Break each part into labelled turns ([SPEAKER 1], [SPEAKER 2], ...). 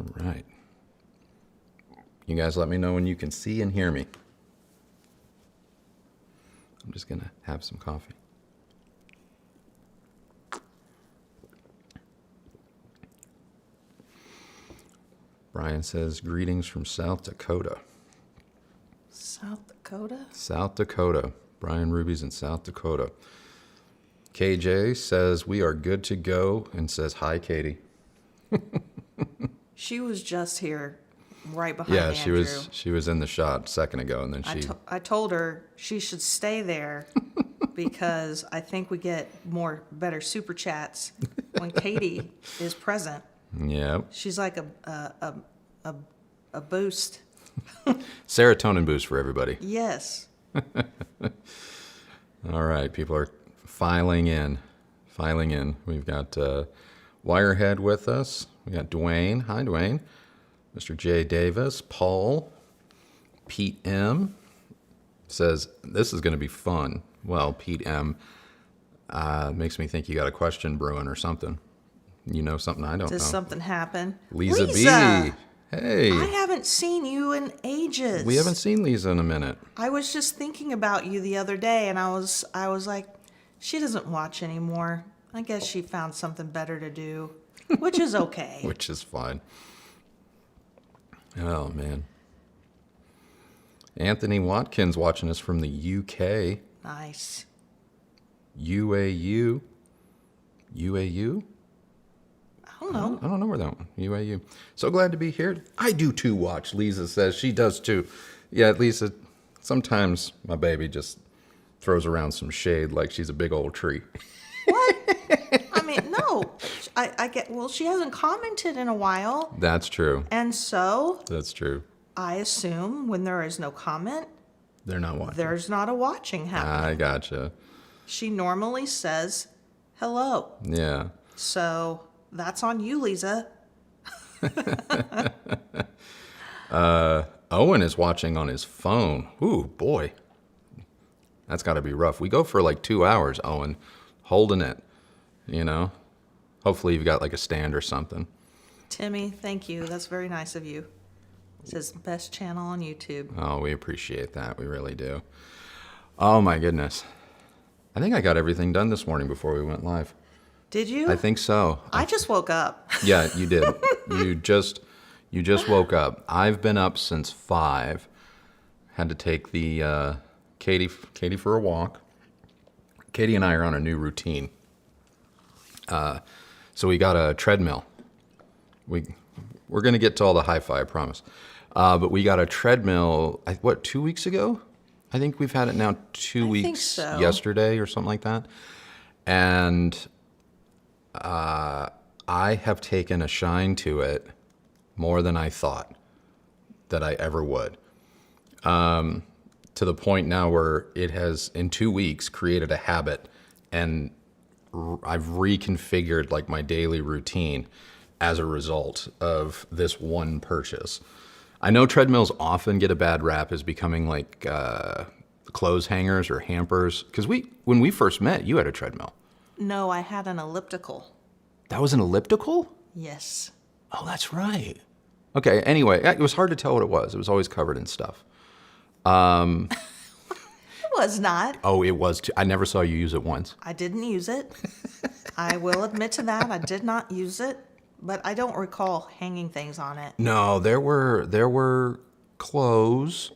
[SPEAKER 1] All right. You guys let me know when you can see and hear me. I'm just going to have some coffee. Brian says, greetings from South Dakota.
[SPEAKER 2] South Dakota?
[SPEAKER 1] South Dakota. Brian Ruby's in South Dakota. KJ says, we are good to go, and says, hi, Katie.
[SPEAKER 2] She was just here right behind Andrew.
[SPEAKER 1] Yeah, she was in the shot a second ago, and then
[SPEAKER 2] I told her she should stay there because I think we get better super chats when Katie is present.
[SPEAKER 1] Yeah.
[SPEAKER 2] She's like a boost.
[SPEAKER 1] Serotonin boost for everybody.
[SPEAKER 2] Yes.
[SPEAKER 1] All right, people are filing in. We've got Wirehead with us. We got Dwayne. Hi, Dwayne. Mr. J. Davis. Paul. Pete M. says, this is going to be fun. Well, Pete M. Makes me think you got a question brewing or something. You know something I don't know.
[SPEAKER 2] Does something happen?
[SPEAKER 1] Lisa B. Hey.
[SPEAKER 2] I haven't seen you in ages.
[SPEAKER 1] We haven't seen Lisa in a minute.
[SPEAKER 2] I was just thinking about you the other day, and I was like, she doesn't watch anymore. I guess she found something better to do, which is okay.
[SPEAKER 1] Which is fine. Oh, man. Anthony Watkins watching us from the UK.
[SPEAKER 2] Nice.
[SPEAKER 1] UAU?
[SPEAKER 2] I don't know.
[SPEAKER 1] I don't know where that one. UAU. So glad to be here. I do too, watch. Lisa says she does too. Yeah, Lisa, sometimes my baby just throws around some shade like she's a big old tree.
[SPEAKER 2] What? I mean, no. I get, well, she hasn't commented in a while.
[SPEAKER 1] That's true.
[SPEAKER 2] And so
[SPEAKER 1] That's true.
[SPEAKER 2] I assume when there is no comment,
[SPEAKER 1] They're not watching.
[SPEAKER 2] there's not a watching happening.
[SPEAKER 1] I gotcha. She
[SPEAKER 2] normally says hello.
[SPEAKER 1] Yeah.
[SPEAKER 2] So that's on you, Lisa.
[SPEAKER 1] Owen is watching on his phone. Ooh, boy. That's got to be rough. We go for like 2 hours, Owen, holding it, you know. Hopefully you've got like a stand or something.
[SPEAKER 2] Timmy, thank you. That's very nice of you. It says best channel on YouTube.
[SPEAKER 1] Oh, we appreciate that. We really do. Oh, my goodness. I think I got everything done this morning before we went live.
[SPEAKER 2] Did you?
[SPEAKER 1] I think so.
[SPEAKER 2] I just woke up.
[SPEAKER 1] Yeah, you did. You just woke up. I've been up since 5. Had to take the Katie for a walk. Katie and I are on a new routine. So we got a treadmill. We're going to get to all the hi-fi, I promise. But we got a treadmill, 2 weeks ago? I think we've had it now 2 weeks.
[SPEAKER 2] I think so.
[SPEAKER 1] Yesterday or something like that. And I have taken a shine to it more than I thought that I ever would. To the point now where it has, in 2 weeks, created a habit, and I've reconfigured like my daily routine as a result of this one purchase. I know treadmills often get a bad rap as becoming like clothes hangers or hampers. Because when we first met, you had a treadmill.
[SPEAKER 2] No, I had an elliptical.
[SPEAKER 1] That was an elliptical?
[SPEAKER 2] Yes.
[SPEAKER 1] Oh, that's right. Okay, anyway, it was hard to tell what it was. It was always covered in stuff.
[SPEAKER 2] It was not.
[SPEAKER 1] Oh, it was too. I never saw you use it once.
[SPEAKER 2] I didn't use it. I will admit to that. I did not use it, but I don't recall hanging things on it.
[SPEAKER 1] No, there were clothes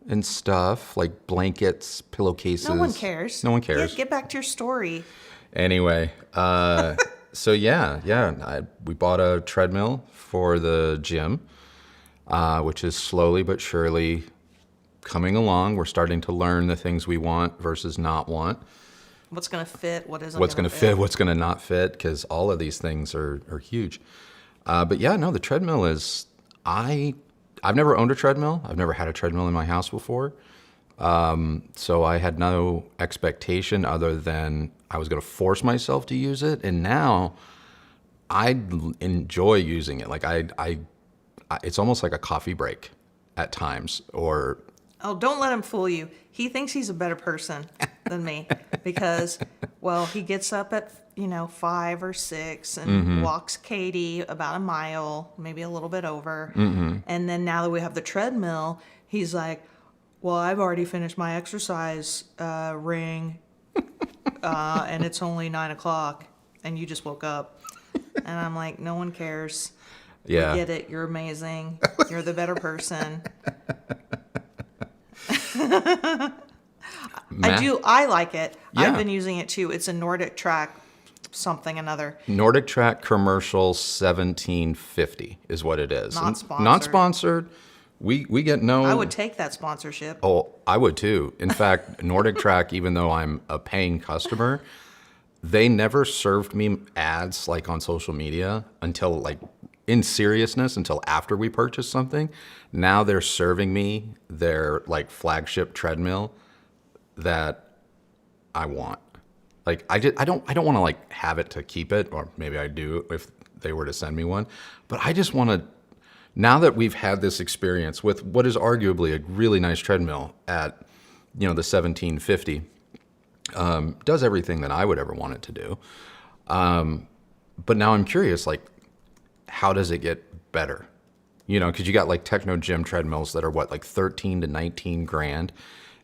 [SPEAKER 1] and stuff, like blankets, pillowcases.
[SPEAKER 2] No one cares.
[SPEAKER 1] No one cares.
[SPEAKER 2] Get back to your story.
[SPEAKER 1] Anyway, so we bought a treadmill for the gym, which is slowly but surely coming along. We're starting to learn the things we want versus not want.
[SPEAKER 2] What's going to fit? What isn't
[SPEAKER 1] What's
[SPEAKER 2] going
[SPEAKER 1] going to fit? What's going to not fit? Because all of these things are huge. But yeah, no, the treadmill is, I've never owned a treadmill. I've never had a treadmill in my house before. So I had no expectation other than I was going to force myself to use it. And now I enjoy using it. Like it's almost like a coffee break at times, or...
[SPEAKER 2] Oh, don't let him fool you. He thinks he's a better person than me because Well, he gets up at 5 or 6 and walks Katie about a mile, maybe a little bit over. And then now that we have the treadmill, he's like, "Well, I've already finished my exercise ring, and it's only 9 o'clock, and you just woke up." And I'm like, "No one cares.
[SPEAKER 1] Yeah.
[SPEAKER 2] I get it. You're amazing. You're the better person." I like it.
[SPEAKER 1] Yeah.
[SPEAKER 2] I've been using it too. It's a Nordic Track something another.
[SPEAKER 1] Nordic Track Commercial 1750 is what it is.
[SPEAKER 2] Not sponsored.
[SPEAKER 1] Not sponsored. We get no.
[SPEAKER 2] I would take that sponsorship.
[SPEAKER 1] Oh, I would too. In fact, Nordic Track, even though I'm a paying customer, they never served me ads like on social media until like in seriousness until after we purchased something. Now they're serving me their like flagship treadmill that I want. Like I don't want to like have it to keep it, or maybe I do if they were to send me one, but I just want to. Now that we've had this experience with what is arguably a really nice treadmill at, the 1750, does everything that I would ever want it to do. But now I'm curious, like, how does it get better? Because you got like Techno Gym treadmills that are like 13 to 19 grand.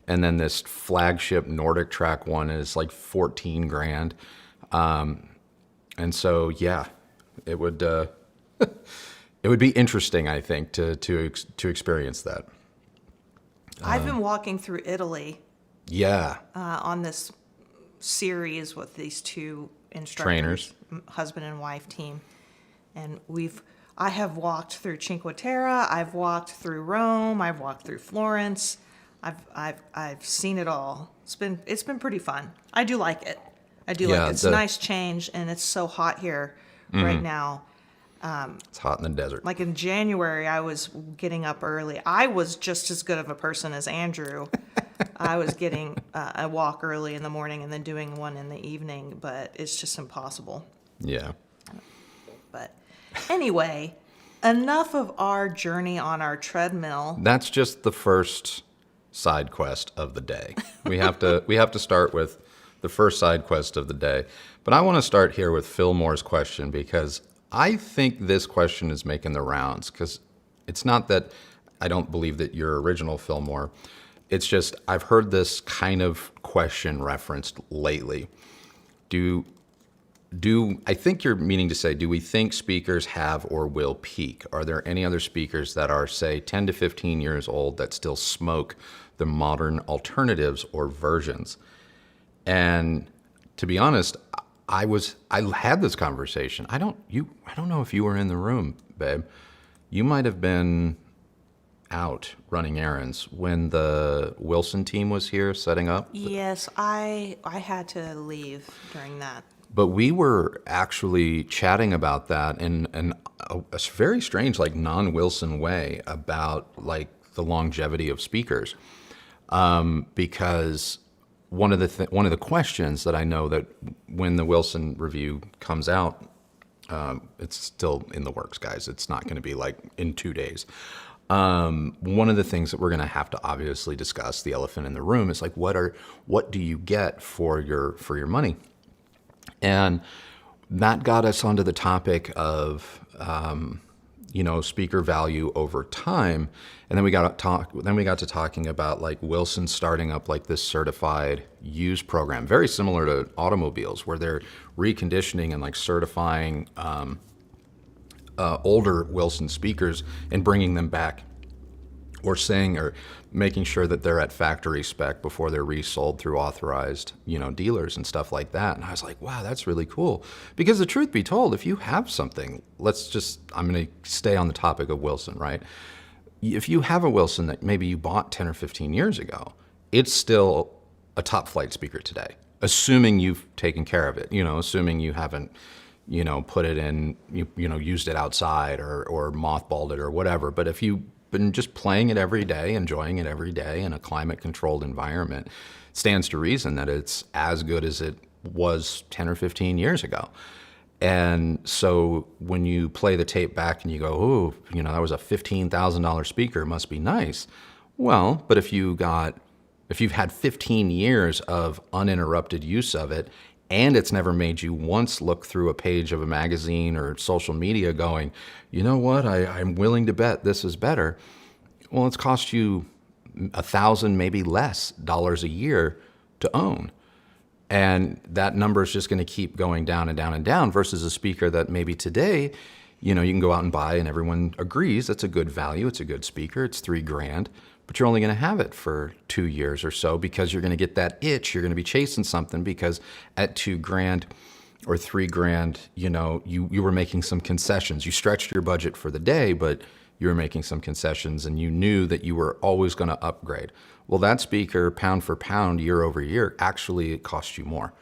[SPEAKER 1] And then this flagship Nordic Track one is like 14 grand. And so, yeah, it would, it would be interesting, I think, to experience that.
[SPEAKER 2] I've been walking through Italy
[SPEAKER 1] Yeah.
[SPEAKER 2] on this series with these two instructors,
[SPEAKER 1] Trainers.
[SPEAKER 2] Husband and wife team, and I have walked through Cinque Terre, I've walked through Rome, I've walked through Florence, I've seen it all. It's been pretty fun. I do like it. Like it. It's a nice change, and it's so hot here right now.
[SPEAKER 1] It's hot in the desert.
[SPEAKER 2] Like in January, I was getting up early. I was just as good of a person as Andrew. I was getting a walk early in the morning and then doing one in the evening, but it's just impossible.
[SPEAKER 1] Yeah.
[SPEAKER 2] But anyway, enough of our journey on our treadmill.
[SPEAKER 1] That's just the first side quest of the day. We have to start with the first side quest of the day. But I want to start here with Phil Moore's question, because I think this question is making the rounds, because it's not that I don't believe that you're original, Phil Moore. It's just I've heard this kind of question referenced lately. I think you're meaning to say, do we think speakers have or will peak? Are there any other speakers that are, say, 10 to 15 years old that still smoke the modern alternatives or versions? And to be honest, I had this conversation. I don't know if you were in the room, babe. You might have been out running errands when the Wilson team was here setting up.
[SPEAKER 2] Yes, I had to leave during that.
[SPEAKER 1] But we were actually chatting about that in a very strange, like non-Wilson way about like the longevity of speakers, because one of the questions that I know that when the Wilson review comes out, it's still in the works, guys. It's not going to be like in 2 days. One of the things that we're going to have to obviously discuss, the elephant in the room, is like what do you get for your money? And that got us onto the topic of speaker value over time, and then we got to talking about like Wilson starting up like this certified use program, very similar to automobiles, where they're reconditioning and like certifying older Wilson speakers and bringing them back, or making sure that they're at factory spec before they're resold through authorized, dealers and stuff like that. And I was like, wow, that's really cool. Because the truth be told, if you have something, I'm going to stay on the topic of Wilson, right? If you have a Wilson that maybe you bought 10 or 15 years ago, it's still a top flight speaker today, assuming you've taken care of it, assuming you haven't, put it in, used it outside or mothballed it or whatever. But if you've been just playing it every day, enjoying it every day in a climate-controlled environment, it stands to reason that it's as good as it was 10 or 15 years ago. And so when you play the tape back and you go, oh, that was a $15,000 speaker, it must be nice. Well, but if you've had 15 years of uninterrupted use of it, and it's never made you once look through a page of a magazine or social media going, you know what, I'm willing to bet this is better. Well, it's cost you $1,000, maybe less dollars a year to own. And that number is just going to keep going down and down and down versus a speaker that maybe today, you can go out and buy and everyone agrees it's a good value. It's a good speaker. It's $3,000, but you're only going to have it for 2 years or so because you're going to get that itch. You're going to be chasing something because at $2,000 or $3,000, you were making some concessions. You stretched your budget for the day, but you were making some concessions and you knew that you were always going to upgrade. Well, that speaker, pound for pound, year over year, actually it cost you more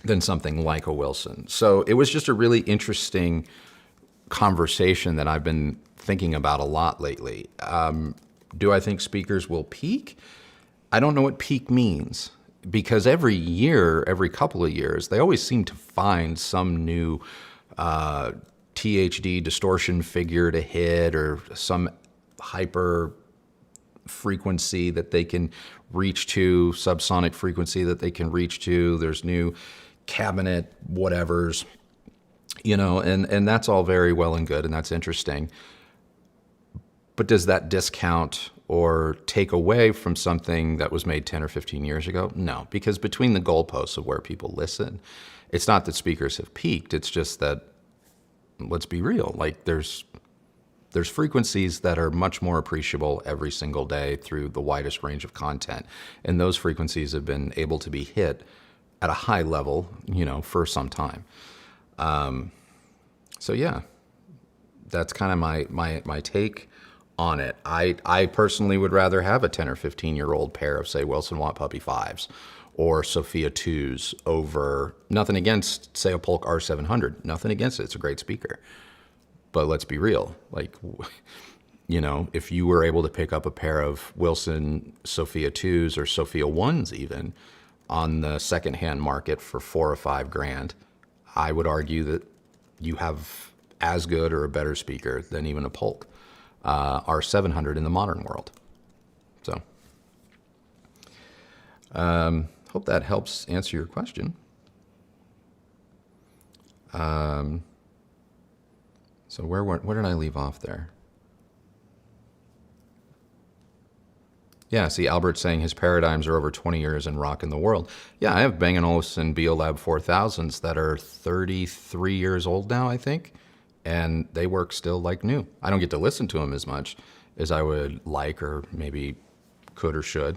[SPEAKER 1] than something like a Wilson. So it was just a really interesting conversation that I've been thinking about a lot lately. Do I think speakers will peak? I don't know what peak means because every year, every couple of years, they always seem to find some new THD distortion figure to hit or some hyper frequency that they can reach to, subsonic frequency that they can reach to. There's new cabinet whatevers, and that's all very well and good, and that's interesting. But does that discount or take away from something that was made 10 or 15 years ago? No, because between the goalposts of where people listen, it's not that speakers have peaked. It's just that, let's be real, like there's frequencies that are much more appreciable every single day through the widest range of content. And those frequencies have been able to be hit at a high level, for some time. So yeah, that's kind of my take on it. I personally would rather have a 10 or 15-year-old pair of, say, Wilson Watt Puppy 5s or Sophia 2s over, nothing against, say, a Polk R700. Nothing against it. It's a great speaker. But let's be real. Like, if you were able to pick up a pair of Wilson Sophia 2s or Sophia 1s even on the secondhand market for $4,000 or $5,000, I would argue that you have as good or a better speaker than even a Polk R700 in the modern world. So, hope that helps answer your question. So where did I leave off there? Yeah, see, Albert's saying his paradigms are over 20 years and rocking the world. Yeah, I have Bang & Olufsen Biolab 4000s that are 33 years old now, I think, and they work still like new. I don't get to listen to them as much as I would like or maybe could or should.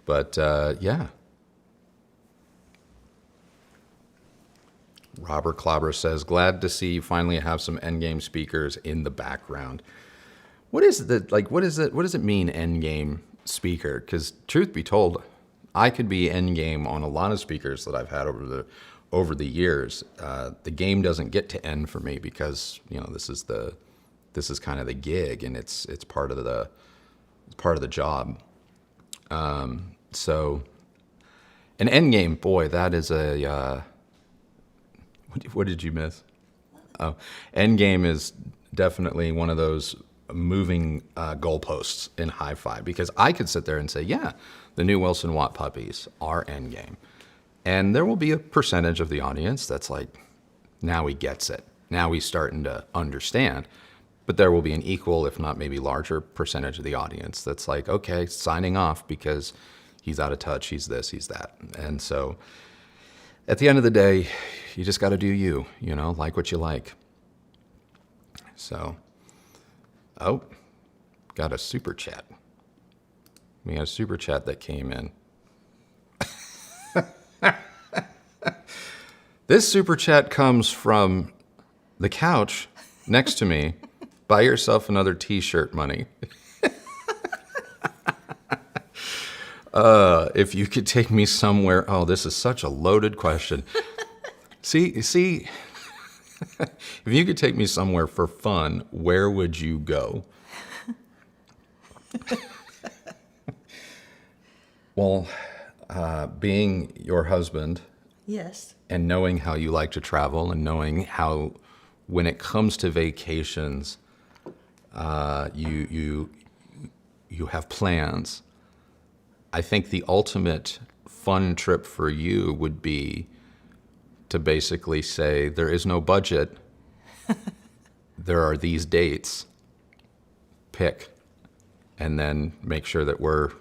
[SPEAKER 1] But yeah. Robert Clobber says, glad to see you finally have some endgame speakers in the background. What is it? What does it mean, endgame speaker? Because truth be told, I could be endgame on a lot of speakers that I've had over the years. The game doesn't get to end for me because this is kind of the gig, and it's part of the job. So an endgame, boy, that is a what did you miss? Oh, endgame is definitely one of those moving goalposts in hi-fi, because I could sit there and say, yeah, the new Wilson Watt puppies are endgame. And there will be a percentage of the audience that's like, now he gets it. Now he's starting to understand. But there will be an equal, if not maybe larger, percentage of the audience that's like, okay, signing off because he's out of touch, he's this, he's that. And so at the end of the day, you just got to do you, like what you like. So, oh, got a super chat. We had a super chat that came in. This super chat comes from the couch next to me. Buy yourself another t-shirt, money. If you could take me somewhere. Oh, this is such a loaded question. See, if you could take me somewhere for fun, where would you go? Well, being your husband.
[SPEAKER 2] Yes.
[SPEAKER 1] And knowing how you like to travel and knowing how, when it comes to vacations, you have plans. I think the ultimate fun trip for you would be to basically say there is no budget. There are these dates. Pick, and then make sure that we're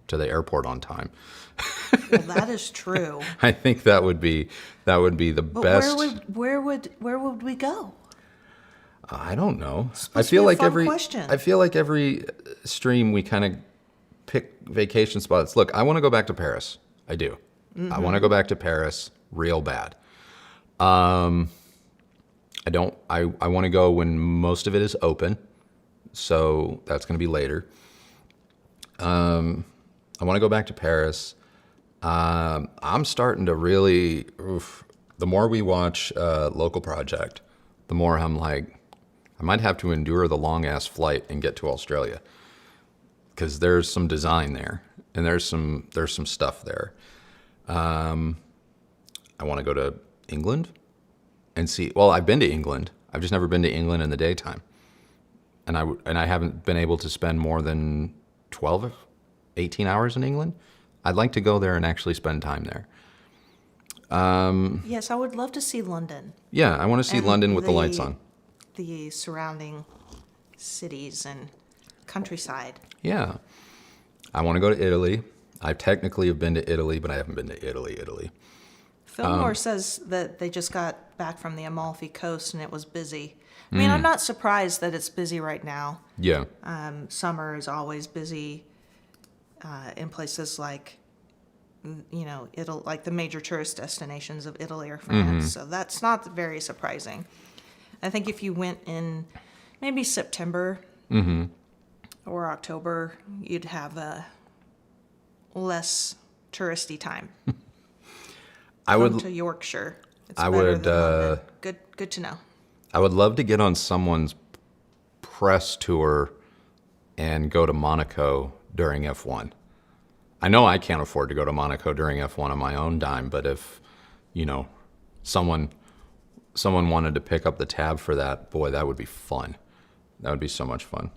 [SPEAKER 1] to the airport on time.
[SPEAKER 2] Well, that is true.
[SPEAKER 1] I think that would be the
[SPEAKER 2] But
[SPEAKER 1] best.
[SPEAKER 2] where would we go?
[SPEAKER 1] I don't know.
[SPEAKER 2] Supposed to be a fun question.
[SPEAKER 1] I feel like every stream we kind of pick vacation spots. Look, I want to go back to Paris. I do. I want to go back to Paris real bad. I don't. I want to go when most of it is open. So that's going to be later. I want to go back to Paris. I'm starting to really. The more we watch Local Project, the more I'm like, I might have to endure the long ass flight and get to Australia, because there's some design there and there's some stuff there. I want to go to England and see. Well, I've been to England. I've just never been to England in the daytime, and I haven't been able to spend more than 12, 18 hours in England. I'd like to go there and actually spend time there.
[SPEAKER 2] Yes, I would love to see London.
[SPEAKER 1] Yeah, I want to see
[SPEAKER 2] And
[SPEAKER 1] London with the lights on.
[SPEAKER 2] The surrounding cities and countryside.
[SPEAKER 1] Yeah. I want to go to Italy. I technically have been to Italy, but I haven't been to Italy.
[SPEAKER 2] Fillmore says that they just got back from the Amalfi Coast and it was busy. I mean, I'm not surprised that it's busy right now.
[SPEAKER 1] Yeah.
[SPEAKER 2] Summer is always busy in places like, Italy, like the major tourist destinations of Italy or France. So that's not very surprising. I think if you went in maybe September or October, you'd have a less touristy time. Come to Yorkshire. It's better than London. Good to know.
[SPEAKER 1] I would love to get on someone's press tour and go to Monaco during F1. I know I can't afford to go to Monaco during F1 on my own dime, but if, someone wanted to pick up the tab for that, boy, that would be fun. That would be so much fun.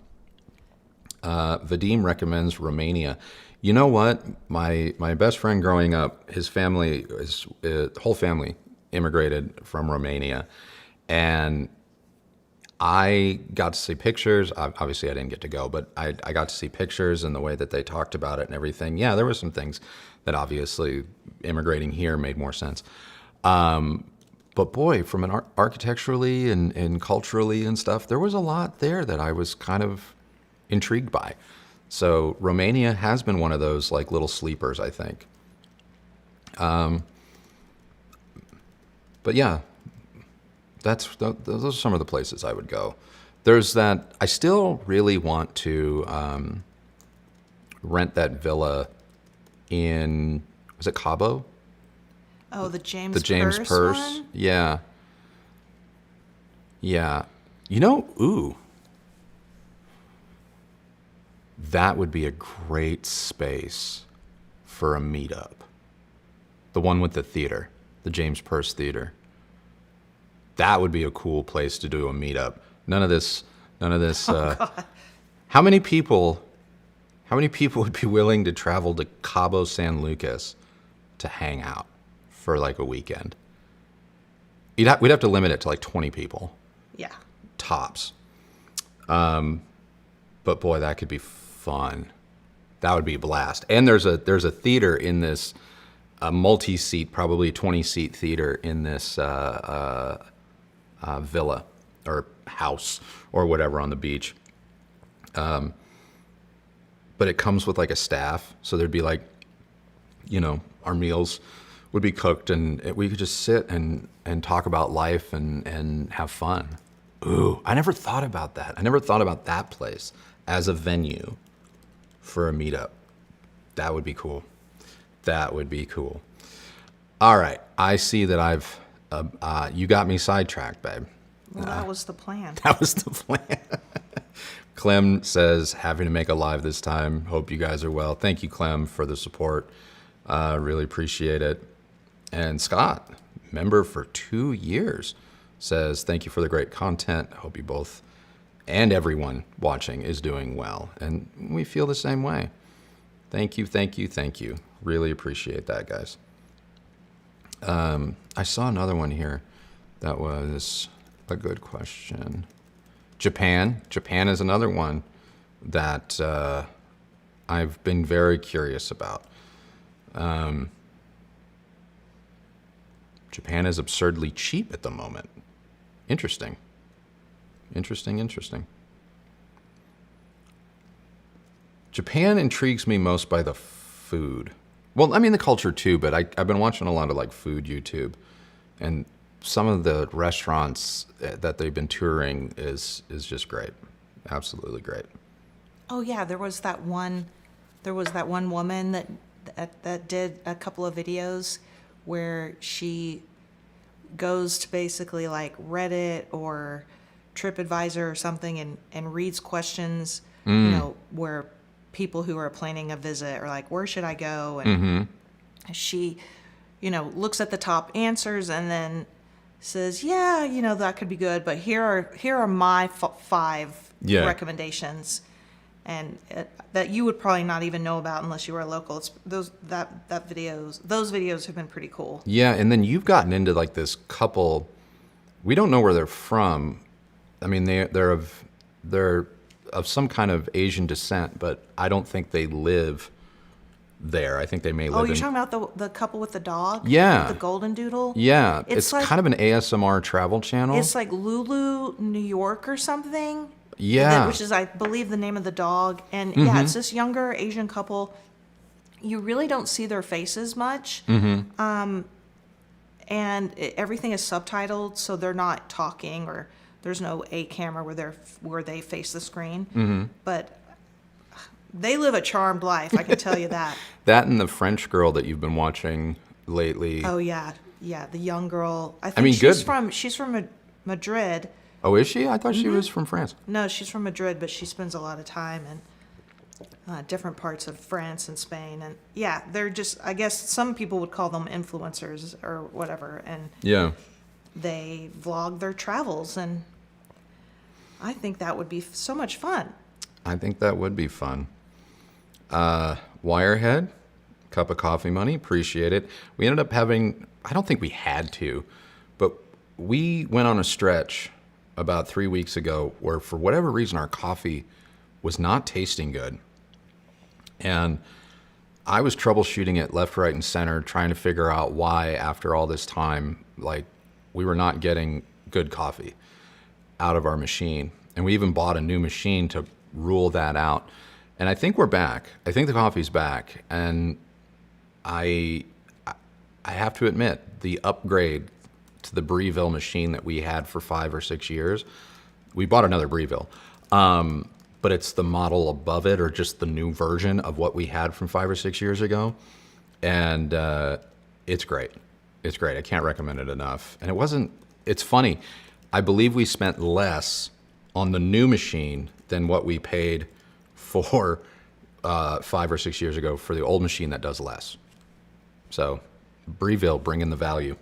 [SPEAKER 1] Vadim recommends Romania. You know what? My best friend growing up, his whole family immigrated from Romania, and I got to see pictures. Obviously, I didn't get to go, but I got to see pictures and the way that they talked about it and everything. Yeah, there were some things that obviously immigrating here made more sense. But boy, from an architecturally and culturally and stuff, there was a lot there that I was kind of intrigued by. So Romania has been one of those like little sleepers, I think. But yeah, those are some of the places I would go. There's that. I still really want to rent that villa in, was it Cabo?
[SPEAKER 2] Oh, the James
[SPEAKER 1] Purse
[SPEAKER 2] one?
[SPEAKER 1] Yeah. That would be a great space for a meetup. The one with the theater, the James Purse Theater. That would be a cool place to do a meetup. None of this.
[SPEAKER 2] God.
[SPEAKER 1] How many people would be willing to travel to Cabo San Lucas to hang out for like a weekend? We'd have to limit it to like 20 people.
[SPEAKER 2] Yeah.
[SPEAKER 1] Tops. But boy, that could be fun. That would be a blast. And there's a theater in this, a multi-seat, probably 20-seat theater in this villa or house or whatever on the beach. But it comes with like a staff, so there'd be like, our meals would be cooked, and we could just sit and talk about life and have fun. Ooh, I never thought about that. I never thought about that place as a venue for a meetup. That would be cool. That would be cool. All right, I see that I've you got me sidetracked, babe.
[SPEAKER 2] Well, that was the plan.
[SPEAKER 1] That was the plan. Clem says, having to make a live this time. Hope you guys are well. Thank you, Clem, for the support. Really appreciate it. And Scott, member for 2 years, says, thank you for the great content. Hope you both and everyone watching is doing well. And we feel the same way. Thank you, thank you, thank you. Really appreciate that, guys. I saw another one here that was a good question. Japan. Japan is another one that I've been very curious about. Japan is absurdly cheap at the moment. Interesting. Interesting. Japan intrigues me most by the food. Well, I mean the culture too, but I've been watching a lot of like food YouTube, and some of the restaurants that they've been touring is just great. Absolutely great.
[SPEAKER 2] Oh yeah, there was that one woman that did a couple of videos where she goes to basically like Reddit or TripAdvisor or something and reads questions, where people who are planning a visit are like, where should I go? And she, looks at the top answers and then says, yeah, that could be good, but here are my five recommendations, and that you would probably not even know about unless you were a local. It's those videos have been pretty cool.
[SPEAKER 1] Yeah, and then you've gotten into like this couple. We don't know where they're from. I mean, they're of some kind of Asian descent, but I don't think they live there. I think they may live.
[SPEAKER 2] Oh, you're talking about the couple with the dog?
[SPEAKER 1] Yeah.
[SPEAKER 2] With the golden doodle?
[SPEAKER 1] Yeah. It's
[SPEAKER 2] like,
[SPEAKER 1] kind of an ASMR travel channel.
[SPEAKER 2] It's like Lulu, New York or something.
[SPEAKER 1] Yeah.
[SPEAKER 2] Which is, I believe, the name of the dog. And yeah, it's this younger Asian couple. You really don't see their faces much. And everything is subtitled, so they're not talking, or there's no a camera where they face the screen. But they live a charmed life, I can tell you that.
[SPEAKER 1] That and the French girl that you've been watching lately.
[SPEAKER 2] Oh yeah, the young girl. I think she's from Madrid.
[SPEAKER 1] Oh, is she? I thought she was from France.
[SPEAKER 2] No, she's from Madrid, but she spends a lot of time in different parts of France and Spain. And yeah, they're just, I guess some people would call them influencers or whatever. And
[SPEAKER 1] yeah, they
[SPEAKER 2] vlog their travels, and I think that would be so much fun.
[SPEAKER 1] I think that would be fun. Wirehead, cup of coffee money, appreciate it. We ended up having, I don't think we had to, but we went on a stretch about 3 weeks ago where for whatever reason our coffee was not tasting good. And I was troubleshooting it left, right, and center, trying to figure out why after all this time, like, we were not getting good coffee out of our machine. And we even bought a new machine to rule that out. And I think we're back. I think the coffee's back. And I have to admit, the upgrade to the Breville machine that we had for 5 or 6 years, we bought another Breville. But it's the model above it, or just the new version of what we had from 5 or 6 years ago. And it's great. It's great. I can't recommend it enough. And it's funny. I believe we spent less on the new machine than what we paid for 5 or 6 years ago for the old machine that does less. So Breville bringing the value.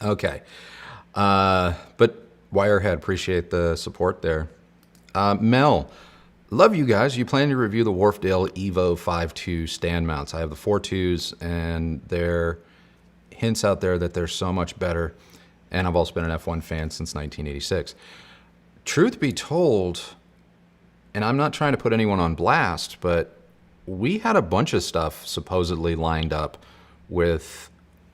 [SPEAKER 1] Okay. But Wirehead, appreciate the support there. Mel, love you guys. You plan to review the Wharfdale Evo 5.2 stand mounts. I have the 4.2s, and there are hints out there that they're so much better. And I've also been an F1 fan since 1986. Truth be told, and I'm not trying to put anyone on blast, but we had a bunch of stuff supposedly lined up with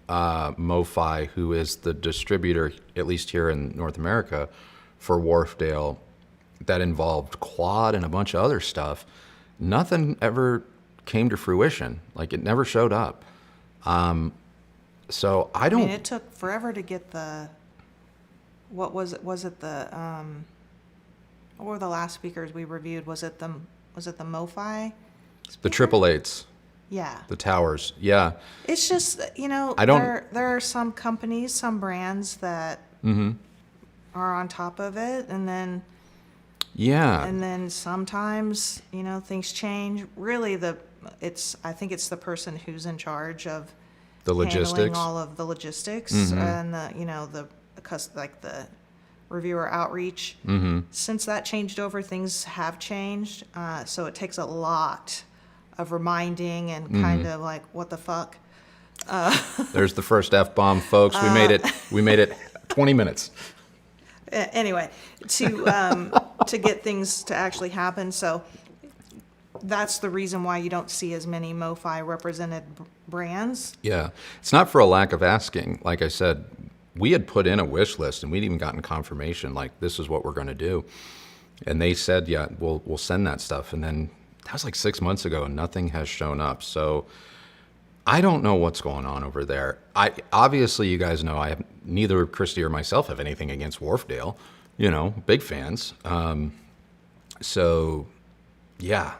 [SPEAKER 1] MoFi, who is the distributor, at least here in North America, for Wharfdale, that involved quad and a bunch of other stuff. Nothing ever came to fruition. Like, it never showed up. So I don't.
[SPEAKER 2] I mean, it took forever to get the. What was it? Was it the? What were the last speakers we reviewed? Was it the MoFi?
[SPEAKER 1] The 888s.
[SPEAKER 2] Yeah.
[SPEAKER 1] The towers. Yeah.
[SPEAKER 2] It's just,
[SPEAKER 1] I don't.
[SPEAKER 2] There are some companies, some brands that are on top of it, and then.
[SPEAKER 1] Yeah.
[SPEAKER 2] And then sometimes, things change. Really, I think it's the person who's in charge of
[SPEAKER 1] the logistics,
[SPEAKER 2] handling all of the logistics, and the reviewer outreach. Since that changed over, things have changed. So it takes a lot of reminding and kind of like, what the fuck?
[SPEAKER 1] There's the first F-bomb, folks. We made it. We made it 20 minutes.
[SPEAKER 2] Anyway, to get things to actually happen. So that's the reason why you don't see as many MoFi represented brands.
[SPEAKER 1] Yeah. It's not for a lack of asking. Like I said, we had put in a wish list and we'd even gotten confirmation, like, this is what we're going to do. And they said, yeah, we'll send that stuff. And then that was like 6 months ago and nothing has shown up. So I don't know what's going on over there. Obviously, you guys know neither Christy or myself have anything against Wharfdale. You know, big fans. So, yeah,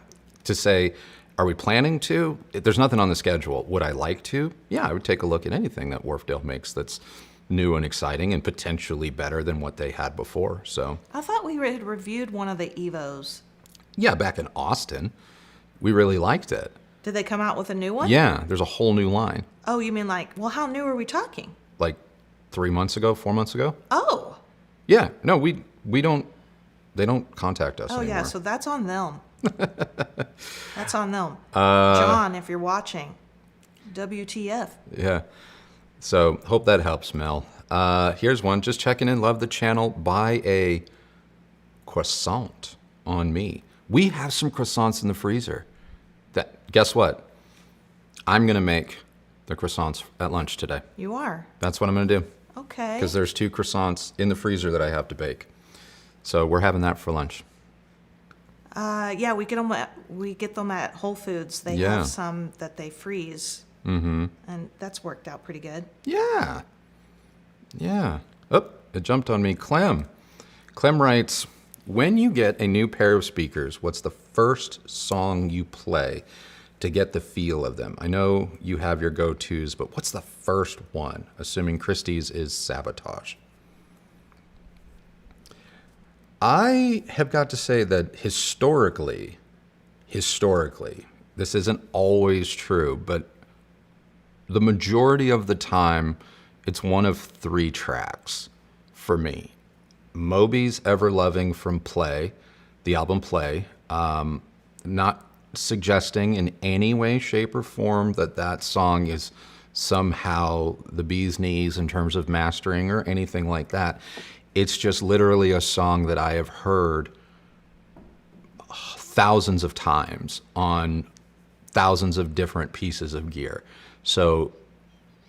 [SPEAKER 1] to say, are we planning to? There's nothing on the schedule. Would I like to? Yeah, I would take a look at anything that Wharfdale makes that's new and exciting and potentially better than what they had before. So
[SPEAKER 2] I thought we had reviewed one of the Evos.
[SPEAKER 1] yeah, back in Austin, we really liked it.
[SPEAKER 2] Did they come out with a new one?
[SPEAKER 1] Yeah, there's a whole new line.
[SPEAKER 2] Oh, you mean like, well, how new are we talking?
[SPEAKER 1] Like 3 months ago, 4 months ago.
[SPEAKER 2] Oh.
[SPEAKER 1] Yeah, no, we don't. They don't contact us
[SPEAKER 2] Oh,
[SPEAKER 1] anymore.
[SPEAKER 2] yeah, so that's on them. That's on them. John, if you're watching, WTF.
[SPEAKER 1] Yeah. So hope that helps, Mel. Here's one. Just checking in. Love the channel. Buy a croissant on me. We have some croissants in the freezer. Guess what? I'm going to make the croissants at lunch today.
[SPEAKER 2] You are?
[SPEAKER 1] That's what I'm going to do.
[SPEAKER 2] Okay.
[SPEAKER 1] Because there's 2 croissants in the freezer that I have to bake. So we're having that for lunch.
[SPEAKER 2] Yeah, we get them at Whole Foods. They
[SPEAKER 1] Yeah.
[SPEAKER 2] have some that they freeze. Mm-hmm. And that's worked out pretty good.
[SPEAKER 1] Yeah. Yeah. Oh, it jumped on me. Clem writes, when you get a new pair of speakers, what's the first song you play to get the feel of them? I know you have your go-tos, but what's the first one? Assuming Christie's is Sabotage. I have got to say that historically, this isn't always true, but the majority of the time, it's one of 3 tracks for me. Moby's Ever Loving from Play, the album Play, not suggesting in any way, shape, or form that song is somehow the bee's knees in terms of mastering or anything like that. It's just literally a song that I have heard thousands of times on thousands of different pieces of gear. So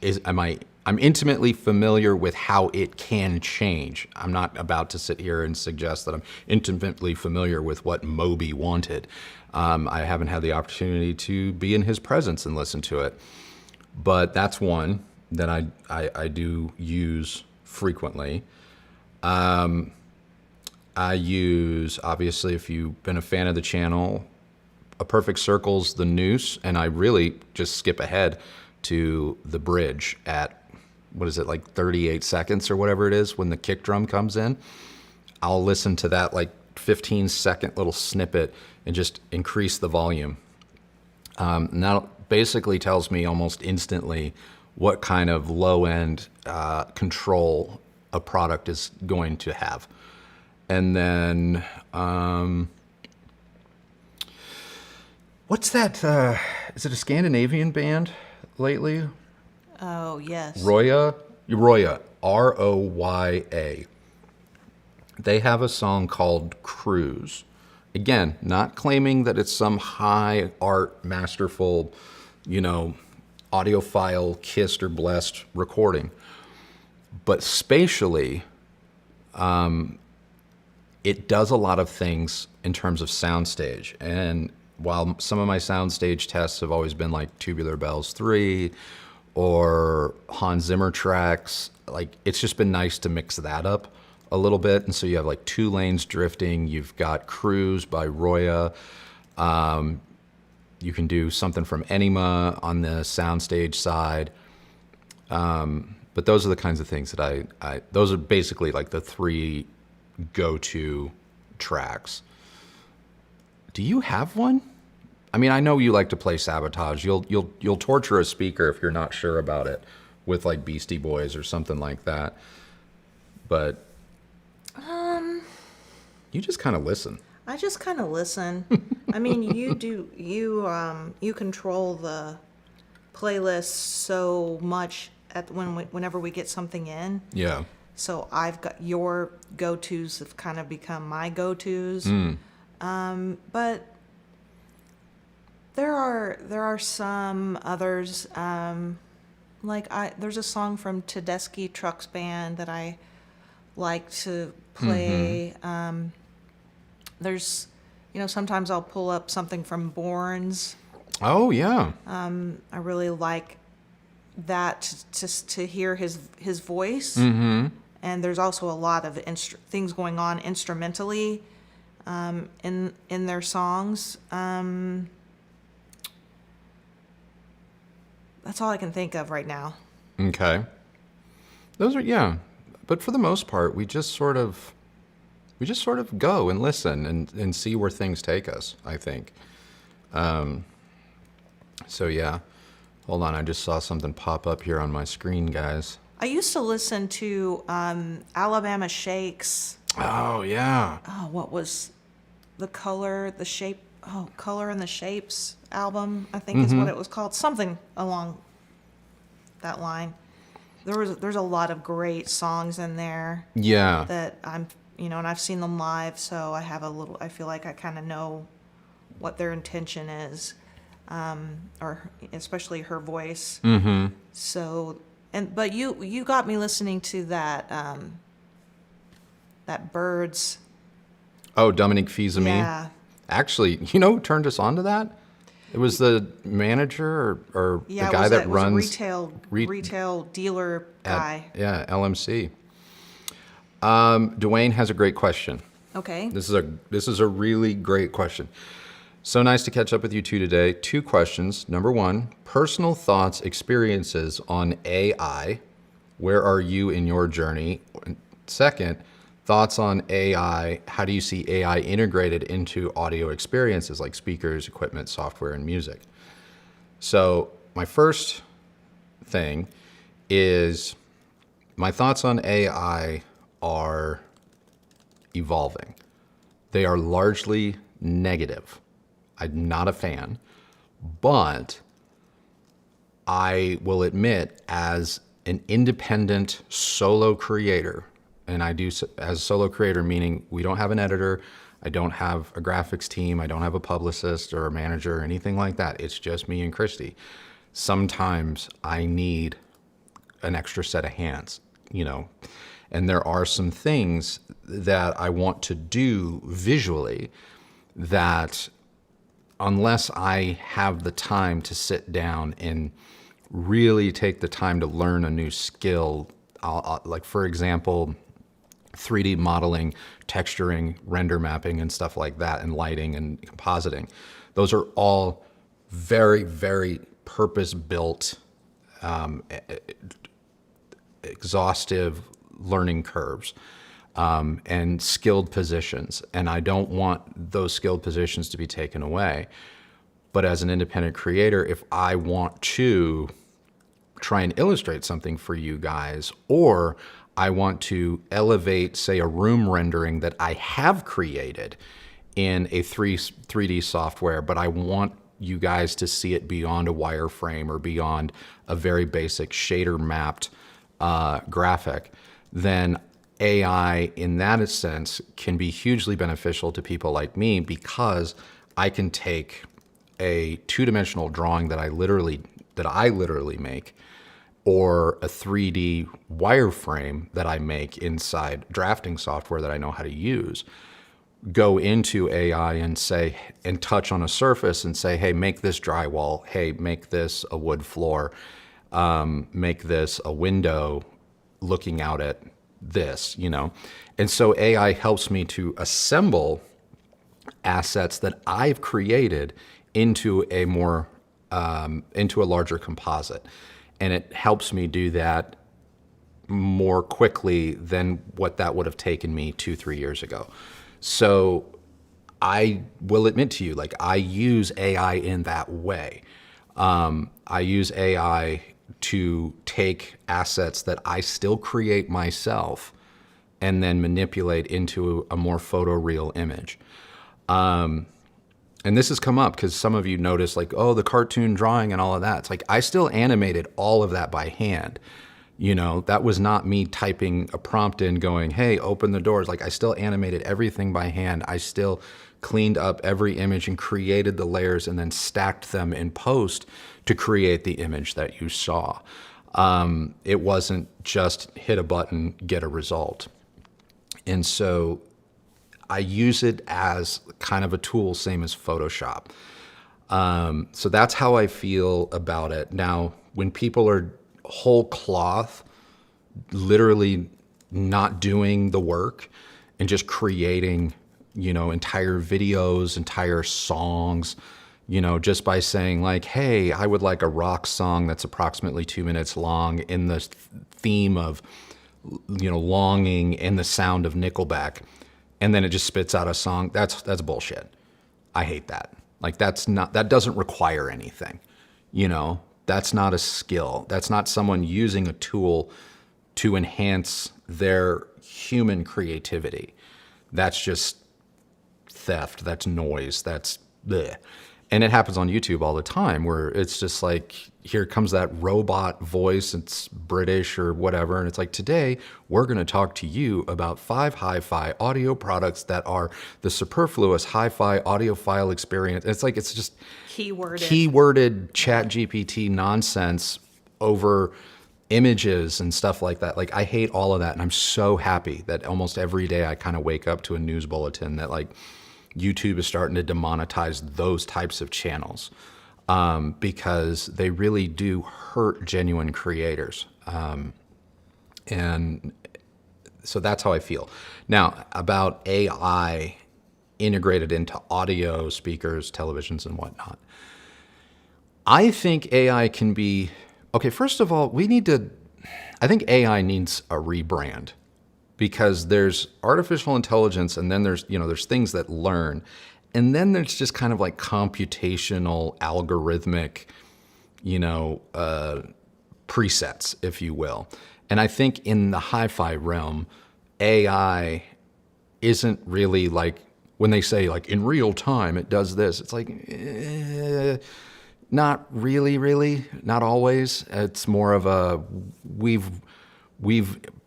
[SPEAKER 1] I'm intimately familiar with how it can change. I'm not about to sit here and suggest that I'm intimately familiar with what Moby wanted. I haven't had the opportunity to be in his presence and listen to it. But that's one that I do use frequently. I use, obviously, if you've been a fan of the channel, A Perfect Circle's The Noose, and I really just skip ahead to the bridge at, what is it, like 38 seconds or whatever it is when the kick drum comes in. I'll listen to that like 15-second little snippet and just increase the volume. And that basically tells me almost instantly what kind of low-end control a product is going to have. And then, what's that? Is it a Scandinavian band lately?
[SPEAKER 2] Oh, yes.
[SPEAKER 1] Roya, R-O-Y-A. They have a song called Cruise. Again, not claiming that it's some high art, masterful, audiophile, kissed or blessed recording. But spatially, it does a lot of things in terms of soundstage. And while some of my soundstage tests have always been like Tubular Bells 3 or Hans Zimmer tracks, like it's just been nice to mix that up a little bit. And so you have like 2 Lanes Drifting, you've got Cruise by Roya. You can do something from Enema on the soundstage side. But those are the kinds of things that those are basically like the 3 go-to tracks. Do you have one? I mean, I know you like to play Sabotage. You'll torture a speaker if you're not sure about it with like Beastie Boys or something like that. But you just kind of listen.
[SPEAKER 2] I just kind of listen. I mean, you control the playlist so much whenever we get something in.
[SPEAKER 1] Yeah.
[SPEAKER 2] So I've got your go-tos have kind of become my go-tos. But there are some others. There's a song from Tedeschi Trucks Band that I like to play. There's, sometimes I'll pull up something from Borns.
[SPEAKER 1] Oh, yeah.
[SPEAKER 2] I really like that just to hear his voice. And there's also a lot of things going on instrumentally in their songs. That's all I can think of right now.
[SPEAKER 1] Okay. Those are, yeah. But for the most part, we just sort of go and listen and see where things take us, I think. So yeah. Hold on, I just saw something pop up here on my screen, guys.
[SPEAKER 2] I used to listen to Alabama Shakes.
[SPEAKER 1] Oh, yeah.
[SPEAKER 2] Oh, what was the Color and the Shapes album, I think is what it was called. Something along that line. There's a lot of great songs in there.
[SPEAKER 1] Yeah.
[SPEAKER 2] That and I've seen them live, so I feel like I kind of know what their intention is, or especially her voice. So, but you got me listening to that Birds.
[SPEAKER 1] Oh, Dominique Fils-Aimé.
[SPEAKER 2] Yeah.
[SPEAKER 1] Actually, who turned us on to that? It was the manager or the guy that runs
[SPEAKER 2] retail dealer guy.
[SPEAKER 1] LMC. Dwayne has a great question.
[SPEAKER 2] Okay.
[SPEAKER 1] This is a really great question. So nice to catch up with you two today. 2 questions. Number 1, personal thoughts, experiences on AI. Where are you in your journey? Second, thoughts on AI. How do you see AI integrated into audio experiences like speakers, equipment, software, and music? So my first thing is my thoughts on AI are evolving. They are largely negative. I'm not a fan, but I will admit, as an independent solo creator, and I do as a solo creator, meaning we don't have an editor, I don't have a graphics team, I don't have a publicist or a manager or anything like that. It's just me and Christy. Sometimes I need an extra set of hands, and there are some things that I want to do visually that, unless I have the time to sit down and really take the time to learn a new skill, like for example, 3D modeling, texturing, render mapping, and stuff like that, and lighting and compositing. Those are all very, very purpose-built, exhaustive learning curves. And skilled positions. And I don't want those skilled positions to be taken away. But as an independent creator, if I want to try and illustrate something for you guys, or I want to elevate, say, a room rendering that I have created in a 3D software, but I want you guys to see it beyond a wireframe or beyond a very basic shader mapped graphic, then AI in that sense can be hugely beneficial to people like me, because I can take a 2-dimensional drawing that I literally make, or a 3D wireframe that I make inside drafting software that I know how to use, go into AI and say, and touch on a surface and say, hey, make this drywall, hey, make this a wood floor, make this a window looking out at this, And so AI helps me to assemble assets that I've created into a larger composite. And it helps me do that more quickly than what that would have taken me 2-3 years ago. So I will admit to you, like, I use AI in that way. I use AI to take assets that I still create myself and then manipulate into a more photoreal image. And this has come up because some of you notice like, oh, the cartoon drawing and all of that. It's like, I still animated all of that by hand. That was not me typing a prompt in going, hey, open the doors. Like I still animated everything by hand. I still cleaned up every image and created the layers and then stacked them in post to create the image that you saw. It wasn't just hit a button, get a result. And so I use it as kind of a tool, same as Photoshop. So that's how I feel about it. Now, when people are whole cloth, literally not doing the work and just creating, entire videos, entire songs, just by saying like, hey, I would like a rock song that's approximately 2 minutes long in the theme of, longing and the sound of Nickelback. And then it just spits out a song. That's bullshit. I hate that. Like that doesn't require anything. That's not a skill. That's not someone using a tool to enhance their human creativity. That's just theft. That's noise. That's bleh. And it happens on YouTube all the time where it's just like, here comes that robot voice. It's British or whatever. And it's like, today we're going to talk to you about 5 hi-fi audio products that are the superfluous hi-fi audiophile experience. It's like, it's just keyworded chat GPT nonsense over images and stuff like that. Like I hate all of that. And I'm so happy that almost every day I kind of wake up to a news bulletin that like, YouTube is starting to demonetize those types of channels because they really do hurt genuine creators. And so that's how I feel. Now, about AI integrated into audio, speakers, televisions, and whatnot. I think AI can be, okay, first of all, I think AI needs a rebrand. Because there's artificial intelligence and then there's things that learn. And then there's just kind of like computational, algorithmic, presets, if you will. And I think in the hi-fi realm, AI isn't really like, when they say like in real time, it does this. It's like, not really, not always. It's more of a, we've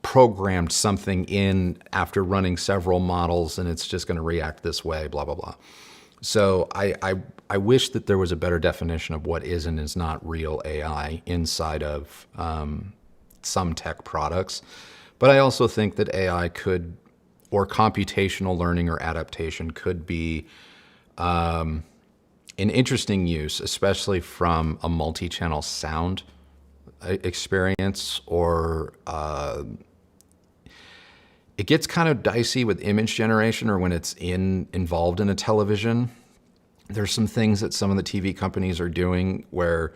[SPEAKER 1] programmed something in after running several models and it's just going to react this way, blah, blah, blah. So I wish that there was a better definition of what is and is not real AI inside of some tech products. But I also think that AI could, or computational learning or adaptation could be an interesting use, especially from a multi-channel sound experience, or it gets kind of dicey with image generation or when it's involved in a television. There's some things that some of the TV companies are doing where,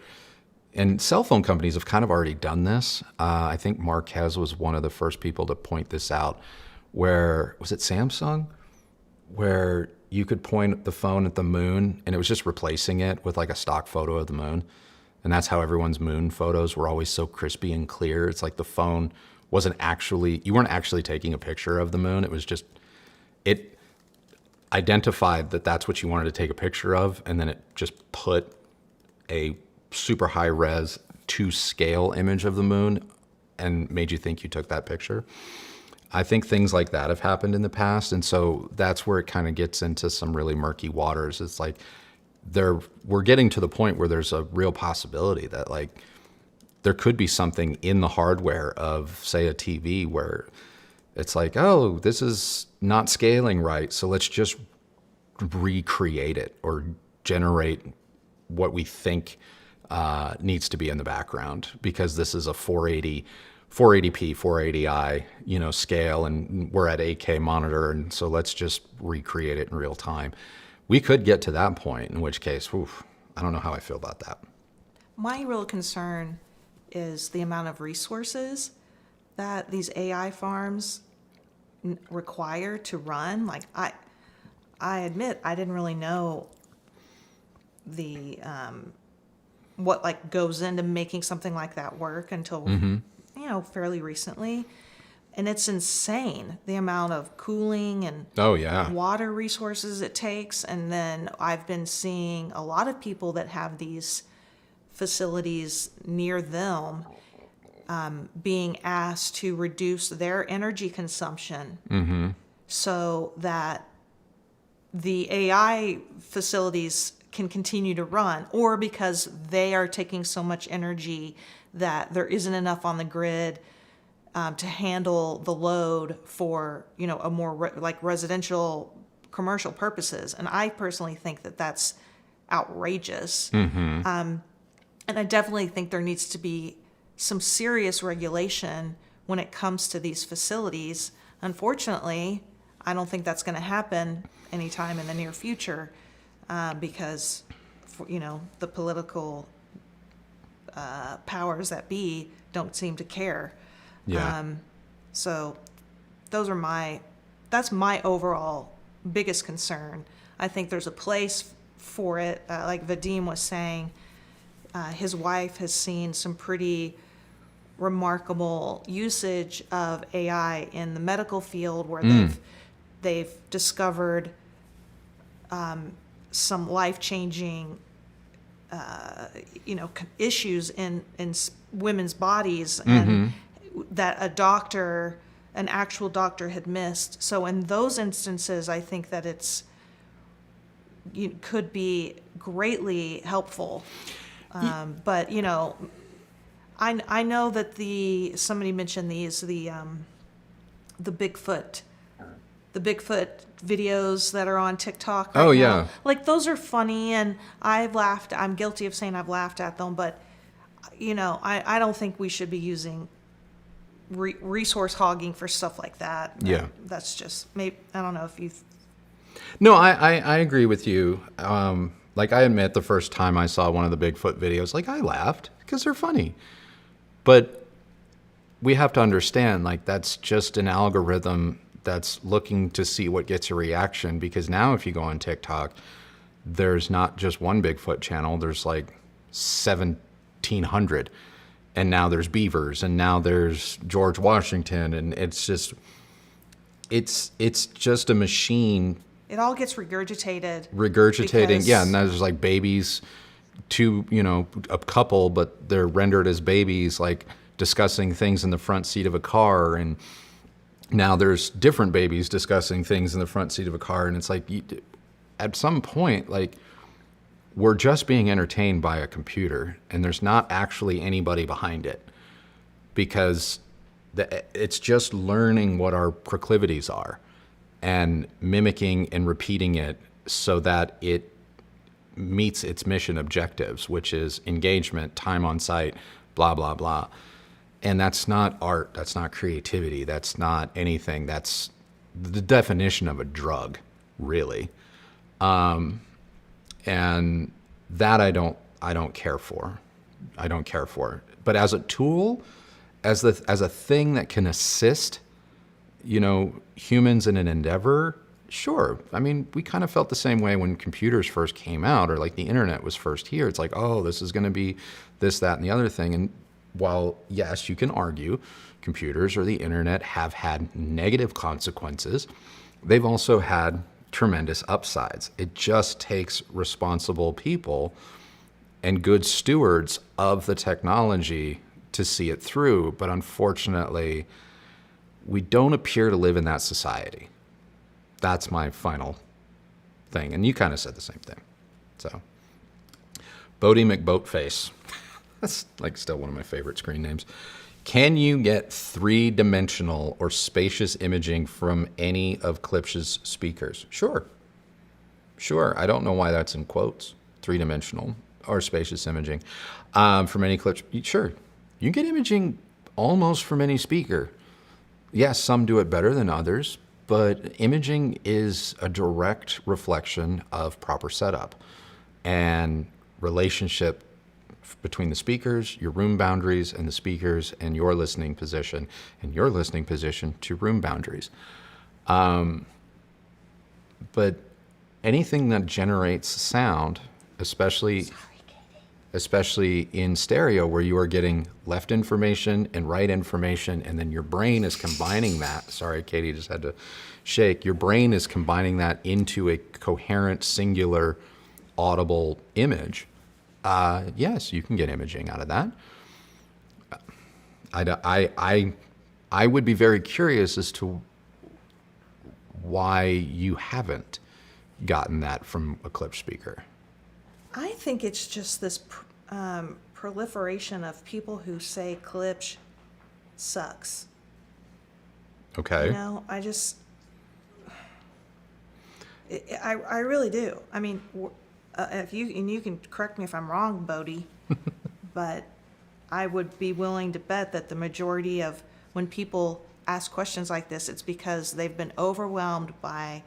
[SPEAKER 1] and cell phone companies have kind of already done this. I think Marquez was one of the first people to point this out, where, was it Samsung? Where you could point the phone at the moon and it was just replacing it with like a stock photo of the moon. And that's how everyone's moon photos were always so crispy and clear. It's like the phone you weren't actually taking a picture of the moon. It was just, it identified that that's what you wanted to take a picture of. And then it just put a super high res to scale image of the moon and made you think you took that picture. I think things like that have happened in the past. And so that's where it kind of gets into some really murky waters. It's like, we're getting to the point where there's a real possibility that like there could be something in the hardware of, say, a TV where it's like, oh, this is not scaling right, so let's just recreate it or generate what we think needs to be in the background because this is a 480p, 480i, scale, and we're at 8K monitor, and so let's just recreate it in real time. We could get to that point, in which case, I don't know how I feel about that.
[SPEAKER 2] My real concern is the amount of resources that these AI farms require to run. Like I admit I didn't really know the what like goes into making something like that work until fairly recently. and it's insane the amount of cooling and
[SPEAKER 1] Oh, yeah.
[SPEAKER 2] water resources it takes. And then I've been seeing a lot of people that have these facilities near them being asked to reduce their energy consumption so that the AI facilities can continue to run, or because they are taking so much energy that there isn't enough on the grid to handle the load for, you know, a more like residential commercial purposes. And I personally think that that's outrageous. And I definitely think there needs to be some serious regulation when it comes to these facilities. Unfortunately, I don't think that's going to happen anytime in the near future because, you know, the political powers that be don't seem to care.
[SPEAKER 1] Yeah.
[SPEAKER 2] So that's my overall biggest concern. I think there's a place for it. Like Vadim was saying, his wife has seen some pretty remarkable usage of AI in the medical field where they've discovered some life-changing issues in women's bodies and that an actual doctor had missed. So in those instances, I think that could be greatly helpful. But I know that somebody mentioned the Bigfoot videos that are on TikTok right now.
[SPEAKER 1] Yeah.
[SPEAKER 2] Like, those are funny, and I've laughed. I'm guilty of saying I've laughed at them, but I don't think we should be using resource hogging for stuff like that.
[SPEAKER 1] Yeah.
[SPEAKER 2] That's just maybe, I don't know if you.
[SPEAKER 1] No, I agree with you. Like, I admit the first time I saw one of the Bigfoot videos, like, I laughed because they're funny. But we have to understand, like, that's just an algorithm that's looking to see what gets a reaction. Because now if you go on TikTok, there's not just one Bigfoot channel. There's like 1,700. And now there's beavers. And now there's George Washington. And it's just a machine.
[SPEAKER 2] It all gets regurgitating.
[SPEAKER 1] Because, yeah, and there's like babies, a couple, but they're rendered as babies, like discussing things in the front seat of a car. And now there's different babies discussing things in the front seat of a car. And it's like, at some point, like, we're just being entertained by a computer, and there's not actually anybody behind it, because it's just learning what our proclivities are and mimicking and repeating it so that it meets its mission objectives, which is engagement, time on site, blah, blah, blah. And that's not art. That's not creativity. That's not anything. That's the definition of a drug, really. And that I don't care for. I don't care for. But as a tool, as a thing that can assist, humans in an endeavor, sure. I mean, we kind of felt the same way when computers first came out, or like the internet was first here. It's like, oh, this is going to be this, that, and the other thing. And while, yes, you can argue computers or the internet have had negative consequences, they've also had tremendous upsides. It just takes responsible people and good stewards of the technology to see it through. But unfortunately, we don't appear to live in that society. That's my final thing. And you kind of said the same thing. So, Bodie McBoatface. That's like still one of my favorite screen names. Can you get 3-dimensional or spacious imaging from any of Klipsch's speakers? Sure. I don't know why that's in quotes. 3-dimensional or spacious imaging from any Klipsch. Sure. You can get imaging almost from any speaker. Yes, some do it better than others, but imaging is a direct reflection of proper setup and relationship between the speakers, your room boundaries, and the speakers, and your listening position, and your listening position to room boundaries. But anything that generates sound, especially...
[SPEAKER 2] Sorry, Katie.
[SPEAKER 1] especially in stereo where you are getting left information and right information, and then your brain is combining that. Sorry, Katie just had to shake. Your brain is combining that into a coherent, singular, audible image. Yes, you can get imaging out of that. I would be very curious as to why you haven't gotten that from a Klipsch speaker.
[SPEAKER 2] I think it's just this proliferation of people who say Klipsch sucks.
[SPEAKER 1] Okay.
[SPEAKER 2] You know, I really do. I mean, if you, and you can correct me if I'm wrong, Bodie, but I would be willing to bet that the majority of when people ask questions like this, it's because they've been overwhelmed by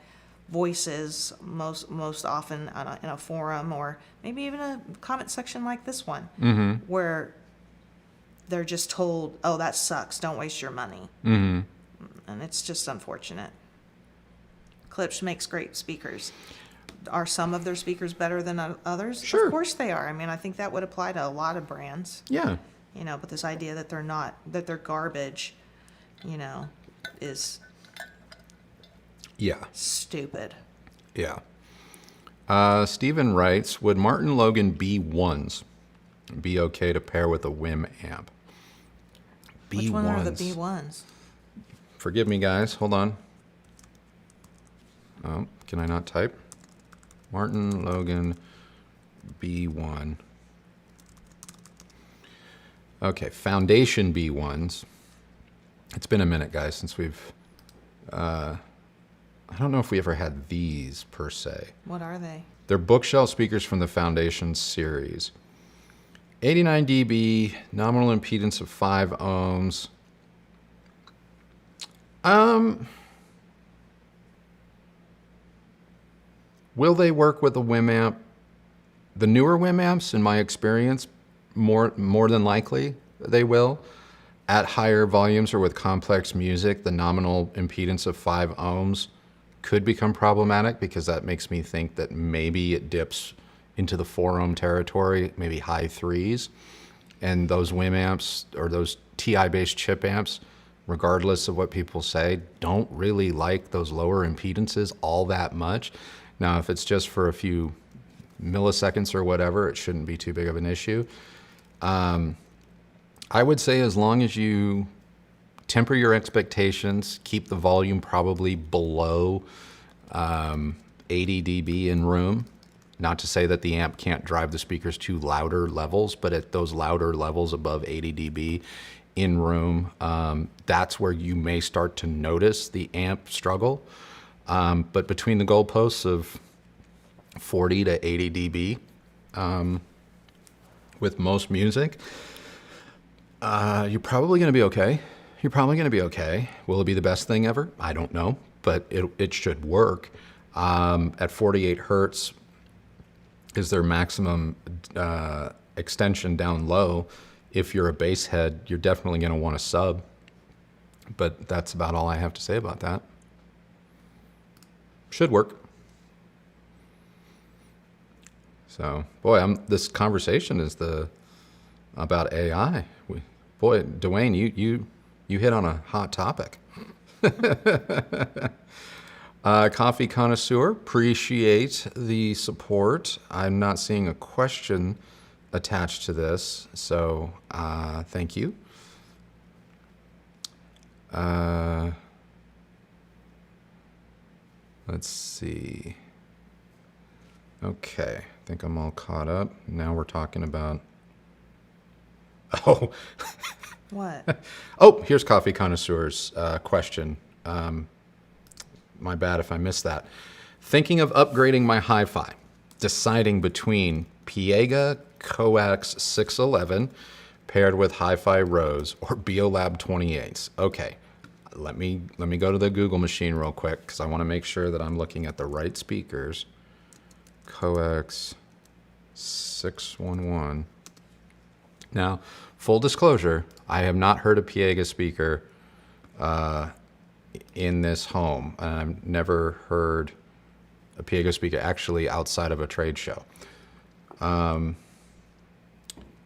[SPEAKER 2] voices, most often in a forum or maybe even a comment section like this one, where they're just told, "Oh, that sucks. Don't waste your money." And it's just unfortunate. Klipsch makes great speakers. Are some of their speakers better than others?
[SPEAKER 1] Sure.
[SPEAKER 2] Of course they are. I mean, I think that would apply to a lot of brands.
[SPEAKER 1] Yeah.
[SPEAKER 2] You know, but this idea that they're garbage, you know, is
[SPEAKER 1] Yeah.
[SPEAKER 2] stupid.
[SPEAKER 1] Yeah. Steven writes, would Martin Logan B1s be okay to pair with a WIM amp? B1s.
[SPEAKER 2] Which one are the B1s?
[SPEAKER 1] Forgive me, guys. Hold on. Oh, can I not type? Martin Logan B1. Okay, Foundation B1s. It's been a minute, guys, since we've... I don't know if we ever had these, per se.
[SPEAKER 2] What are they?
[SPEAKER 1] They're bookshelf speakers from the Foundation series. 89 dB, nominal impedance of 5 ohms. Will they work with a WIM amp? The newer WIM amps, in my experience, more than likely they will. At higher volumes or with complex music, the nominal impedance of 5 ohms could become problematic because that makes me think that maybe it dips into the 4 ohm territory, maybe high threes. And those WIM amps or those TI-based chip amps, regardless of what people say, don't really like those lower impedances all that much. Now, if it's just for a few milliseconds or whatever, it shouldn't be too big of an issue. I would say as long as you temper your expectations, keep the volume probably below 80 dB in room. Not to say that the amp can't drive the speakers to louder levels, but at those louder levels above 80 dB in room, that's where you may start to notice the amp struggle. But between the goalposts of 40 to 80 dB with most music, you're probably going to be okay. You're probably going to be okay. Will it be the best thing ever? I don't know, but it should work. At 48 hertz is their maximum extension down low. If you're a bass head, you're definitely going to want a sub. But that's about all I have to say about that. Should work. So, boy, this conversation is about AI. Boy, Dwayne, you hit on a hot topic. Coffee connoisseur, appreciate the support. I'm not seeing a question attached to this, so thank you. Let's see. Okay, I think I'm all caught up. Now we're talking about... Oh.
[SPEAKER 2] What?
[SPEAKER 1] Oh, here's Coffee Connoisseur's question. My bad if I missed that. Thinking of upgrading my hi-fi. Deciding between Piega Coax 611 paired with Hi-Fi Rose or Biolab 28s. Okay, let me go to the Google machine real quick because I want to make sure that I'm looking at the right speakers. Coax 611. Now, full disclosure, I have not heard a Piega speaker in this home, and I've never heard a Piega speaker actually outside of a trade show.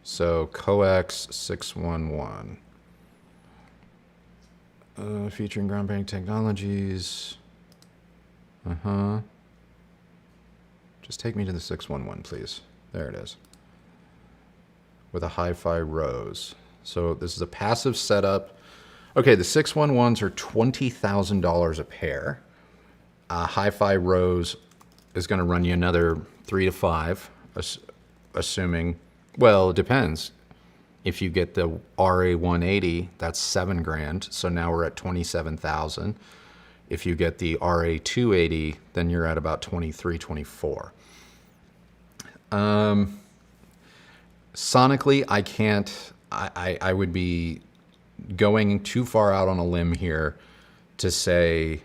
[SPEAKER 1] So Coax 611. Featuring groundbreaking technologies. Just take me to the 611, please. There it is. With a hi-fi Rose. So this is a passive setup. Okay, the 611s are $20,000 a pair. Hi-fi Rose is going to run you another 3 to 5, assuming, well, it depends. If you get the RA180, that's $7,000. So now we're at 27,000. If you get the RA280, then you're at about 23, 24. Sonically, I can't. I would be going too far out on a limb here to say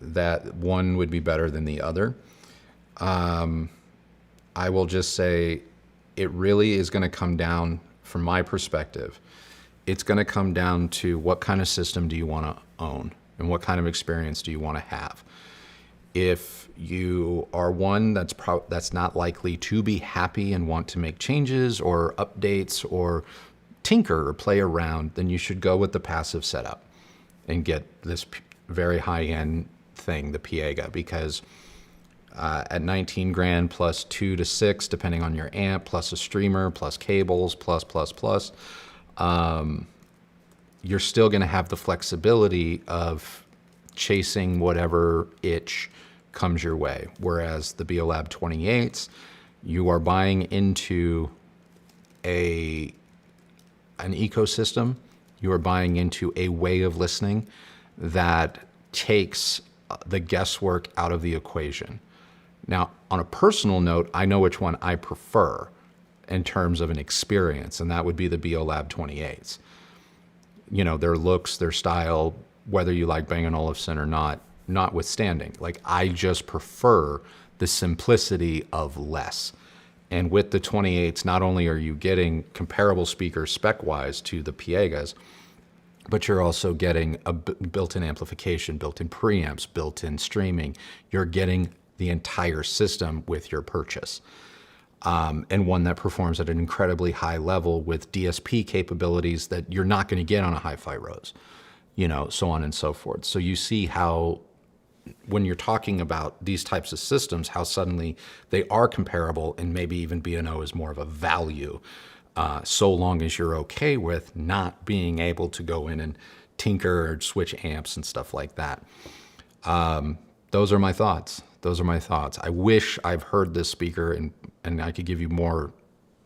[SPEAKER 1] that one would be better than the other. I will just say it really is going to come down, from my perspective, it's going to come down to what kind of system do you want to own and what kind of experience do you want to have. If you are one that's not likely to be happy and want to make changes or updates or tinker or play around, then you should go with the passive setup and get this very high-end thing, the Piega, because at 19 grand plus 2 to 6, depending on your amp, plus a streamer, plus cables, plus, you're still going to have the flexibility of chasing whatever itch comes your way. Whereas the Beolab 28s, you are buying into an ecosystem. You are buying into a way of listening that takes the guesswork out of the equation. Now, on a personal note, I know which one I prefer in terms of an experience, and that would be the Beolab 28s. You know, their looks, their style, whether you like Bang & Olufsen or not, notwithstanding. Like, I just prefer the simplicity of less. And with the 28s, not only are you getting comparable speakers spec-wise to the Piegas, but you're also getting a built-in amplification, built-in preamps, built-in streaming. You're getting the entire system with your purchase. And one that performs at an incredibly high level with DSP capabilities that you're not going to get on a hi-fi Rose, you know, so on and so forth. So you see how, when you're talking about these types of systems, how suddenly they are comparable, and maybe even B&O is more of a value, so long as you're okay with not being able to go in and tinker or switch amps and stuff like that. Those are my thoughts. I wish I've heard this speaker and I could give you more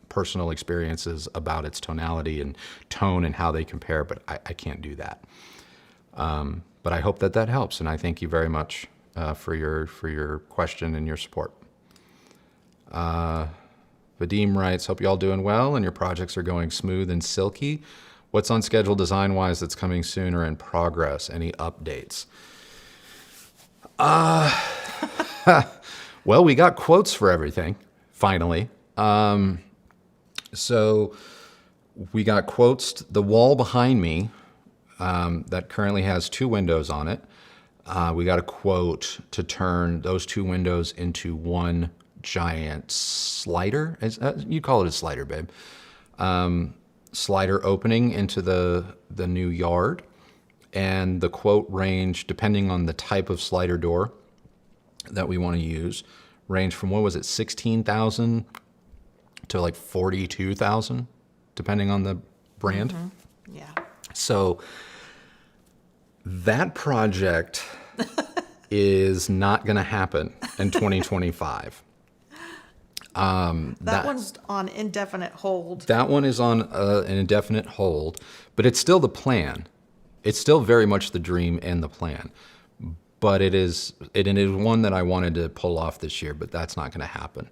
[SPEAKER 1] personal experiences about its tonality and tone and how they compare, but I can't do that. But I hope that helps, and I thank you very much for your question and your support. Vadim writes, hope you all doing well and your projects are going smooth and silky. What's on schedule design-wise that's coming soon or in progress? Any updates? Well, we got quotes for everything, finally. So we got quotes. The wall behind me that currently has 2 windows on it, we got a quote to turn those 2 windows into one giant slider. You call it a slider, babe. Slider opening into the new yard. And the quote range, depending on the type of slider door that we want to use, range from, what was it, 16,000 to like 42,000, depending on the brand.
[SPEAKER 2] Mm-hmm. Yeah.
[SPEAKER 1] So that project is not going to happen in 2025.
[SPEAKER 2] That one's on indefinite hold.
[SPEAKER 1] That one is on an indefinite hold, but it's still the plan. It's still very much the dream and the plan. But it is one that I wanted to pull off this year, but that's not going to happen.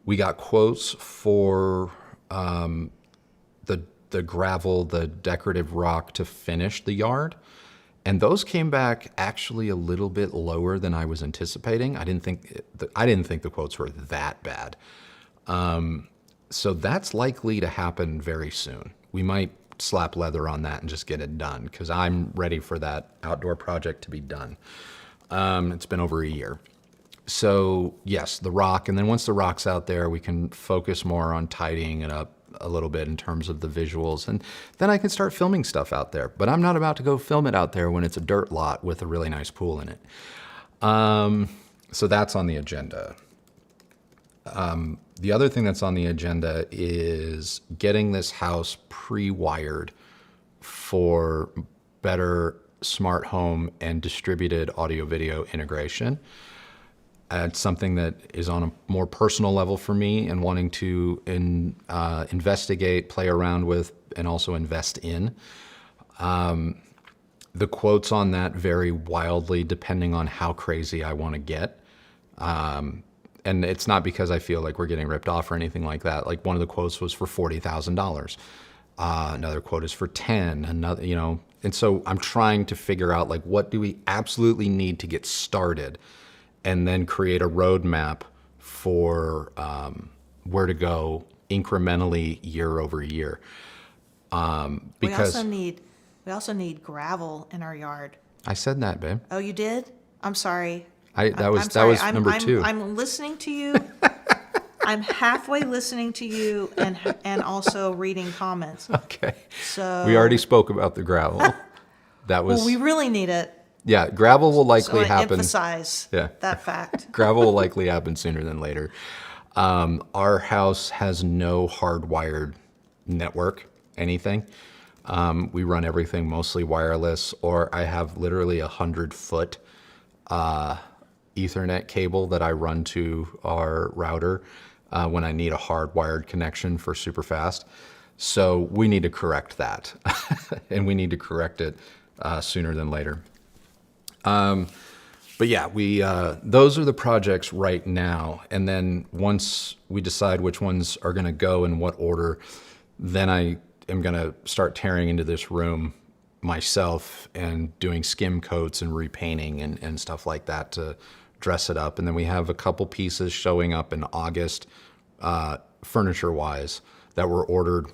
[SPEAKER 1] We got quotes for the gravel, the decorative rock to finish the yard. And those came back actually a little bit lower than I was anticipating. I didn't think the quotes were that bad. So that's likely to happen very soon. We might slap leather on that and just get it done, because I'm ready for that outdoor project to be done. It's been over a year. So yes, the rock, and then once the rock's out there, we can focus more on tidying it up a little bit in terms of the visuals, and then I can start filming stuff out there. But I'm not about to go film it out there when it's a dirt lot with a really nice pool in it. So that's on the agenda. The other thing that's on the agenda is getting this house pre-wired for better smart home and distributed audio video integration. It's something that is on a more personal level for me and wanting to investigate, play around with, and also invest in. The quotes on that vary wildly depending on how crazy I want to get. And it's not because I feel like we're getting ripped off or anything like that. Like one of the quotes was for $40,000. Another quote is for 10, another, and so I'm trying to figure out like, what do we absolutely need to get started, and then create a roadmap for where to go incrementally year over year. Because
[SPEAKER 2] we also need gravel in our yard.
[SPEAKER 1] I said that, babe.
[SPEAKER 2] Oh, you did? I'm sorry.
[SPEAKER 1] That was
[SPEAKER 2] I'm
[SPEAKER 1] number two.
[SPEAKER 2] I'm listening to you. I'm halfway listening to you and also reading comments.
[SPEAKER 1] Okay.
[SPEAKER 2] So
[SPEAKER 1] We already spoke about the gravel. That was
[SPEAKER 2] well, we really need it.
[SPEAKER 1] yeah. Gravel will
[SPEAKER 2] So
[SPEAKER 1] likely
[SPEAKER 2] I
[SPEAKER 1] happen.
[SPEAKER 2] emphasize
[SPEAKER 1] Yeah.
[SPEAKER 2] that fact.
[SPEAKER 1] Gravel will likely happen sooner than later. Our house has no hardwired network, anything. We run everything mostly wireless, or I have literally 100-foot Ethernet cable that I run to our router when I need a hardwired connection for super fast. So we need to correct that, and we need to correct it sooner than later. But yeah, we those are the projects right now, and then once we decide which ones are going to go in what order, then I am going to start tearing into this room myself and doing skim coats and repainting and stuff like that to dress it up. And then we have a couple pieces showing up in August, furniture-wise, that were ordered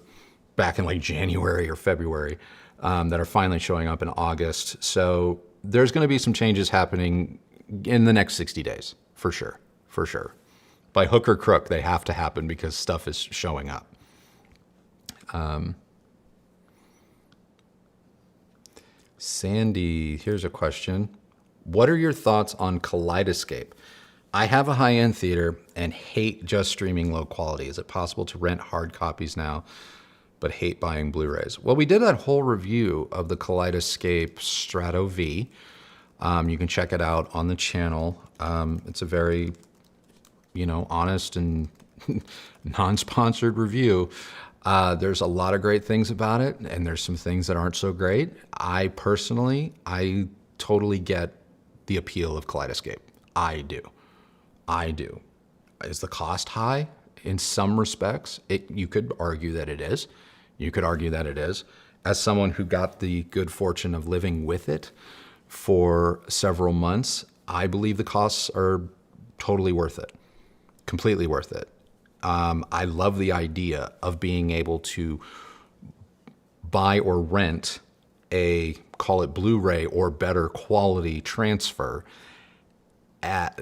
[SPEAKER 1] back in like January or February, that are finally showing up in August. So there's going to be some changes happening in the next 60 days, for sure, for sure. By hook or crook, they have to happen because stuff is showing up. Sandy, here's a question. What are your thoughts on Kaleidoscape? I have a high-end theater and hate just streaming low quality. Is it possible to rent hard copies now, but hate buying Blu-rays? Well, we did that whole review of the Kaleidoscape Strato V. You can check it out on the channel. It's a very, honest and non-sponsored review. There's a lot of great things about it, and there's some things that aren't so great. I totally get the appeal of Kaleidoscape. I do. Is the cost high? In some respects, you could argue that it is. As someone who got the good fortune of living with it for several months, I believe the costs are totally worth it. Completely worth it. I love the idea of being able to buy or rent call it Blu-ray or better quality transfer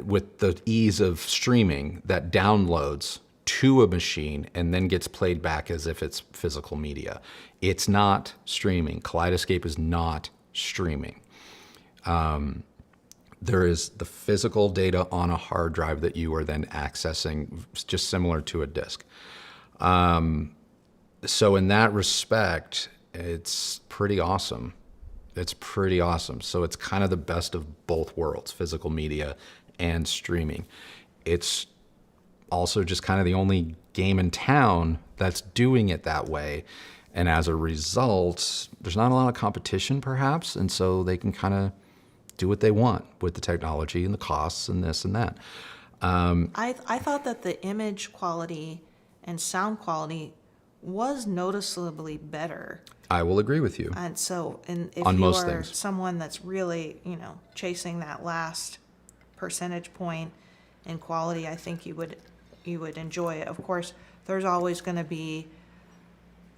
[SPEAKER 1] with the ease of streaming that downloads to a machine and then gets played back as if it's physical media. It's not streaming. Kaleidoscape is not streaming. There is the physical data on a hard drive that you are then accessing, just similar to a disc. So in that respect, it's pretty awesome. So it's kind of the best of both worlds, physical media and streaming. It's also just kind of the only game in town that's doing it that way. And as a result, there's not a lot of competition perhaps. And so they can kind of do what they want with the technology and the costs and this and that.
[SPEAKER 2] I thought that the image quality and sound quality was noticeably better.
[SPEAKER 1] I will agree with you.
[SPEAKER 2] And so, if
[SPEAKER 1] on
[SPEAKER 2] you
[SPEAKER 1] most
[SPEAKER 2] are
[SPEAKER 1] things.
[SPEAKER 2] someone that's really, chasing that last percentage point in quality, I think you would enjoy it. Of course, there's always going to be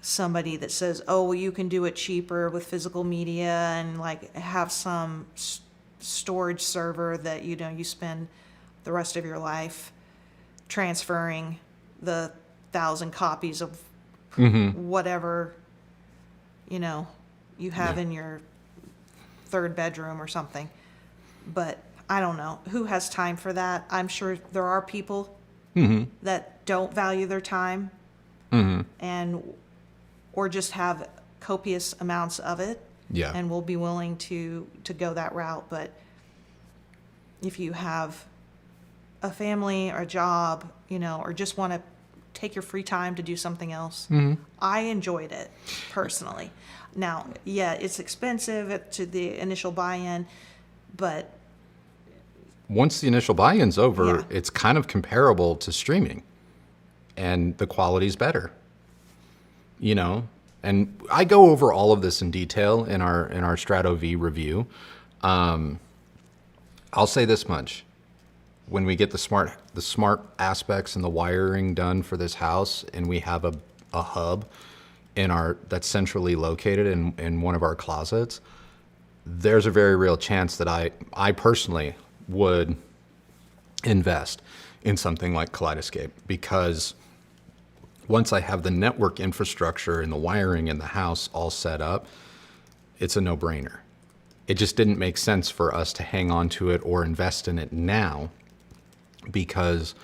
[SPEAKER 2] somebody that says, "Oh, well, you can do it cheaper with physical media and like have some storage server that you spend the rest of your life transferring the 1,000 copies of whatever, you have in your third bedroom or something. But I don't know. Who has time for that? I'm sure there are people that don't value their time or just have copious amounts of it.
[SPEAKER 1] Yeah.
[SPEAKER 2] And will be willing to go that route. But if you have a family or a job, or just want to take your free time to do something else, I enjoyed it personally. Now, yeah, it's expensive to the initial buy-in, but
[SPEAKER 1] once the initial buy-in's over,
[SPEAKER 2] Yeah.
[SPEAKER 1] it's kind of comparable to streaming, and the quality's better. And I go over all of this in detail in our Strato V review. I'll say this much: when we get the smart aspects and the wiring done for this house, and we have a hub that's centrally located in one of our closets, there's a very real chance that I personally would invest in something like Kaleidoscape, because once I have the network infrastructure and the wiring in the house all set up, it's a no-brainer. It just didn't make sense for us to hang on to it or invest in it now, because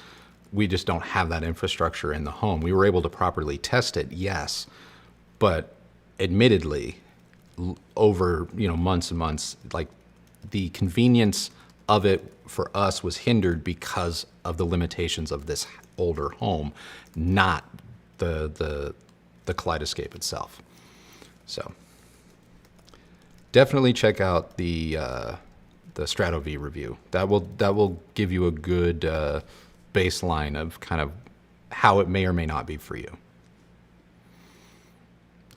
[SPEAKER 1] we just don't have that infrastructure in the home. We were able to properly test it, yes, but admittedly, over months and months, like, the convenience of it for us was hindered because of the limitations of this older home, not the Kaleidoscape itself. So definitely check out the Strato V review. That will give you a good baseline of kind of how it may or may not be for you.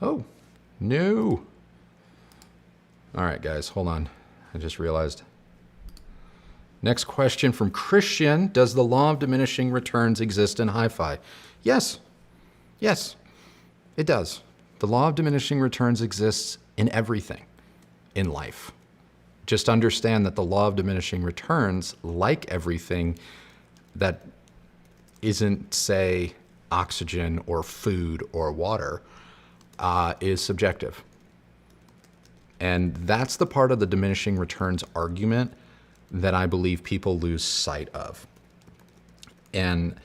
[SPEAKER 1] Oh, no. All right, guys, hold on. I just realized. Next question from Christian. Does the law of diminishing returns exist in hi-fi? Yes. Yes, it does. The law of diminishing returns exists in everything in life. Just understand that the law of diminishing returns, like everything that isn't, say, oxygen or food or water, is subjective. And that's the part of the diminishing returns argument that I believe people lose sight of. And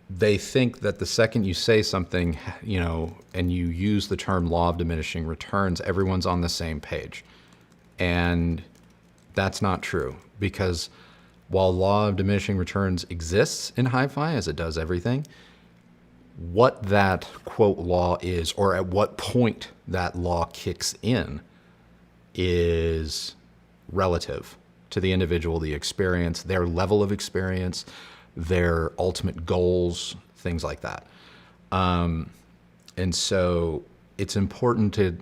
[SPEAKER 1] they think that the second you say something, and you use the term law of diminishing returns, everyone's on the same page. And that's not true, because while law of diminishing returns exists in hi-fi, as it does everything, what that quote law is, or at what point that law kicks in, is relative to the individual, the experience, their level of experience, their ultimate goals, things like that. And so it's important to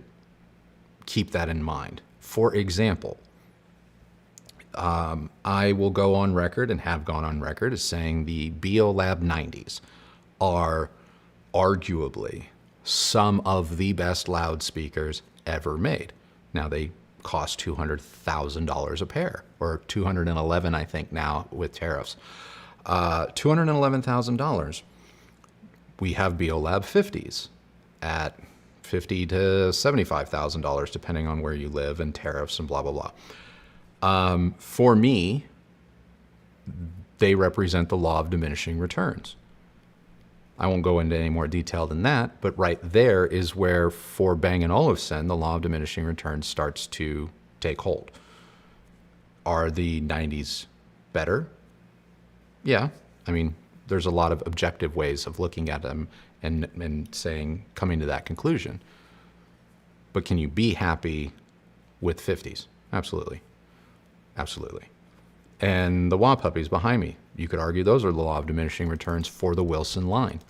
[SPEAKER 1] keep that in mind. For example, I will go on record, and have gone on record, as saying the Beolab 90s are arguably some of the best loudspeakers ever made. Now, they cost $200,000 a pair, or $211,000, I think, now with tariffs. $211,000. We have Beolab 50s at $50,000 to $75,000, depending on where you live and tariffs and blah, blah, blah. For me, they represent the law of diminishing returns. I won't go into any more detail than that, but right there is where, for Bang & Olufsen, the law of diminishing returns starts to take hold. Are the 90s better? Yeah. I mean, there's a lot of objective ways of looking at them and saying, coming to that conclusion. But can you be happy with 50s? Absolutely. Absolutely. And the Wah Puppies behind me, you could argue those are the law of diminishing returns for the Wilson line.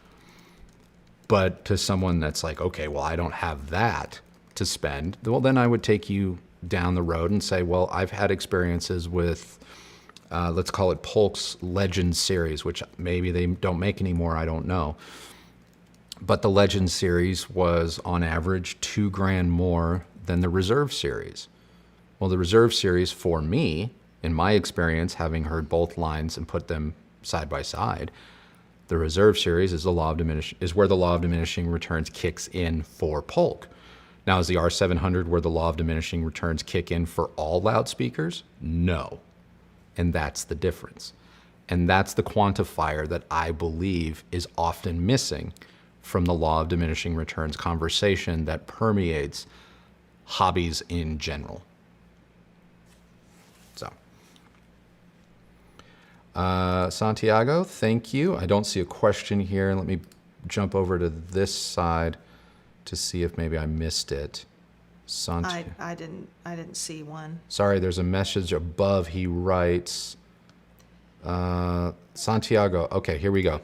[SPEAKER 1] But to someone that's like, okay, well, I don't have that to spend, well, then I would take you down the road and say, well, I've had experiences with, let's call it Polk's Legend series, which maybe they don't make anymore, I don't know. But the Legend series was on average $2,000 more than the Reserve series. Well, the Reserve series for me in my experience, having heard both lines and put them side by side, the reserve series is where the law of diminishing returns kicks in for Polk. Now, is the R700 where the law of diminishing returns kick in for all loudspeakers? No. And that's the difference. And that's the quantifier that I believe is often missing from the law of diminishing returns conversation that permeates hobbies in general. So, Santiago, thank you. I don't see a question here. Let me jump over to this side to see if maybe I missed it.
[SPEAKER 2] I didn't see one.
[SPEAKER 1] Sorry, there's a message above. He writes, Santiago. Okay, here we go.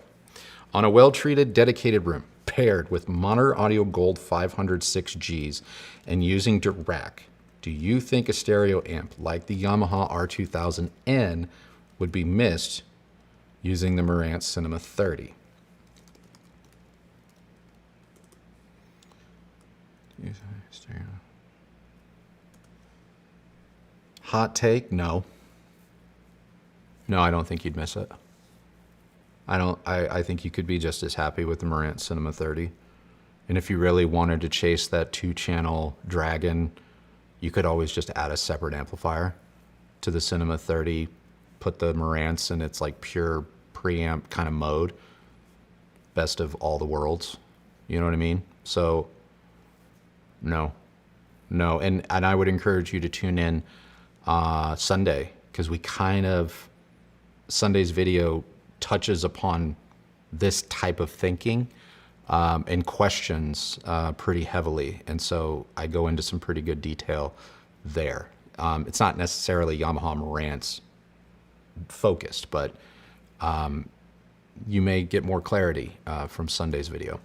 [SPEAKER 1] On a well-treated, dedicated room, paired with Monitor Audio Gold 506Gs and using Dirac, do you think a stereo amp like the Yamaha R2000N would be missed using the Marantz Cinema 30? Hot take, no. No, I don't think you'd miss it. I think you could be just as happy with the Marantz Cinema 30. And if you really wanted to chase that 2-channel Dragon, you could always just add a separate amplifier to the Cinema 30, put the Marantz in its like pure preamp kind of mode. Best of all the worlds. You know what I mean? So, no. And I would encourage you to tune in Sunday, because Sunday's video touches upon this type of thinking and questions pretty heavily. And so I go into some pretty good detail there. It's not necessarily Yamaha Marantz focused, but you may get more clarity from Sunday's video.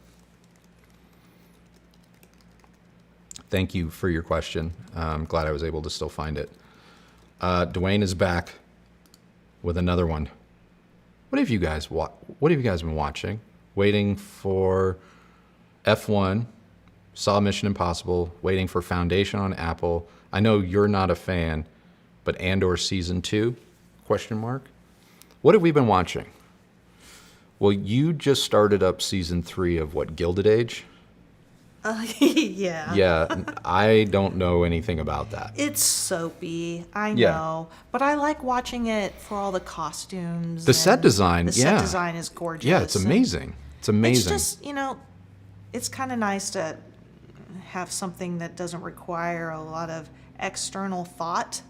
[SPEAKER 1] Thank you for your question. I'm glad I was able to still find it. Dwayne is back with another one. What have you guys been watching? Waiting for F1, saw Mission Impossible, waiting for Foundation on Apple. I know you're not a fan, but Andor Season 2? ? What have we been watching? Well, you just started up Season 3 of what, Gilded Age?
[SPEAKER 2] Yeah.
[SPEAKER 1] Yeah, I don't know anything about that.
[SPEAKER 2] It's soapy, I
[SPEAKER 1] Yeah.
[SPEAKER 2] know, but I like watching it for all the costumes.
[SPEAKER 1] The set
[SPEAKER 2] and
[SPEAKER 1] design,
[SPEAKER 2] The
[SPEAKER 1] yeah.
[SPEAKER 2] set design is gorgeous.
[SPEAKER 1] Yeah, it's
[SPEAKER 2] and
[SPEAKER 1] amazing. It's amazing.
[SPEAKER 2] It's just, it's kind of nice to have something that doesn't require a lot of external thought.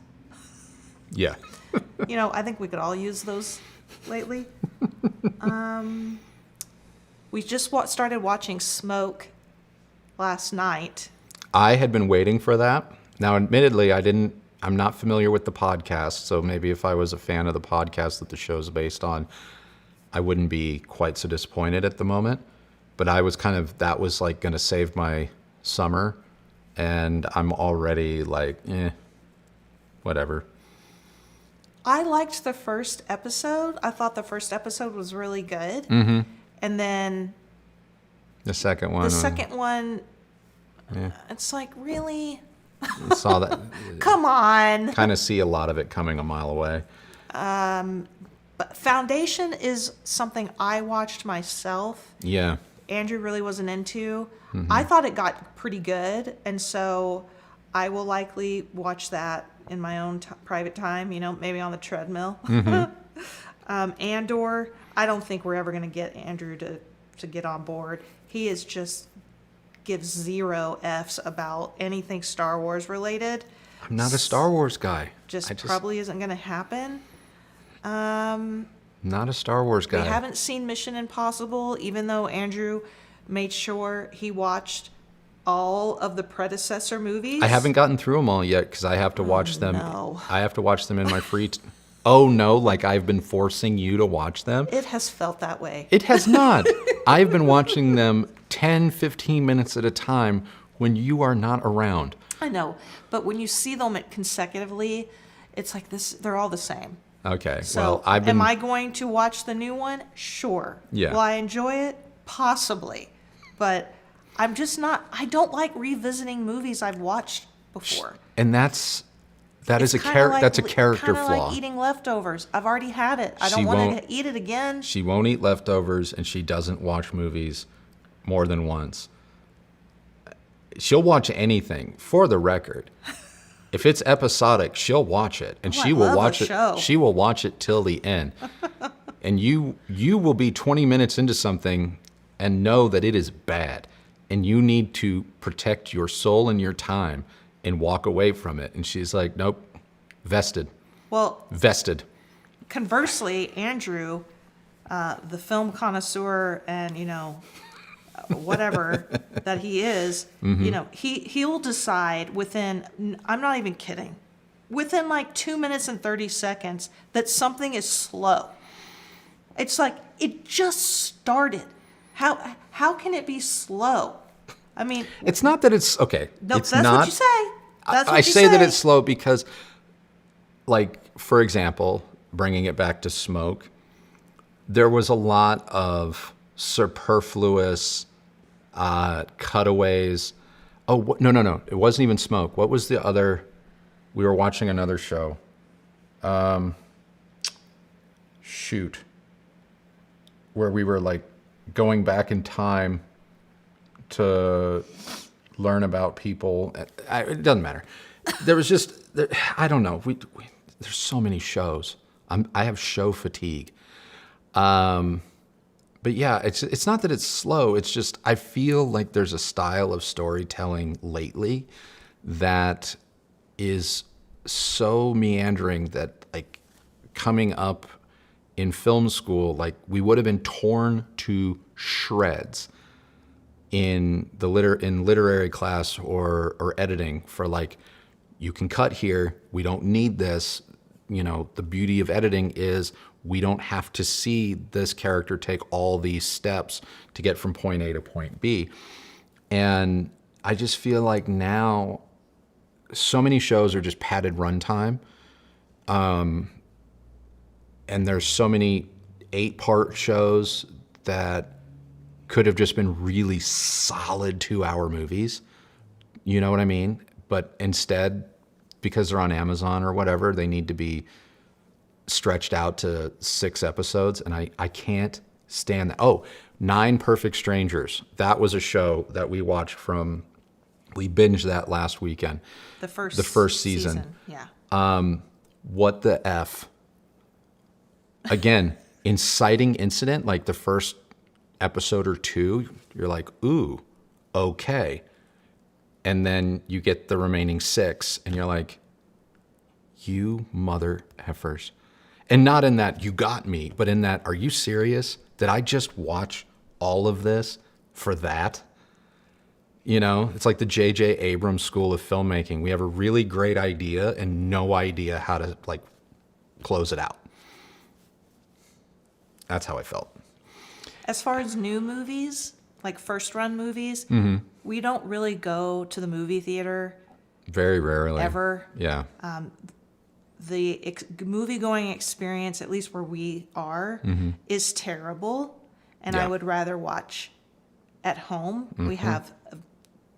[SPEAKER 1] Yeah.
[SPEAKER 2] I think we could all use those lately. We just started watching Smoke last night.
[SPEAKER 1] I had been waiting for that. Now, admittedly, I'm not familiar with the podcast, so maybe if I was a fan of the podcast that the show's based on, I wouldn't be quite so disappointed at the moment. But I was that was like going to save my summer, and I'm already like, whatever.
[SPEAKER 2] I liked the first episode. I thought the first episode was really good.
[SPEAKER 1] Mm-hmm.
[SPEAKER 2] And then
[SPEAKER 1] The second one.
[SPEAKER 2] the second one,
[SPEAKER 1] Yeah.
[SPEAKER 2] it's like, really?
[SPEAKER 1] I saw that.
[SPEAKER 2] Come on.
[SPEAKER 1] Kind of see a lot of it coming a mile away.
[SPEAKER 2] But Foundation is something I watched myself.
[SPEAKER 1] Yeah.
[SPEAKER 2] Andrew really wasn't into.
[SPEAKER 1] Mm-hmm.
[SPEAKER 2] I thought it got pretty good, and so I will likely watch that in my own private time, maybe on the treadmill.
[SPEAKER 1] Mm-hmm.
[SPEAKER 2] Andor, I don't think we're ever going to get Andrew to get on board. He is just gives 0 Fs about anything Star Wars related.
[SPEAKER 1] I'm not a Star Wars guy.
[SPEAKER 2] Just probably isn't going to happen.
[SPEAKER 1] Not a Star Wars guy.
[SPEAKER 2] We haven't seen Mission Impossible, even though Andrew made sure he watched all of the predecessor movies.
[SPEAKER 1] I haven't gotten through them all yet because I have to watch them.
[SPEAKER 2] no.
[SPEAKER 1] I have to watch them in my free. Oh no! Like I've been forcing you to watch them.
[SPEAKER 2] It has felt that way.
[SPEAKER 1] It has not. I've been watching them 10, 15 minutes at a time when you are not around.
[SPEAKER 2] I know, but when you see them consecutively, it's like this. They're all the same.
[SPEAKER 1] Okay.
[SPEAKER 2] So,
[SPEAKER 1] well, I've been.
[SPEAKER 2] am I going to watch the new one? Sure.
[SPEAKER 1] Yeah.
[SPEAKER 2] Will I enjoy it? Possibly. But I'm just not. I don't like revisiting movies I've watched before.
[SPEAKER 1] And that's That's a character
[SPEAKER 2] Kind of
[SPEAKER 1] flaw.
[SPEAKER 2] like eating leftovers. I've already had it. I
[SPEAKER 1] She
[SPEAKER 2] don't want
[SPEAKER 1] won't-
[SPEAKER 2] to eat it again.
[SPEAKER 1] She won't eat leftovers, and she doesn't watch movies more than once. She'll watch anything, for the record. If it's episodic, she'll watch it, and
[SPEAKER 2] Oh,
[SPEAKER 1] she
[SPEAKER 2] I
[SPEAKER 1] will
[SPEAKER 2] love a
[SPEAKER 1] watch it.
[SPEAKER 2] show.
[SPEAKER 1] She will watch it till the end. And you will be 20 minutes into something and know that it is bad, and you need to protect your soul and your time and walk away from it. And she's like, nope, vested.
[SPEAKER 2] Well,
[SPEAKER 1] Vested.
[SPEAKER 2] conversely, Andrew, the film connoisseur and, whatever that he is, he'll decide within, I'm not even kidding, within like 2 minutes and 30 seconds that something is slow. It's like, it just started. How can it be slow? I mean,
[SPEAKER 1] It's not that it's okay.
[SPEAKER 2] no,
[SPEAKER 1] it's
[SPEAKER 2] that's
[SPEAKER 1] not,
[SPEAKER 2] what you say. That's what
[SPEAKER 1] I
[SPEAKER 2] you
[SPEAKER 1] say that it's slow because, like, for example, bringing it back to Smoke, there was a lot of superfluous cutaways. Oh, no. It wasn't even Smoke. What was the other? We were watching another show. Shoot. Where we were, like, going back in time to learn about people. It doesn't matter. There was just, I don't know. There's so many shows. I have show fatigue. But yeah, it's not that it's slow. It's just I feel like there's a style of storytelling lately that is so meandering that, like, coming up in film school, like, we would have been torn to shreds in literary class or editing for, like, you can cut here, we don't need this. The beauty of editing is we don't have to see this character take all these steps to get from point A to point B. And I just feel like now so many shows are just padded runtime. And there's so many 8-part shows that could have just been really solid 2-hour movies. You know what I mean? But instead, because they're on Amazon or whatever, they need to be stretched out to 6 episodes. And I can't stand that. Oh, 9 Perfect Strangers. That was a show that we watched we binged that last weekend.
[SPEAKER 2] The first
[SPEAKER 1] season.
[SPEAKER 2] Yeah.
[SPEAKER 1] What the F? Again, inciting incident, like the first episode or 2, you're like, ooh, okay. And then you get the remaining 6, and you're like, you mother heifers. And not in that you got me, but in that, are you serious? Did I just watch all of this for that? It's like the J.J. Abrams School of Filmmaking. We have a really great idea and no idea how to, like, close it out. That's how I felt.
[SPEAKER 2] As far as new movies, like first run movies, we don't really go to the movie theater
[SPEAKER 1] Very rarely.
[SPEAKER 2] ever.
[SPEAKER 1] Yeah.
[SPEAKER 2] The movie going experience, at least where we are, is terrible. And I
[SPEAKER 1] Yeah.
[SPEAKER 2] would rather watch at home. We have a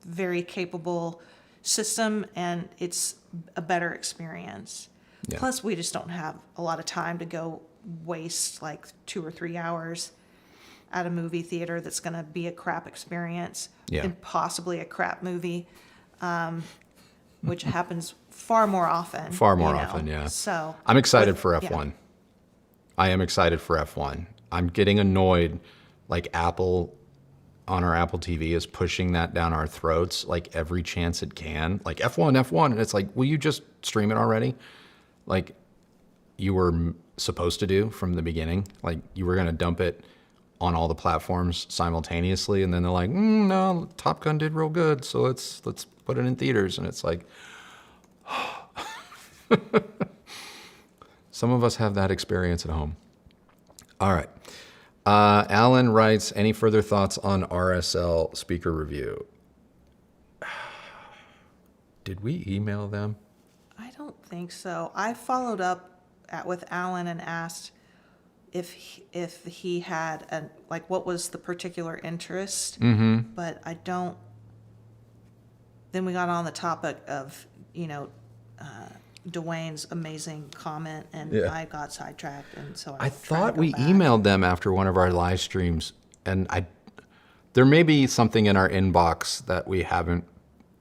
[SPEAKER 2] very capable system and it's a better experience.
[SPEAKER 1] Yeah.
[SPEAKER 2] Plus, we just don't have a lot of time to go waste like 2 or 3 hours at a movie theater that's going to be a crap experience
[SPEAKER 1] Yeah.
[SPEAKER 2] and possibly a crap movie, which happens far more often.
[SPEAKER 1] Far more often, yeah.
[SPEAKER 2] So
[SPEAKER 1] I'm excited for
[SPEAKER 2] yeah.
[SPEAKER 1] F1. I am excited for F1. I'm getting annoyed, like Apple on our Apple TV is pushing that down our throats like every chance it can. Like F1, and it's like, will you just stream it already? Like you were supposed to do from the beginning. Like you were going to dump it on all the platforms simultaneously, and then they're like, no, Top Gun did real good, so let's put it in theaters. And it's like, some of us have that experience at home. All right. Alan writes, any further thoughts on RSL speaker review? Did we email them?
[SPEAKER 2] I don't think so. I followed up with Alan and asked if he had what was the particular interest, but I don't. Then we got on the topic of Dwayne's amazing comment, and
[SPEAKER 1] Yeah.
[SPEAKER 2] I got sidetracked, and so
[SPEAKER 1] I
[SPEAKER 2] I'm trying to
[SPEAKER 1] thought
[SPEAKER 2] go
[SPEAKER 1] we
[SPEAKER 2] back.
[SPEAKER 1] emailed them after one of our live streams, and there may be something in our inbox that we haven't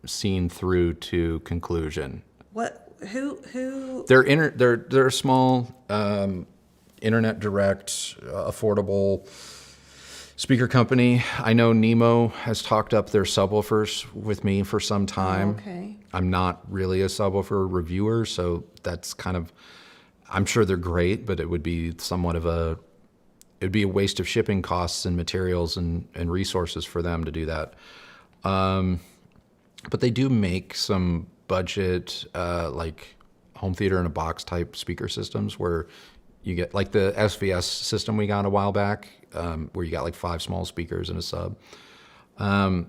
[SPEAKER 1] seen through to conclusion.
[SPEAKER 2] What? Who?
[SPEAKER 1] They're a small internet direct, affordable speaker company. I know Nemo has talked up their subwoofers with me for some time.
[SPEAKER 2] Okay.
[SPEAKER 1] I'm not really a subwoofer reviewer, so that's kind of, I'm sure they're great, but it would be somewhat of it'd be a waste of shipping costs and materials and resources for them to do that. But they do make some budget, like home theater in a box type speaker systems where you get like the SVS system we got a while back, where you got like 5 small speakers and a sub. I'll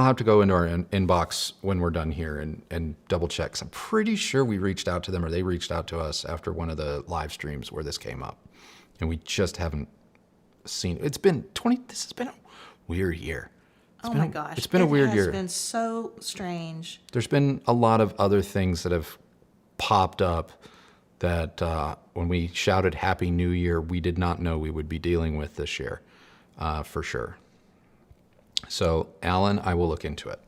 [SPEAKER 1] have to go into our inbox when we're done here and double check. 'Cause I'm pretty sure we reached out to them or they reached out to us after one of the live streams where this came up. And we just haven't seen it. This has been a weird year.
[SPEAKER 2] Oh my gosh!
[SPEAKER 1] It's been a weird year.
[SPEAKER 2] It has been so strange.
[SPEAKER 1] There's been a lot of other things that have popped up that when we shouted Happy New Year, we did not know we would be dealing with this year, for sure. So, Alan, I will look into it.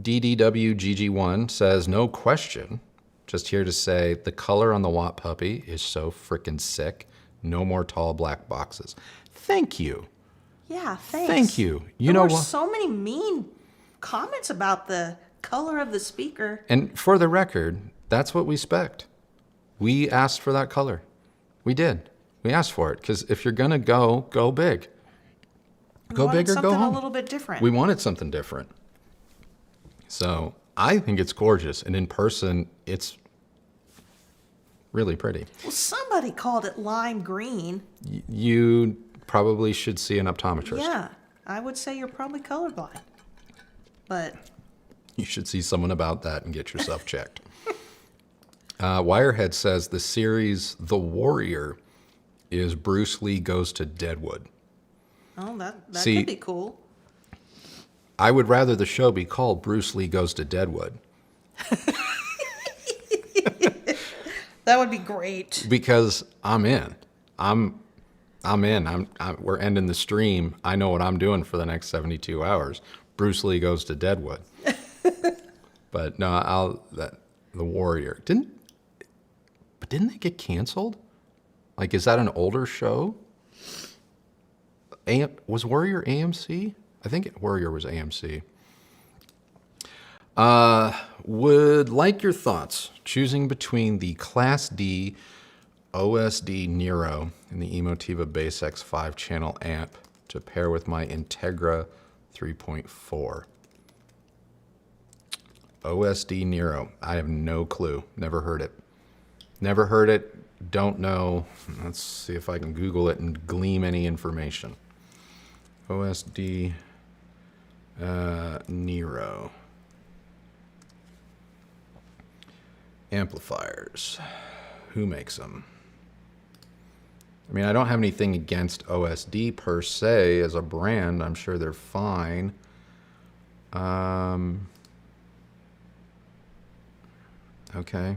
[SPEAKER 1] DDWGG1 says, no question. Just here to say, the color on the Watt puppy is so freaking sick. No more tall black boxes. Thank you.
[SPEAKER 2] Yeah, thanks.
[SPEAKER 1] Thank you.
[SPEAKER 2] There were so many mean comments about the color of the speaker.
[SPEAKER 1] And for the record, that's what we spec'd. We asked for that color. We did. We asked for it because if you're gonna go big. Go big or go
[SPEAKER 2] Something
[SPEAKER 1] home.
[SPEAKER 2] a little bit different.
[SPEAKER 1] We wanted something different. So I think it's gorgeous, and in person, it's really pretty.
[SPEAKER 2] Well, somebody called it lime green.
[SPEAKER 1] You probably should see an optometrist.
[SPEAKER 2] Yeah, I would say you're probably colorblind. But
[SPEAKER 1] You should see someone about that and get yourself checked. Wirehead says the series The Warrior is Bruce Lee Goes to Deadwood.
[SPEAKER 2] oh, that
[SPEAKER 1] See-
[SPEAKER 2] could be cool.
[SPEAKER 1] I would rather the show be called Bruce Lee Goes to Deadwood
[SPEAKER 2] That would be great.
[SPEAKER 1] because I'm in. I'm in. We're ending the stream. I know what I'm doing for the next 72 hours. Bruce Lee Goes to Deadwood. But no, The Warrior didn't they get canceled? Like, is that an older show? Was Warrior AMC? I think Warrior was AMC. Would like your thoughts choosing between the Class D OSD Nero and the Emotiva Bass X5 channel amp to pair with my Integra 3.4. OSD Nero. I have no clue. Never heard it. Never heard it. Don't know. Let's see if I can Google it and glean any information. OSD Nero. Amplifiers. Who makes them? I mean, I don't have anything against OSD per se as a brand. I'm sure they're fine. Okay.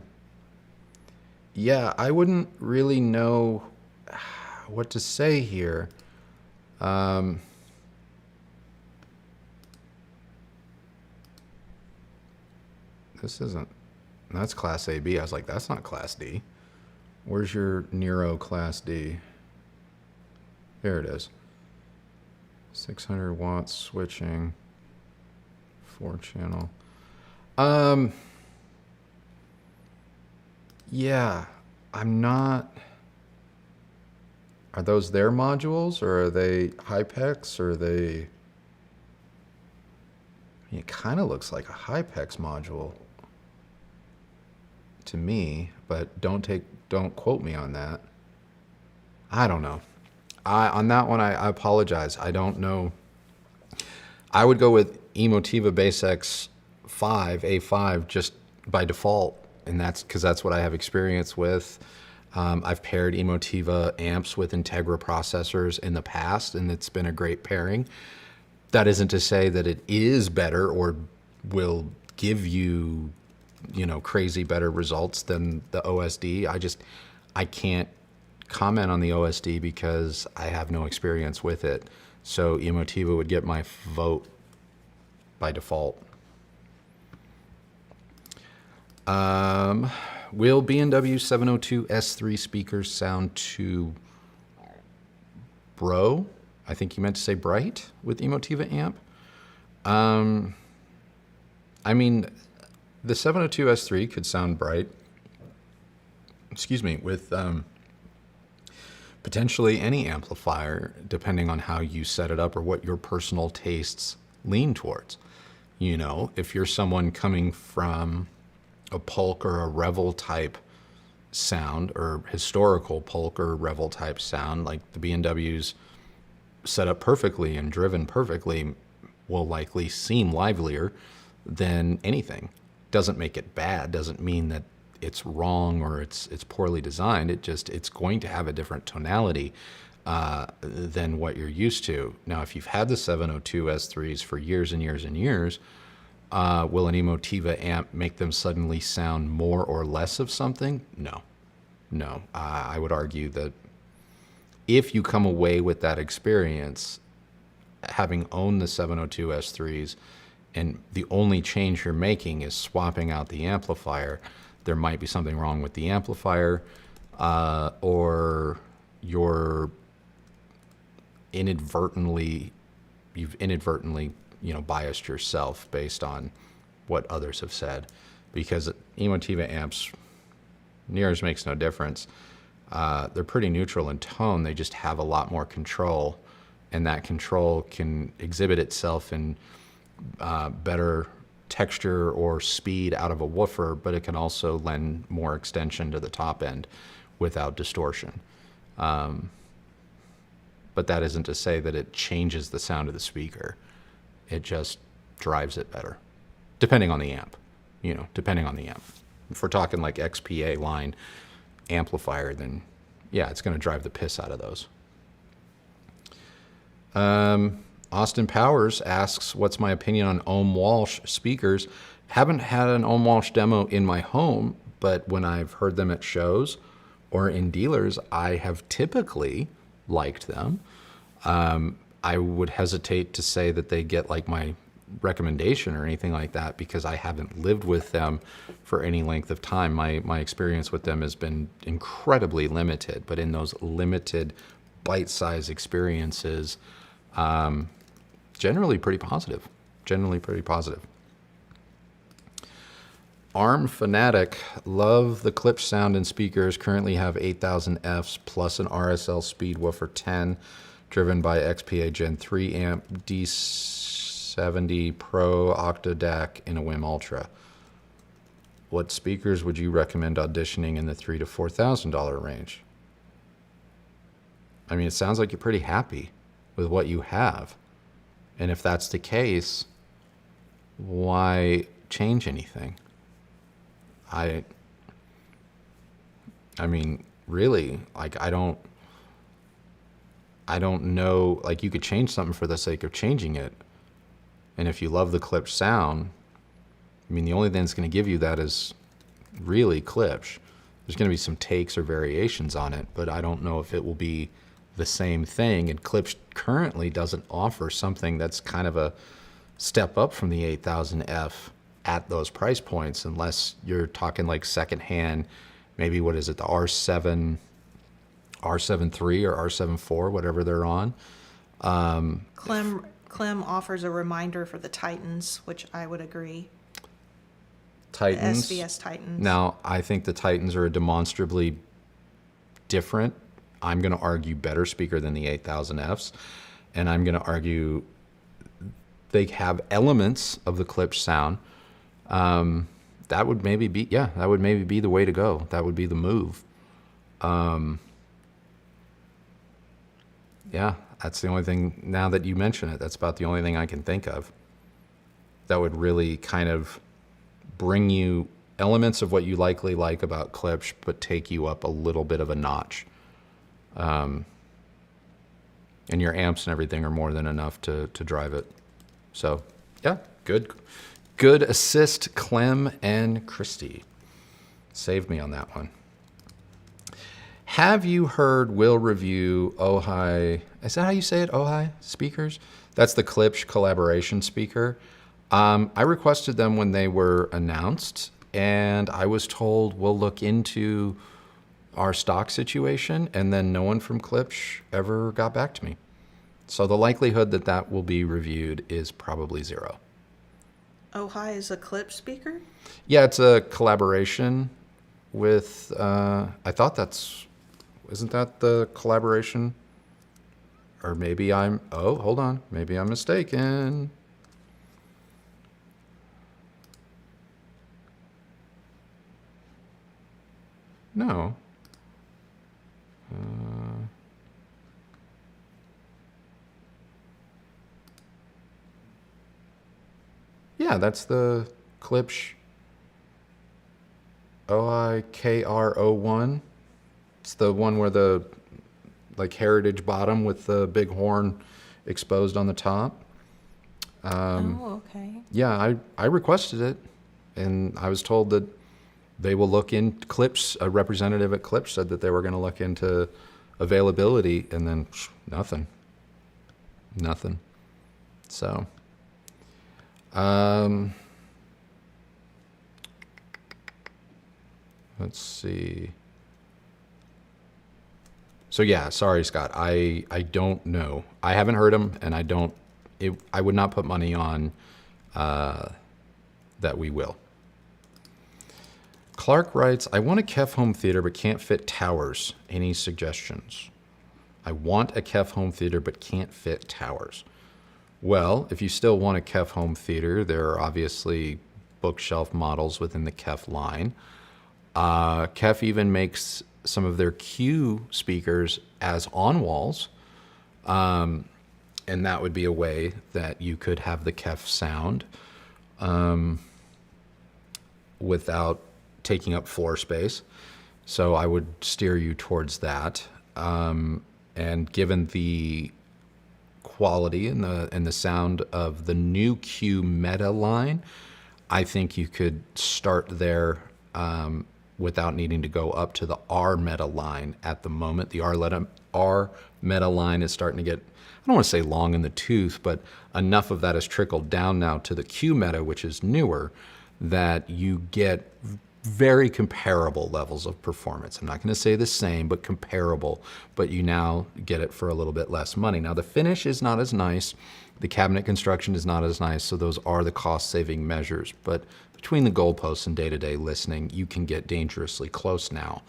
[SPEAKER 1] Yeah, I wouldn't really know what to say here. This isn't. That's Class AB. I was like, that's not Class D. Where's your Nero Class D? There it is. 600 watts switching. 4-channel. Yeah, I'm not. Are those their modules or are they Hypex or are they? I mean, it kind of looks like a Hypex module to me, but don't quote me on that. I don't know. On that one, I apologize. I don't know. I would go with Emotiva Bass X5, A5, just by default, and that's because that's what I have experience with. I've paired Emotiva amps with Integra processors in the past, and it's been a great pairing. That isn't to say that it is better or will give you, crazy better results than the OSD. I can't comment on the OSD because I have no experience with it. So Emotiva would get my vote by default. Will B&W 702 S3 speakers sound too bro? I think you meant to say bright with Emotiva amp. I mean, the 702 S3 could sound bright. Excuse me, with potentially any amplifier, depending on how you set it up or what your personal tastes lean towards. If you're someone coming from a Polk or a Revel type sound, or historical Polk or Revel type sound, like the B&Ws set up perfectly and driven perfectly, will likely seem livelier than anything. Doesn't make it bad, doesn't mean that it's wrong or it's poorly designed. It's going to have a different tonality than what you're used to. Now, if you've had the 702 S3s for years and years and years, will an Emotiva amp make them suddenly sound more or less of something? No. I would argue that if you come away with that experience, having owned the 702 S3s, and the only change you're making is swapping out the amplifier, there might be something wrong with the amplifier, or you've inadvertently, biased yourself based on what others have said, because Emotiva amps, nears makes no difference. They're pretty neutral in tone. They just have a lot more control, and that control can exhibit itself in better texture or speed out of a woofer, but it can also lend more extension to the top end without distortion. But that isn't to say that it changes the sound of the speaker. It just drives it better, depending on the amp. Depending on the amp. If we're talking like XPA line amplifier, then yeah, it's going to drive the piss out of those. Austin Powers asks, what's my opinion on Ohm Walsh speakers? Haven't had an Ohm Walsh demo in my home, but when I've heard them at shows or in dealers, I have typically liked them. I would hesitate to say that they get like my recommendation or anything like that, because I haven't lived with them for any length of time. My experience with them has been incredibly limited, but in those limited bite-sized experiences, generally pretty positive. Arm Fanatic, love the Klipsch sound and speakers. Currently have 8000 Fs plus an RSL Speed Woofer 10, driven by XPA Gen 3 amp, D70 Pro Octodac in a WIM Ultra. What speakers would you recommend auditioning in the $3,000 to $4,000 range? I mean, it sounds like you're pretty happy with what you have. And if that's the case, why change anything? I mean, really, like, I don't know, like, you could change something for the sake of changing it. And if you love the Klipsch sound, I mean, the only thing that's going to give you that is really Klipsch. There's going to be some takes or variations on it, but I don't know if it will be the same thing. And Klipsch currently doesn't offer something that's kind of a step up from the 8000F at those price points, unless you're talking like secondhand, maybe what is it, the R7 III or R7 IV, whatever they're on.
[SPEAKER 2] Clem offers a reminder for the Titans, which I would agree.
[SPEAKER 1] Titans.
[SPEAKER 2] The SVS Titans.
[SPEAKER 1] Now, I think the Titans are a demonstrably different, I'm going to argue better speaker than the 8000Fs, and I'm going to argue they have elements of the Klipsch sound. That would maybe be the way to go. That would be the move. Yeah, that's the only thing, now that you mention it, that's about the only thing I can think of that would really kind of bring you elements of what you likely like about Klipsch, but take you up a little bit of a notch. And your amps and everything are more than enough to drive it. So, yeah, good Good assist, Clem and Christy. Saved me on that one. Have you heard Will review Ojai? Is that how you say it? Ojai speakers? That's the Klipsch collaboration speaker. I requested them when they were announced, and I was told we'll look into our stock situation, and then no one from Klipsch ever got back to me. So the likelihood that that will be reviewed is probably zero.
[SPEAKER 2] Ojai is a Klipsch speaker?
[SPEAKER 1] Yeah, it's a collaboration with, isn't that the collaboration? Or maybe hold on, maybe I'm mistaken. No. Yeah, that's the Klipsch OIKR01. It's the one where the heritage bottom with the big horn exposed on the top.
[SPEAKER 2] Okay.
[SPEAKER 1] Yeah, I requested it, and I was told that they will look in. Klipsch, a representative at Klipsch said that they were going to look into availability, and then nothing. So, let's see. So yeah, sorry, Scott. I don't know. I haven't heard him, and I would not put money on that we will. Clark writes, I want a KEF home theater but can't fit towers. Any suggestions? I want a KEF home theater but can't fit towers. Well, if you still want a KEF home theater, there are obviously bookshelf models within the KEF line. KEF even makes some of their Q speakers as on walls. And that would be a way that you could have the KEF sound without taking up floor space. So I would steer you towards that. And given the quality and the sound of the new Q Meta line, I think you could start there without needing to go up to the R Meta line at the moment. The R Meta line is starting to get, I don't want to say long in the tooth, but enough of that has trickled down now to the Q Meta, which is newer, that you get very comparable levels of performance. I'm not going to say the same, but comparable, but you now get it for a little bit less money. Now, the finish is not as nice. The cabinet construction is not as nice, so those are the cost-saving measures. But between the goalposts and day-to-day listening, you can get dangerously close now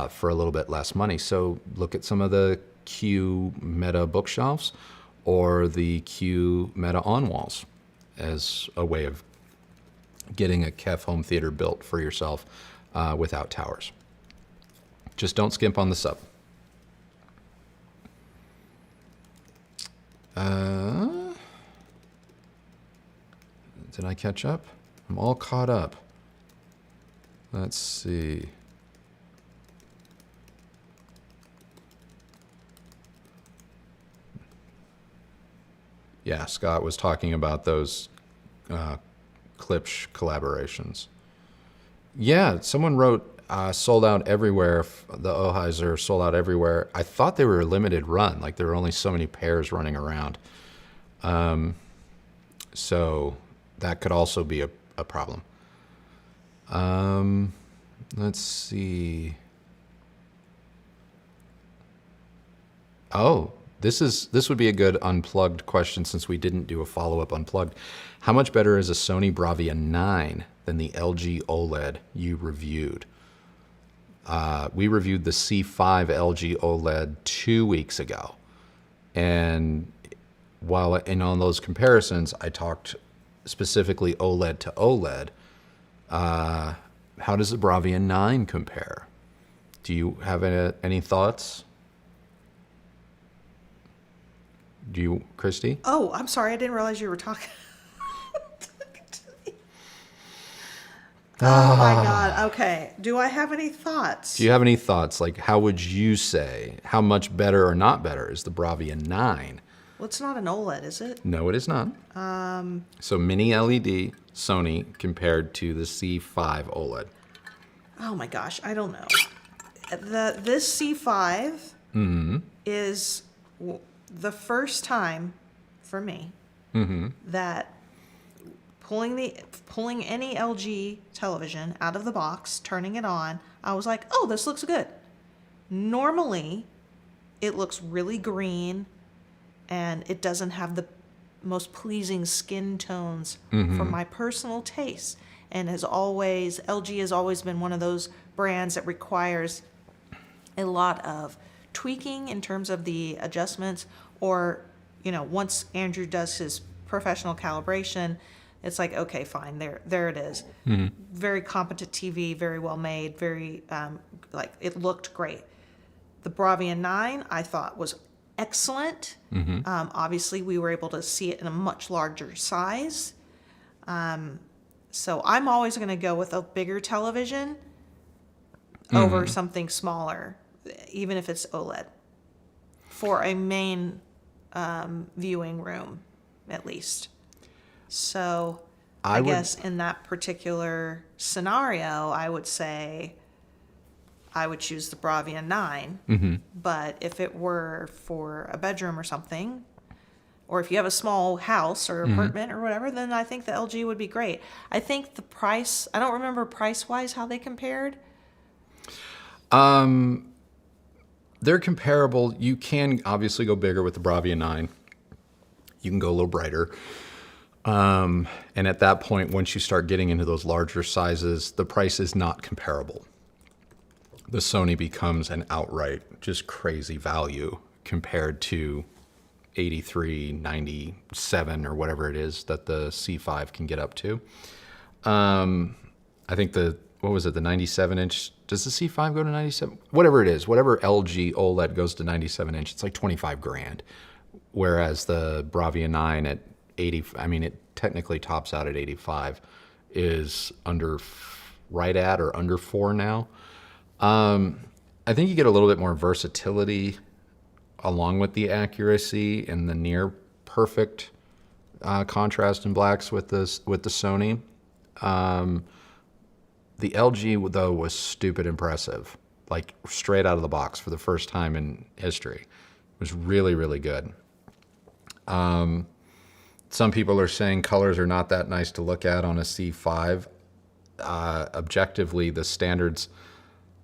[SPEAKER 1] for a little bit less money. So look at some of the Q Meta bookshelves or the Q Meta on walls as a way of getting a KEF home theater built for yourself without towers. Just don't skimp on the sub. Did I catch up? I'm all caught up. Let's see. Yeah, Scott was talking about those Klipsch collaborations. Yeah, someone wrote sold out everywhere. The Ojais are sold out everywhere. I thought they were a limited run, like there were only so many pairs running around. So that could also be a problem. Let's see. Oh, this would be a good unplugged question since we didn't do a follow-up unplugged. How much better is a Sony Bravia 9 than the LG OLED you reviewed? We reviewed the C5 LG OLED 2 weeks ago. And on those comparisons, I talked specifically OLED to OLED. How does the Bravia 9 compare? Do you have any thoughts? Do you, Christy?
[SPEAKER 2] Oh, I'm sorry. I didn't realize you were talking. Oh my God. Okay. Do I have any thoughts?
[SPEAKER 1] Do you have any thoughts? Like, how would you say, how much better or not better is the Bravia 9
[SPEAKER 2] Well, it's not an OLED, is it?
[SPEAKER 1] No, it is not. So mini LED Sony compared to the C5 OLED.
[SPEAKER 2] Oh my gosh, I don't know. This C5 is the first time for me that pulling any LG television out of the box, turning it on, I was like, oh, this looks good. Normally, it looks really green and it doesn't have the most pleasing skin tones for my personal taste. And LG has always been one of those brands that requires a lot of tweaking in terms of the adjustments, or, once Andrew does his professional calibration, it's like, okay, fine, there it is. Very competent TV, very well made, very, it looked great. The Bravia 9, I thought, was excellent. Obviously, we were able to see it in a much larger size. So I'm always going to go with a bigger television over something smaller, even if it's OLED, for a main viewing room, at least. So I guess in that particular scenario, I would say I would choose the Bravia 9. But if it were for a bedroom or something, or if you have a small house or apartment or whatever, then I think the LG would be great. I think the price, I don't remember price-wise how they compared.
[SPEAKER 1] They're comparable. You can obviously go bigger with the Bravia 9. You can go a little brighter. And at that point, once you start getting into those larger sizes, the price is not comparable. The Sony becomes an outright just crazy value compared to 83, 97, or whatever it is that the C5 can get up to. I think the 97 inch, does the C5 go to 97? Whatever it is, whatever LG OLED goes to 97 inch, it's like 25 grand. Whereas the Bravia 9 at 80, it technically tops out at 85, is right at or under 4 now. I think you get a little bit more versatility along with the accuracy and the near perfect contrast in blacks with the Sony. The LG, though, was stupid impressive, like straight out of the box for the first time in history. It was really, really good. Some people are saying colors are not that nice to look at on a C5. Objectively, the standards,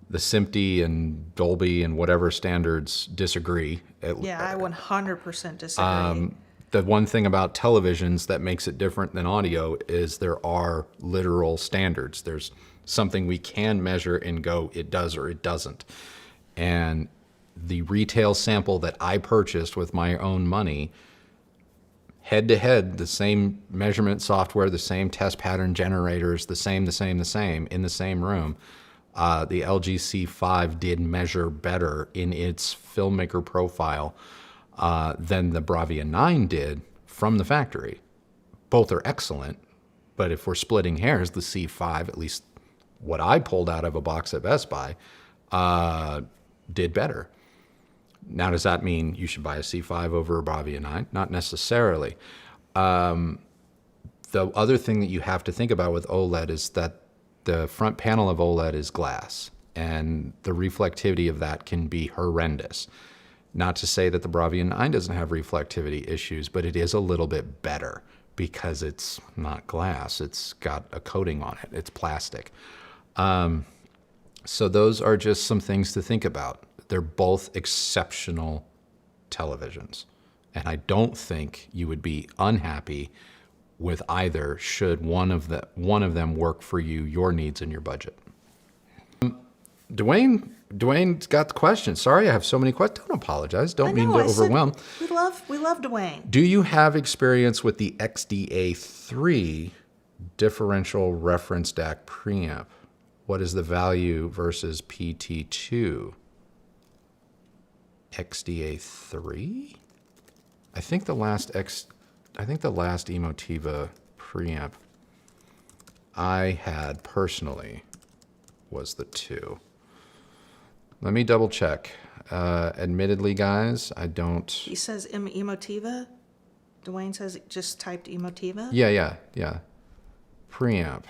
[SPEAKER 1] the SMPTE and Dolby and whatever standards disagree.
[SPEAKER 2] I 100% disagree.
[SPEAKER 1] The one thing about televisions that makes it different than audio is there are literal standards. There's something we can measure and go, it does or it doesn't. And the retail sample that I purchased with my own money, head to head, the same measurement software, the same test pattern generators, the same in the same room. The LG C5 did measure better in its filmmaker profile than the Bravia 9 did from the factory. Both are excellent, but if we're splitting hairs, the C5, at least what I pulled out of a box at Best Buy, did better. Now, does that mean you should buy a C5 over a Bravia 9? Not necessarily. The other thing that you have to think about with OLED is that the front panel of OLED is glass, and the reflectivity of that can be horrendous. Not to say that the Bravia 9 doesn't have reflectivity issues, but it is a little bit better because it's not glass. It's got a coating on it. It's plastic. So those are just some things to think about. They're both exceptional televisions, and I don't think you would be unhappy with either should one of them work for you, your needs, and your budget. Dwayne's got the question. Sorry, I have so many questions. Don't apologize. Don't mean to overwhelm.
[SPEAKER 2] We love Dwayne.
[SPEAKER 1] Do you have experience with the XDA3 differential reference DAC preamp? What is the value versus PT2? XDA3? I think the last Emotiva preamp I had personally was the 2. Let me double check. Admittedly, guys, I don't.
[SPEAKER 2] He says Emotiva. Dwayne says just typed Emotiva.
[SPEAKER 1] Yeah. Preamp.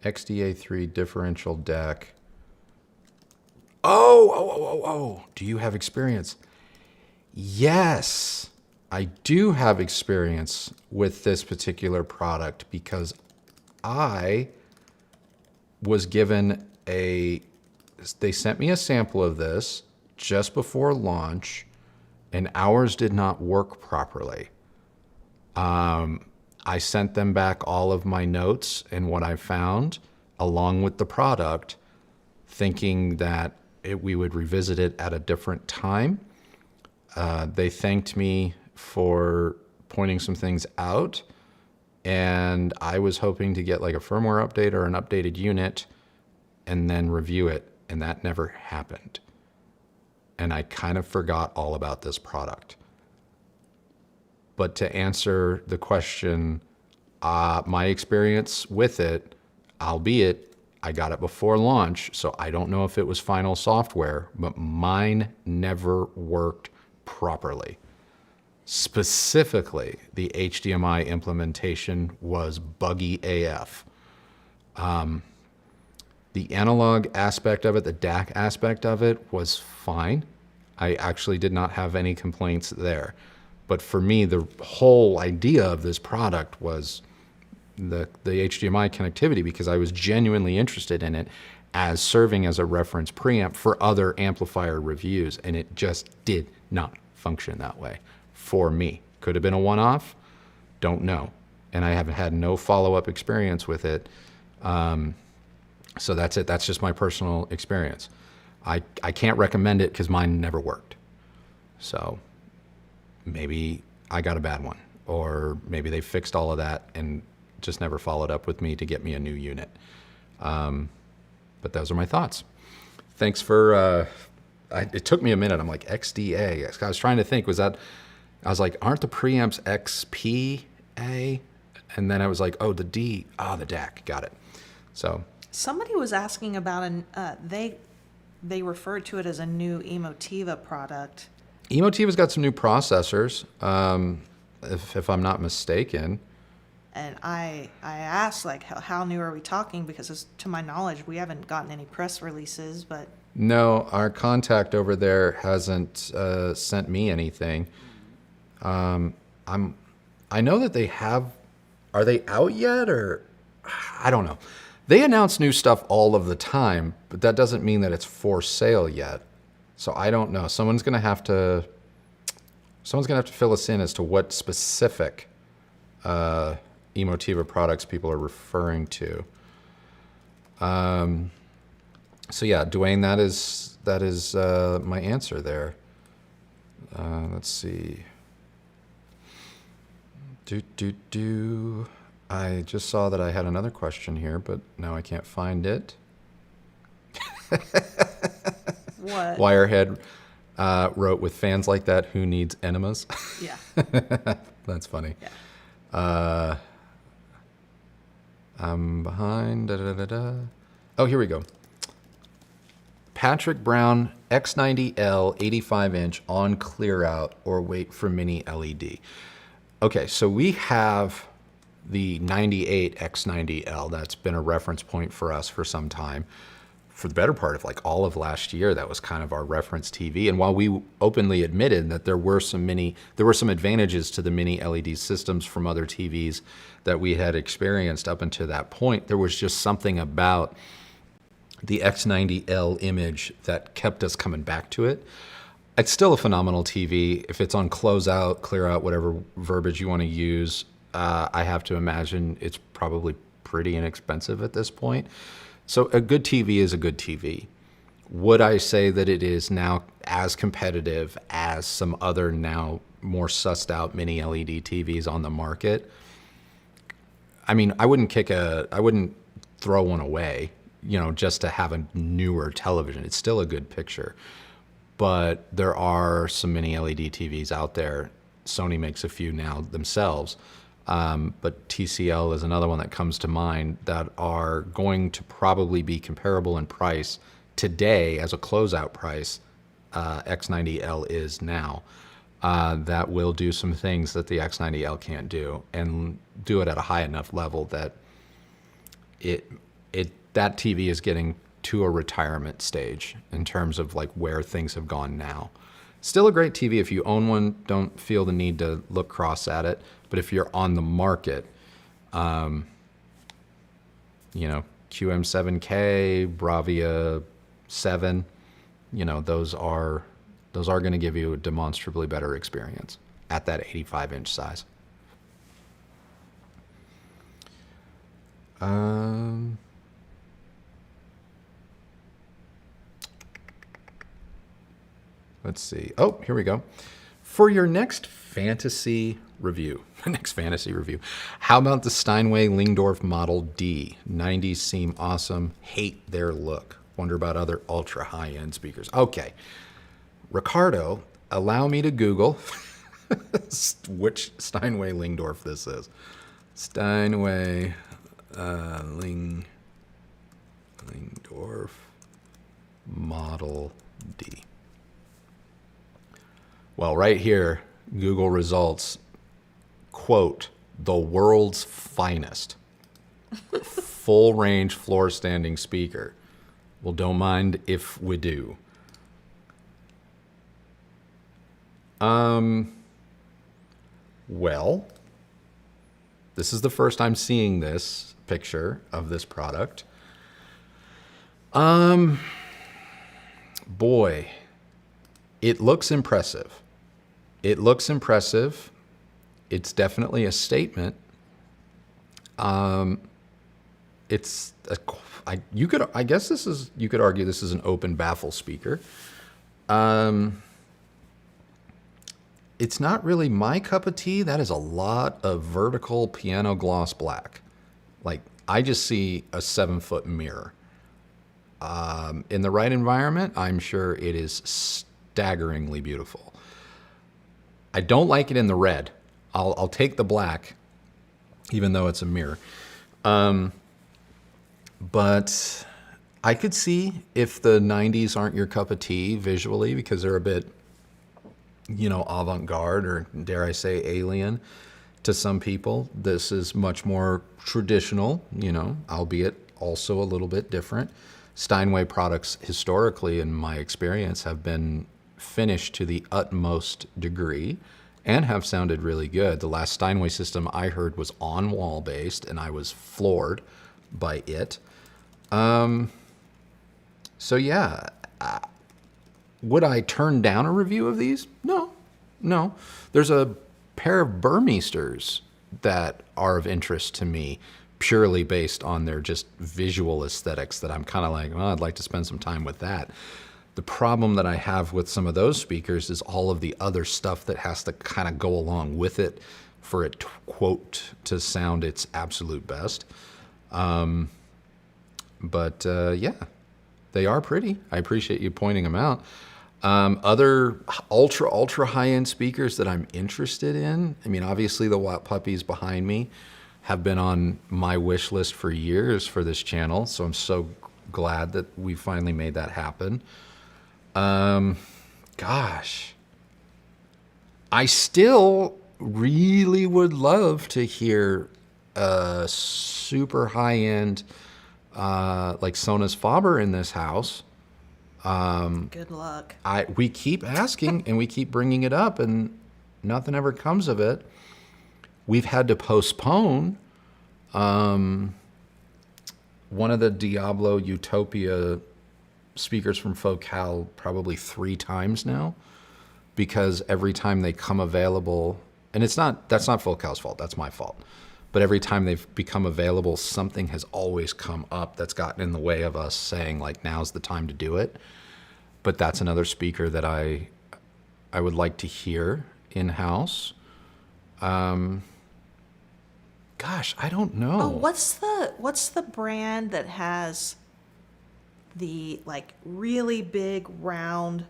[SPEAKER 1] XDA3 differential deck. Oh. Do you have experience? Yes, I do have experience with this particular product because I was given they sent me a sample of this just before launch, and ours did not work properly. I sent them back all of my notes and what I found along with the product, thinking that we would revisit it at a different time. They thanked me for pointing some things out, and I was hoping to get like a firmware update or an updated unit and then review it, and that never happened. And I kind of forgot all about this product. But to answer the question, my experience with it, albeit I got it before launch, so I don't know if it was final software, but mine never worked properly. Specifically, the HDMI implementation was buggy AF. The analog aspect of it, the DAC aspect of it was fine. I actually did not have any complaints there. But for me, the whole idea of this product was the HDMI connectivity, because I was genuinely interested in it as serving as a reference preamp for other amplifier reviews, and it just did not function that way for me. Could have been a one-off, don't know. And I have had no follow-up experience with it. So that's it. That's just my personal experience. I can't recommend it because mine never worked. So maybe I got a bad one, or maybe they fixed all of that and just never followed up with me to get me a new unit. But those are my thoughts. Thanks for, it took me a minute. I'm like, XDA. I was trying to think, I was like, aren't the preamps XPA? And then I was like, oh, the D, the DAC, got it. So.
[SPEAKER 2] Somebody was asking about they referred to it as a new Emotiva product.
[SPEAKER 1] Emotiva's got some new processors, if I'm not mistaken.
[SPEAKER 2] And I asked, like, how new are we talking? Because to my knowledge, we haven't gotten any press releases, but...
[SPEAKER 1] No, our contact over there hasn't sent me anything. I know that they have... Are they out yet, or... I don't know. They announce new stuff all of the time, but that doesn't mean that it's for sale yet. So I don't know. Someone's gonna have to fill us in as to what specific Emotiva products people are referring to. So yeah, Dwayne, that is my answer there. Let's see. I just saw that I had another question here, but now I can't find it.
[SPEAKER 2] What?
[SPEAKER 1] Wirehead wrote, with fans like that, who needs enemas?
[SPEAKER 2] Yeah.
[SPEAKER 1] That's funny.
[SPEAKER 2] Yeah.
[SPEAKER 1] I'm behind. Oh, here we go. Patrick Brown, X90L 85-inch on clear out, or wait for mini LED. Okay, so we have the 98 X90L. That's been a reference point for us for some time. For the better part of like all of last year, that was kind of our reference TV. And while we openly admitted that there were some advantages to the mini LED systems from other TVs that we had experienced up until that point, there was just something about the X90L image that kept us coming back to it. It's still a phenomenal TV. If it's on close out, clear out, whatever verbiage you want to use, I have to imagine it's probably pretty inexpensive at this point. So a good TV is a good TV. Would I say that it is now as competitive as some other now more sussed out mini LED TVs on the market? I mean, I wouldn't throw one away, just to have a newer television. It's still a good picture. But there are some mini LED TVs out there. Sony makes a few now themselves But TCL is another one that comes to mind that are going to probably be comparable in price today as a closeout price. X90L is now. That will do some things that the X90L can't do, and do it at a high enough level that that TV is getting to a retirement stage in terms of like where things have gone now. Still a great TV. If you own one, don't feel the need to look cross at it. But if you're on the market, QM7K, Bravia 7, those are going to give you a demonstrably better experience at that 85-inch size. Let's see. Oh, here we go. For your next fantasy review, how about the Steinway Lingdorf Model D? 90s seem awesome. Hate their look. Wonder about other ultra high-end speakers. Okay. Ricardo, allow me to Google which Steinway Lingdorf this is. Steinway Lingdorf Model D. Well, right here, Google results, quote, the world's finest full range floor standing speaker. Well, don't mind if we do. Well, this is the first I'm seeing this picture of this product. Boy, it looks impressive. It's definitely a statement. I guess you could argue this is an open baffle speaker. It's not really my cup of tea. That is a lot of vertical piano gloss black. Like, I just see a 7-foot mirror. In the right environment, I'm sure it is staggeringly beautiful. I don't like it in the red. I'll take the black, even though it's a mirror. But I could see if the 90s aren't your cup of tea visually because they're a bit, avant-garde or, dare I say, alien to some people. This is much more traditional, albeit also a little bit different. Steinway products historically, in my experience, have been finished to the utmost degree and have sounded really good. The last Steinway system I heard was on-wall based, and I was floored by it. So yeah, would I turn down a review of these? No. There's a pair of Burmeisters that are of interest to me, purely based on their just visual aesthetics that I'm kind of like, well, I'd like to spend some time with that. The problem that I have with some of those speakers is all of the other stuff that has to kind of go along with it for it, quote, to sound its absolute best. But yeah, they are pretty. I appreciate you pointing them out. Other ultra high-end speakers that I'm interested in, I mean, obviously the Watt Puppies behind me have been on my wish list for years for this channel, so I'm so glad that we finally made that happen. Gosh, I still really would love to hear a super high-end like Sonus Faber in this house.
[SPEAKER 2] Good luck.
[SPEAKER 1] We keep asking and we keep bringing it up, and nothing ever comes of it. We've had to postpone one of the Diablo Utopia speakers from Focal probably 3 times now, because every time they come available, and that's not Focal's fault, that's my fault. But every time they've become available, something has always come up that's gotten in the way of us saying, like, now's the time to do it. But that's another speaker that I would like to hear in-house. Gosh, I don't know.
[SPEAKER 2] Oh, what's the brand that has the like really big round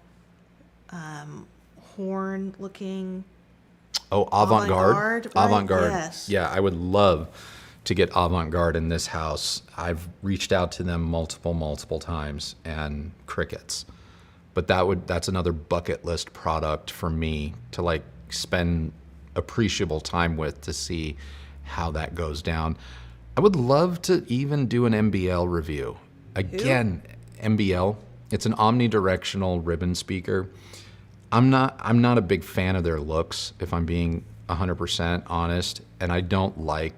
[SPEAKER 2] horn looking?
[SPEAKER 1] Oh, Avant-Garde.
[SPEAKER 2] Avant-Garde, right?
[SPEAKER 1] Avant-Garde.
[SPEAKER 2] Yes.
[SPEAKER 1] Yeah, I would love to get Avant-Garde in this house. I've reached out to them multiple times and crickets. But that's another bucket list product for me to like spend appreciable time with to see how that goes down. I would love to even do an MBL review. Again, MBL, it's an omnidirectional ribbon speaker. I'm not a big fan of their looks, if I'm being 100% honest, and I don't like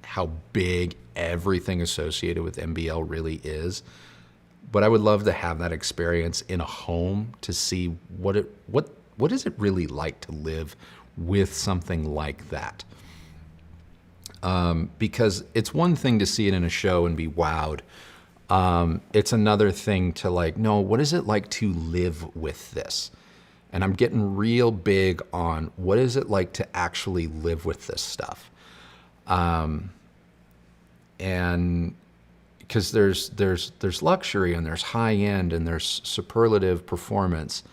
[SPEAKER 1] how big everything associated with MBL really is. But I would love to have that experience in a home to see what is it really like to live with something like that. Because it's one thing to see it in a show and be wowed. It's another thing to like, no, what is it like to live with this? And I'm getting real big on what is it like to actually live with this stuff. And because there's luxury and there's high end and there's superlative performance,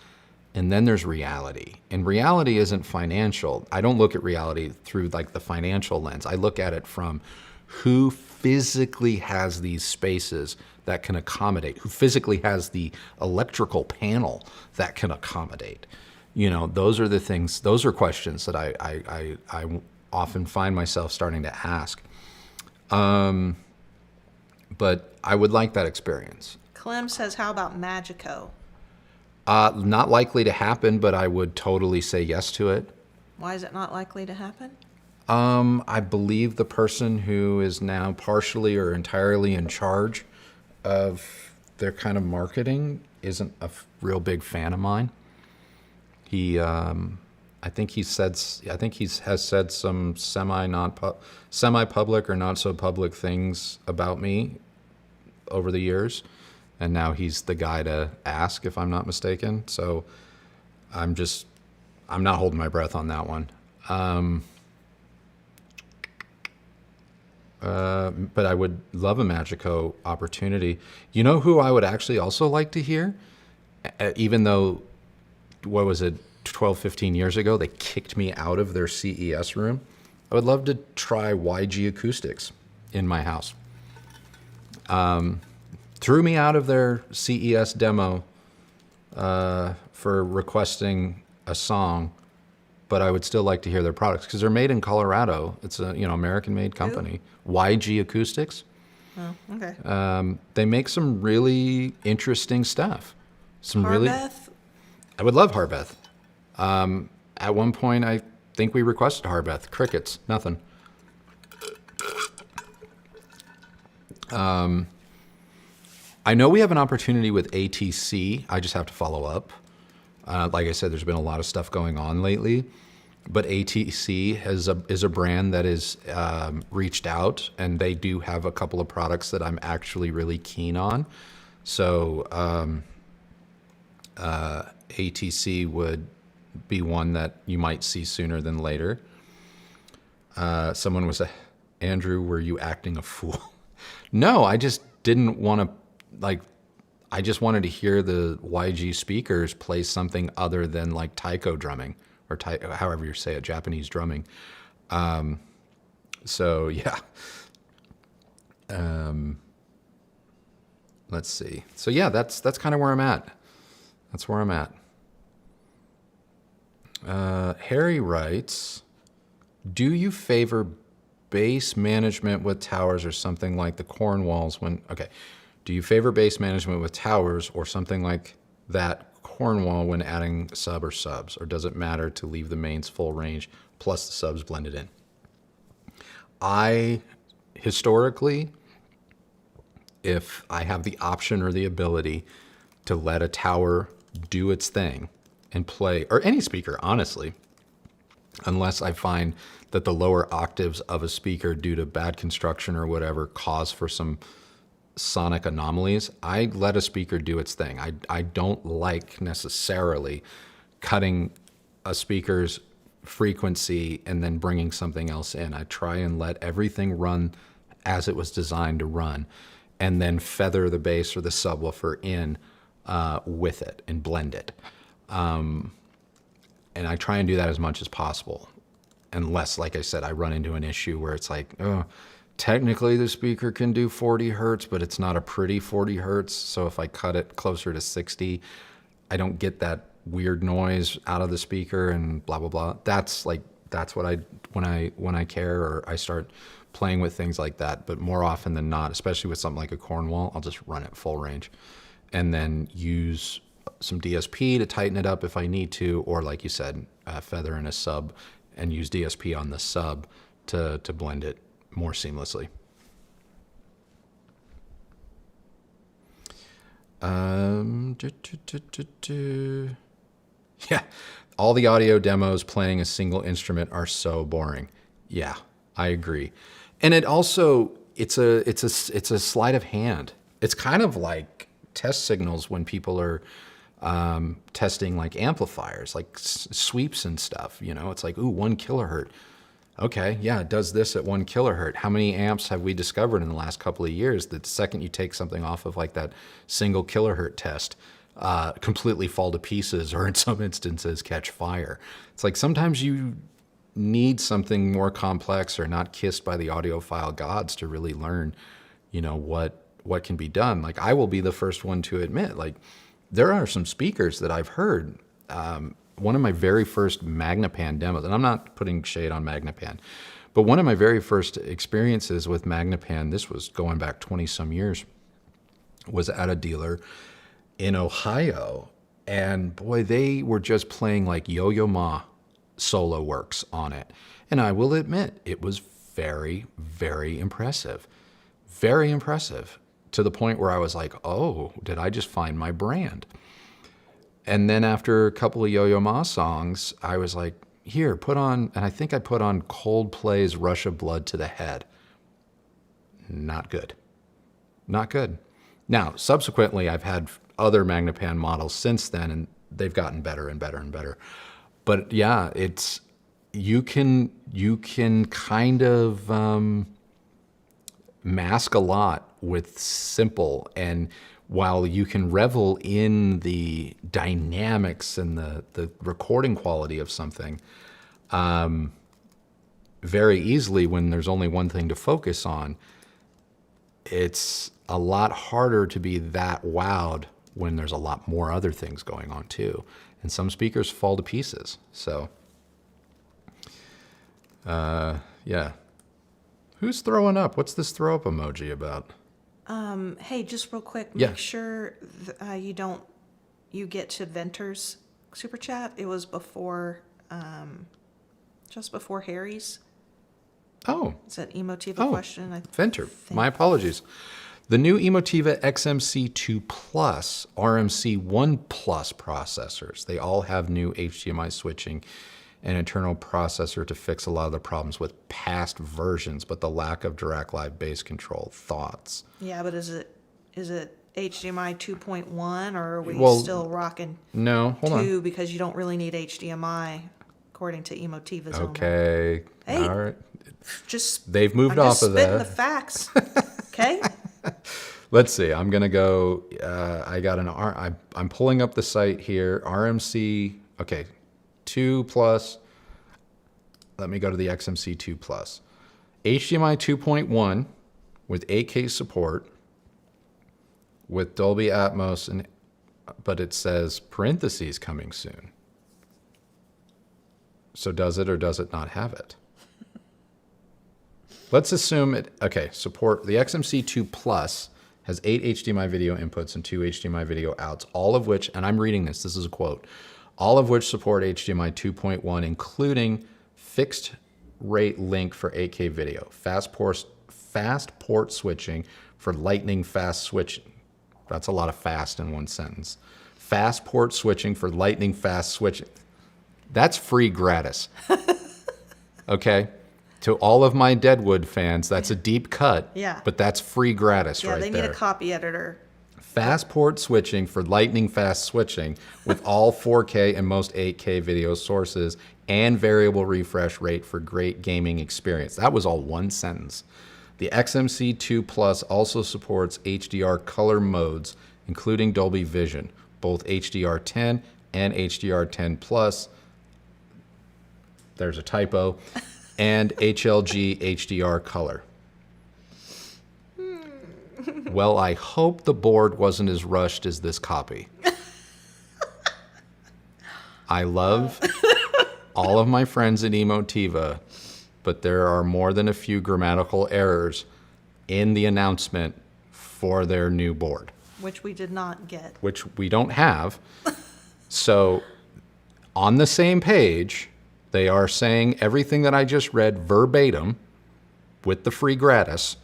[SPEAKER 1] and then there's reality. And reality isn't financial. I don't look at reality through like the financial lens. I look at it from who physically has these spaces that can accommodate, who physically has the electrical panel that can accommodate. You know, those are the things, those are questions that I often find myself starting to ask. But I would like that experience.
[SPEAKER 2] Clem says, how about Magico?
[SPEAKER 1] Not likely to happen, but I would totally say yes to it.
[SPEAKER 2] Why is it not likely to happen?
[SPEAKER 1] I believe the person who is now partially or entirely in charge of their kind of marketing isn't a real big fan of mine. He, I think he has said some semi-public or not so public things about me over the years, and now he's the guy to ask, if I'm not mistaken. So I'm not holding my breath on that one. But I would love a Magico opportunity. You know who I would actually also like to hear? Even though, what was it, 12, 15 years ago, they kicked me out of their CES room. I would love to try YG Acoustics in my house. Threw me out of their CES demo for requesting a song, but I would still like to hear their products because they're made in Colorado. It's a American-made company. YG Acoustics.
[SPEAKER 2] Oh, okay.
[SPEAKER 1] They make some really interesting stuff.
[SPEAKER 2] Harbeth?
[SPEAKER 1] I would love Harbeth. At one point, I think we requested Harbeth. Crickets, nothing. I know we have an opportunity with ATC. I just have to follow up. Like I said, there's been a lot of stuff going on lately. But ATC is a brand that is reached out, and they do have a couple of products that I'm actually really keen on. So ATC would be one that you might see sooner than later. Someone was Andrew, were you acting a fool? No, I just didn't want to, I just wanted to hear the YG speakers play something other than like taiko drumming, or however you say it, Japanese drumming. So yeah. Let's see. So yeah, that's kind of where I'm at. That's where I'm at. Harry writes, do you favor bass management with towers or something like the Cornwalls do you favor bass management with towers or something like that Cornwall when adding sub or subs, or does it matter to leave the mains full range plus the subs blended in? Historically, if I have the option or the ability to let a tower do its thing and play, or any speaker, honestly, unless I find that the lower octaves of a speaker due to bad construction or whatever cause for some sonic anomalies, I let a speaker do its thing. I don't like necessarily cutting a speaker's frequency and then bringing something else in. I try and let everything run as it was designed to run, and then feather the bass or the subwoofer in with it and blend it. And I try and do that as much as possible. unless, like I said, I run into an issue where it's like, oh, technically the speaker can do 40 hertz, but it's not a pretty 40 hertz. So if I cut it closer to 60, I don't get that weird noise out of the speaker and blah, blah, blah. That's what when I care, or I start playing with things like that. But more often than not, especially with something like a Cornwall, I'll just run it full range and then use some DSP to tighten it up if I need to, or like you said, feather in a sub and use DSP on the sub to blend it more seamlessly. Yeah, all the audio demos playing a single instrument are so boring. Yeah, I agree. And it also, it's a sleight of hand. It's kind of like test signals when people are testing like amplifiers, like sweeps and stuff. You know, it's like, ooh, 1 kilohertz. Okay, yeah, it does this at 1 kilohertz. How many amps have we discovered in the last couple of years that the second you take something off of like that single kilohertz test, completely fall to pieces, or in some instances catch fire? It's like sometimes you need something more complex or not kissed by the audiophile gods to really learn, you know, what can be done. Like, I will be the first one to admit, like, there are some speakers that I've heard. One of my very first Magnapan demos, and I'm not putting shade on Magnapan, but one of my very first experiences with Magnapan, this was going back 20 some years, was at a dealer in Ohio. And boy, they were just playing like Yo-Yo Ma solo works on it. And I will admit, it was very, very impressive. Very impressive, to the point where I was like, oh, did I just find my brand? And then after a couple of Yo-Yo Ma songs, I was like, here, put on, and I think I put on Coldplay's Rush of Blood to the Head. Not good. Not good. Now, subsequently, I've had other Magnapan models since then, and they've gotten better and better and better. But yeah, it's, you can kind of mask a lot with simple, and while you can revel in the dynamics and the recording quality of something, very easily when there's only one thing to focus on, it's a lot harder to be that wowed when there's a lot more other things going on too. And some speakers fall to pieces. So, yeah. Who's throwing up? What's this throw up emoji about?
[SPEAKER 2] Hey, just real quick,
[SPEAKER 1] Yeah.
[SPEAKER 2] make sure you get to Venter's super chat. It was before, just before Harry's.
[SPEAKER 1] Oh,
[SPEAKER 2] It's an Emotiva question. I
[SPEAKER 1] Venter.
[SPEAKER 2] think.
[SPEAKER 1] My apologies. The new Emotiva XMC2 Plus, RMC 1 Plus processors. They all have new HDMI switching and internal processor to fix a lot of the problems with past versions, but the lack of Dirac Live bass control. Thoughts?
[SPEAKER 2] Yeah, but is it HDMI 2.1, or are we
[SPEAKER 1] Well,
[SPEAKER 2] still rocking
[SPEAKER 1] No, hold on.
[SPEAKER 2] 2 because you don't really need HDMI according to Emotiva's own?
[SPEAKER 1] Okay.
[SPEAKER 2] Hey.
[SPEAKER 1] All right.
[SPEAKER 2] Just
[SPEAKER 1] They've moved
[SPEAKER 2] I'm
[SPEAKER 1] off
[SPEAKER 2] just
[SPEAKER 1] of
[SPEAKER 2] spitting
[SPEAKER 1] that.
[SPEAKER 2] the facts. Okay.
[SPEAKER 1] Let's see. I'm gonna go. I got I'm pulling up the site here. RMC. Okay, 2 Plus. Let me go to the XMC 2 Plus. HDMI 2.1 with 8K support, with Dolby Atmos, but it says parentheses coming soon. So does it or does it not have it? Let's assume it, okay, support, the XMC2 Plus has 8 HDMI video inputs and 2 HDMI video outs, all of which, and I'm reading this is a quote, all of which support HDMI 2.1, including fixed rate link for 8K video, fast port switching for lightning fast switching. That's a lot of fast in one sentence. Fast port switching for lightning fast switching. That's free gratis. Okay? To all of my Deadwood fans, that's a deep cut.
[SPEAKER 2] Yeah.
[SPEAKER 1] But that's free gratis
[SPEAKER 2] Yeah,
[SPEAKER 1] right
[SPEAKER 2] they
[SPEAKER 1] there.
[SPEAKER 2] need a copy editor.
[SPEAKER 1] Fast port switching for lightning fast switching with all 4K and most 8K video sources and variable refresh rate for great gaming experience. That was all one sentence. The XMC2 Plus also supports HDR color modes, including Dolby Vision, both HDR10 and HDR10 Plus. there's a typo, and HLG HDR color. Well, I hope the board wasn't as rushed as this copy. I love all of my friends at Emotiva, but there are more than a few grammatical errors in the announcement for their new board,
[SPEAKER 2] Which we did not get.
[SPEAKER 1] which we don't have. So on the same page, they are saying everything that I just read verbatim with the free gratis.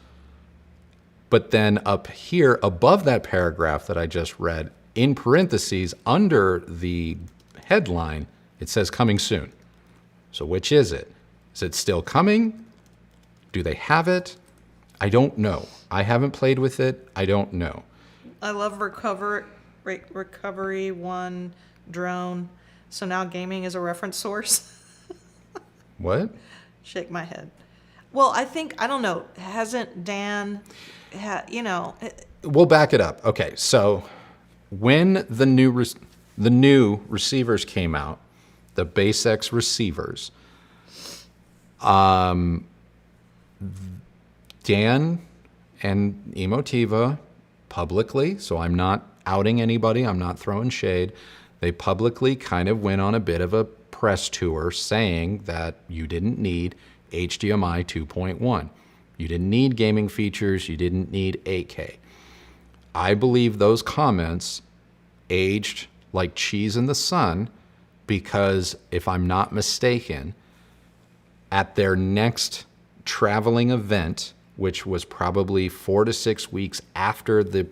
[SPEAKER 1] But then up here above that paragraph that I just read, in parentheses under the headline, it says coming soon. So which is it? Is it still coming? Do they have it? I don't know. I haven't played with it. I don't know.
[SPEAKER 2] I love Recovery One drone. So now gaming is a reference source.
[SPEAKER 1] What?
[SPEAKER 2] Shake my head. Well, I don't know. Hasn't Dan,
[SPEAKER 1] We'll back it up. Okay, so when the new receivers came out, the BaseX receivers, Dan and Emotiva publicly, so I'm not outing anybody, I'm not throwing shade, they publicly kind of went on a bit of a press tour saying that you didn't need HDMI 2.1. You didn't need gaming features, you didn't need 8K. I believe those comments aged like cheese in the sun because, if I'm not mistaken, at their next traveling event, which was probably 4 to 6 weeks after the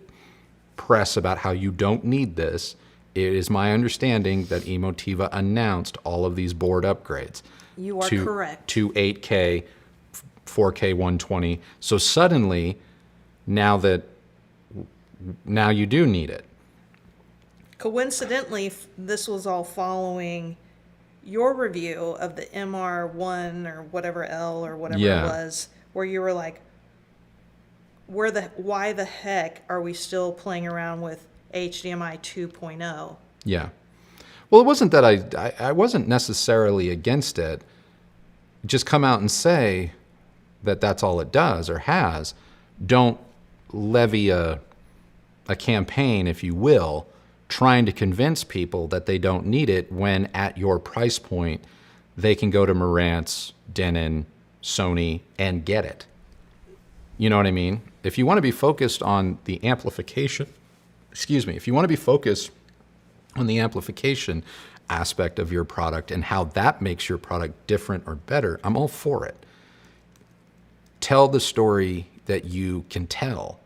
[SPEAKER 1] press about how you don't need this, it is my understanding that Emotiva announced all of these board upgrades.
[SPEAKER 2] You are correct.
[SPEAKER 1] To 8K, 4K 120. So suddenly, now you do need it.
[SPEAKER 2] Coincidentally, this was all following your review of the MR1 or whatever L or whatever
[SPEAKER 1] Yeah.
[SPEAKER 2] it was, where you were like, why the heck are we still playing around with HDMI 2.0?
[SPEAKER 1] Yeah. Well, it wasn't that I wasn't necessarily against it. Just come out and say that that's all it does or has. Don't levy a campaign, if you will, trying to convince people that they don't need it when at your price point, they can go to Marantz, Denon, Sony, and get it. You know what I mean? If you want to be focused on the amplification, if you want to be focused on the amplification aspect of your product and how that makes your product different or better, I'm all for it. Tell the story that you can tell,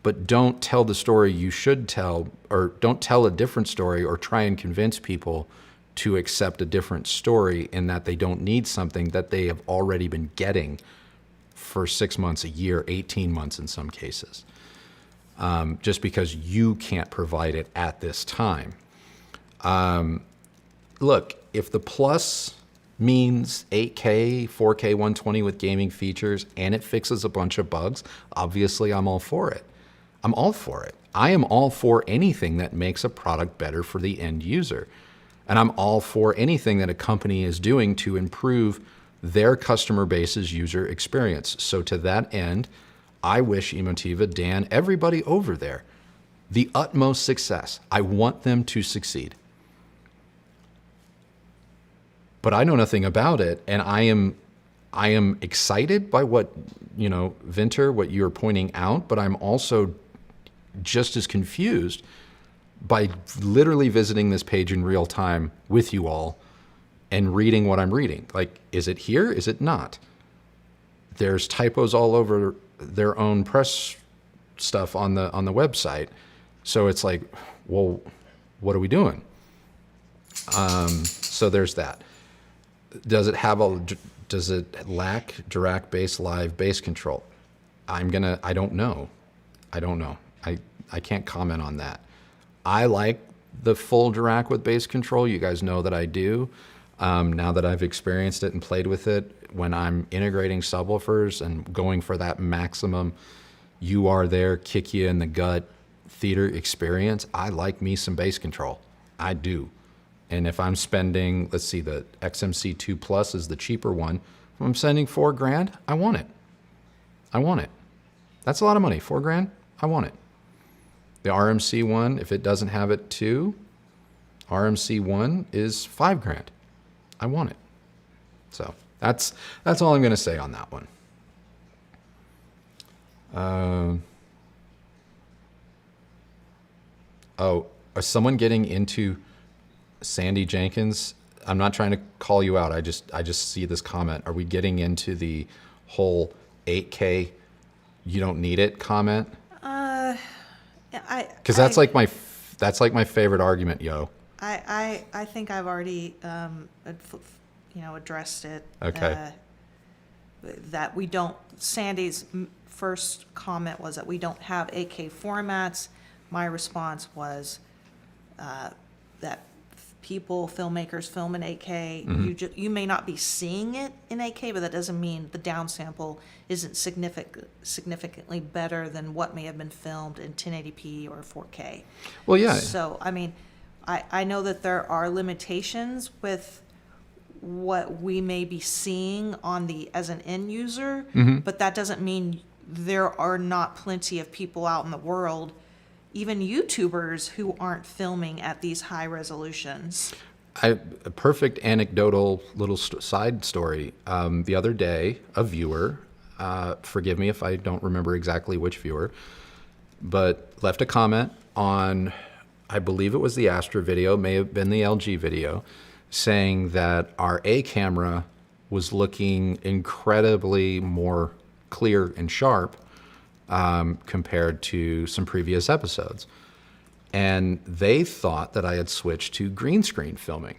[SPEAKER 1] but don't tell the story you should tell, or don't tell a different story or try and convince people to accept a different story in that they don't need something that they have already been getting for 6 months, a year, 18 months in some cases, just because you can't provide it at this time. Look, if the plus means 8K, 4K 120 with gaming features and it fixes a bunch of bugs, obviously I'm all for it. I'm all for it. I am all for anything that makes a product better for the end user. And I'm all for anything that a company is doing to improve their customer base's user experience. So to that end, I wish Emotiva, Dan, everybody over there, the utmost success. I want them to succeed. But I know nothing about it, and I am excited by what, Vinter, what you're pointing out, but I'm also just as confused by literally visiting this page in real time with you all and reading what I'm reading. Like, is it here? Is it not? There's typos all over their own press stuff on the website. So it's like, well, what are we doing? So there's that. Does it lack Dirac Base Live bass control? I don't know. I can't comment on that. I like the full Dirac with bass control. You guys know that I do. Now that I've experienced it and played with it, when I'm integrating subwoofers and going for that maximum you are there, kick you in the gut theater experience, I like me some bass control. I do. And if I'm spending, let's see, the XMC2 Plus is the cheaper one. If I'm spending $4,000, I want it. I want it. That's a lot of money. $4,000, I want it. The RMC one, if it doesn't have it too, RMC one is $5,000. I want it. So that's all I'm going to say on that one. Is someone getting into Sandy Jenkins? I'm not trying to call you out. I just see this comment. Are we getting into the whole 8K, you don't need it comment? Because that's like my favorite argument, yo.
[SPEAKER 2] I think I've already addressed it.
[SPEAKER 1] Okay.
[SPEAKER 2] That we don't. Sandy's first comment was that we don't have 8K formats. My response was that filmmakers film in 8K.
[SPEAKER 1] Mm-hmm.
[SPEAKER 2] You may not be seeing it in 8K, but that doesn't mean the downsample isn't significantly better than what may have been filmed in 1080p or 4K.
[SPEAKER 1] Well, yeah.
[SPEAKER 2] So, I mean, I know that there are limitations with what we may be seeing as an end user, but that doesn't mean there are not plenty of people out in the world, even YouTubers, who aren't filming at these high resolutions.
[SPEAKER 1] A perfect anecdotal little side story. The other day, a viewer, forgive me if I don't remember exactly which viewer, but left a comment on, I believe it was the Astra video, may have been the LG video, saying that our A camera was looking incredibly more clear and sharp compared to some previous episodes. And they thought that I had switched to green screen filming.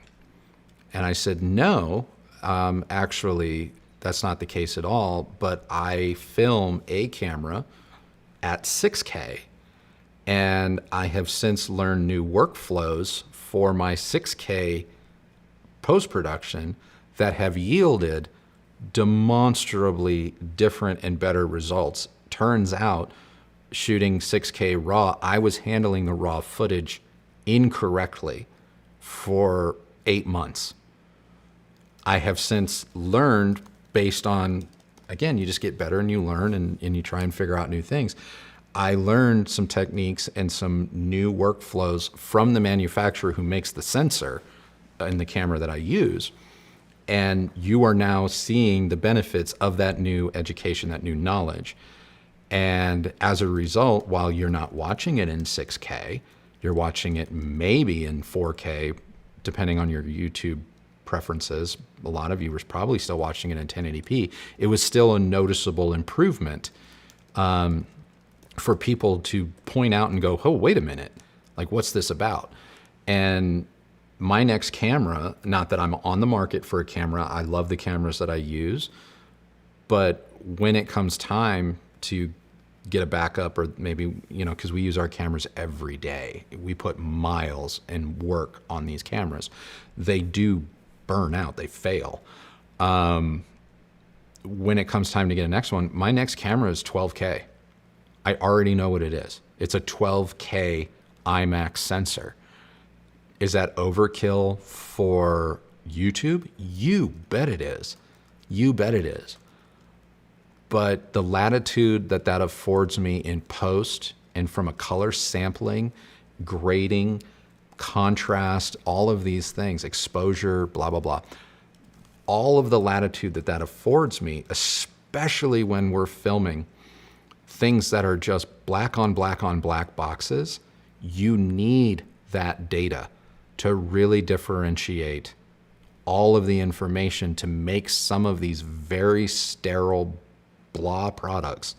[SPEAKER 1] And I said, no, actually, that's not the case at all. But I film a camera at 6K. And I have since learned new workflows for my 6K post-production that have yielded demonstrably different and better results. Turns out, shooting 6K RAW, I was handling the RAW footage incorrectly for 8 months. I have since learned, based on, again, you just get better and you learn and you try and figure out new things. I learned some techniques and some new workflows from the manufacturer who makes the sensor in the camera that I use. And you are now seeing the benefits of that new education, that new knowledge. And as a result, while you're not watching it in 6K, you're watching it maybe in 4K, depending on your YouTube preferences. A lot of viewers probably still watching it in 1080p. It was still a noticeable improvement for people to point out and go, oh, wait a minute, like, what's this about? And my next camera, not that I'm on the market for a camera, I love the cameras that I use, but when it comes time to get a backup, or maybe, because we use our cameras every day, we put miles and work on these cameras. They do burn out, they fail. When it comes time to get a next one, my next camera is 12K. I already know what it is. It's a 12K IMAX sensor. Is that overkill for YouTube? You bet it is. You bet it is. But the latitude that affords me in post and from a color sampling, grading, contrast, all of these things, exposure, blah, blah, blah. All of the latitude that affords me, especially when we're filming things that are just black on black boxes, you need that data to really differentiate all of the information to make some of these very sterile blah products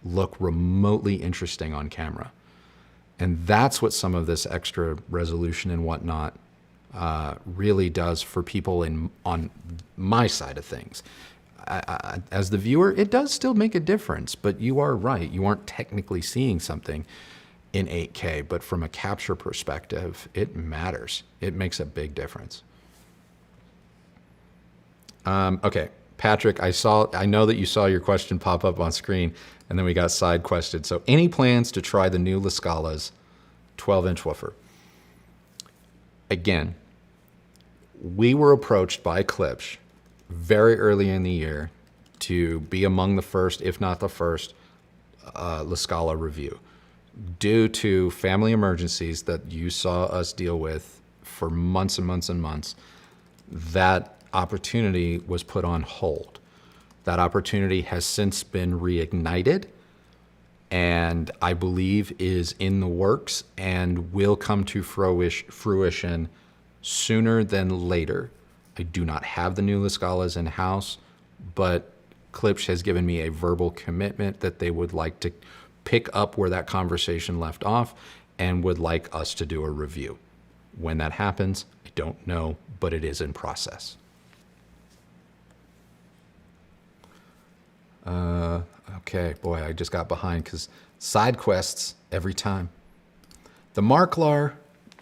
[SPEAKER 1] look remotely interesting on camera. And that's what some of this extra resolution and whatnot really does for people on my side of things. As the viewer, it does still make a difference, but you are right. You aren't technically seeing something in 8K, but from a capture perspective, it matters. It makes a big difference. Okay, Patrick, I know that you saw your question pop up on screen, and then we got side questioned. So, any plans to try the new La Scala's 12-inch woofer? Again, we were approached by Klipsch very early in the year to be among the first, if not the first, La Scala review. Due to family emergencies that you saw us deal with for months and months and months, that opportunity was put on hold. That opportunity has since been reignited, and I believe is in the works and will come to fruition sooner than later. I do not have the new La Scalas in-house, but Klipsch has given me a verbal commitment that they would like to pick up where that conversation left off and would like us to do a review. When that happens, I don't know, but it is in process. Okay, boy, I just got behind because side quests every time. The Marklar,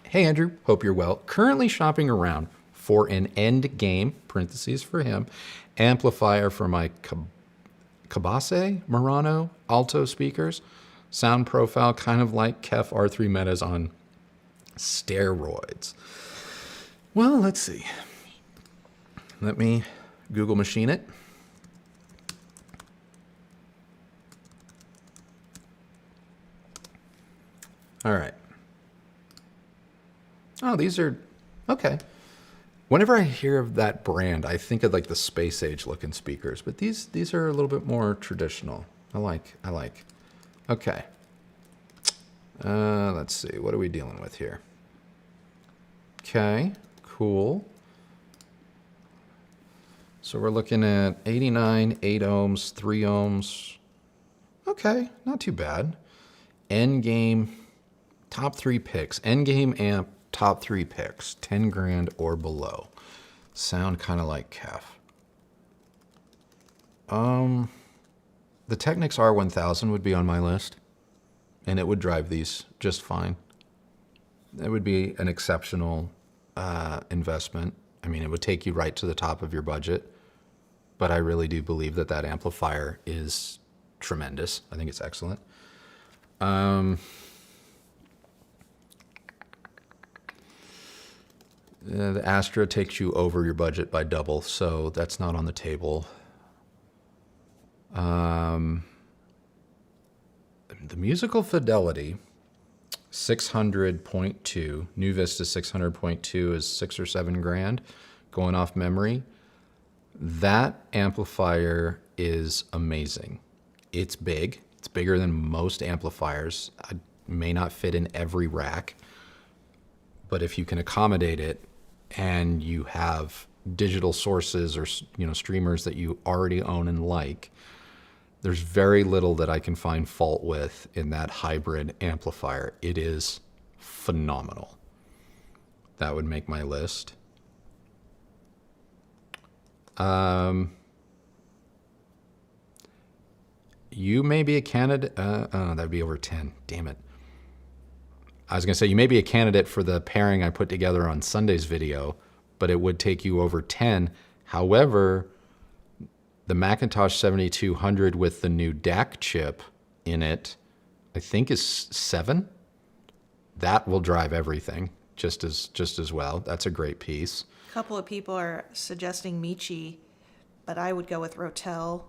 [SPEAKER 1] hey Andrew, hope you're well. Currently shopping around for an end game, parentheses for him, amplifier for my Cabase Murano alto speakers. Sound profile kind of like KEF R3 Metas on steroids. Well, let's see. Let me Google machine it. All right. Oh, these are okay. Whenever I hear of that brand, I think of like the space age looking speakers, but these are a little bit more traditional. I like. Okay. Let's see. What are we dealing with here? Okay, cool. So we're looking at 89, 8 ohms, 3 ohms. Okay, not too bad. Endgame, top 3 picks. Endgame amp, top 3 picks. 10 grand or below. Sound kind of like KEF. The Technics R1000 would be on my list, and it would drive these just fine. It would be an exceptional investment. I mean, it would take you right to the top of your budget, but I really do believe that that amplifier is tremendous. I think it's excellent. The Astra takes you over your budget by double, so that's not on the table. The Musical Fidelity 600.2, New Vista 600.2 is 6 or 7 grand going off memory. That amplifier is amazing. It's big. It's bigger than most amplifiers. I may not fit in every rack, but if you can accommodate it and you have digital sources or streamers that you already own and like, there's very little that I can find fault with in that hybrid amplifier. It is phenomenal. That would make my list. You may be a candidate. That'd be over 10. Damn it. I was going to say you may be a candidate for the pairing I put together on Sunday's video, but it would take you over 10. However, the Macintosh 7200 with the new DAC chip in it, I think is 7. That will drive everything just as well. That's a great piece.
[SPEAKER 2] A couple of people are suggesting Michi, but I would go with Rotel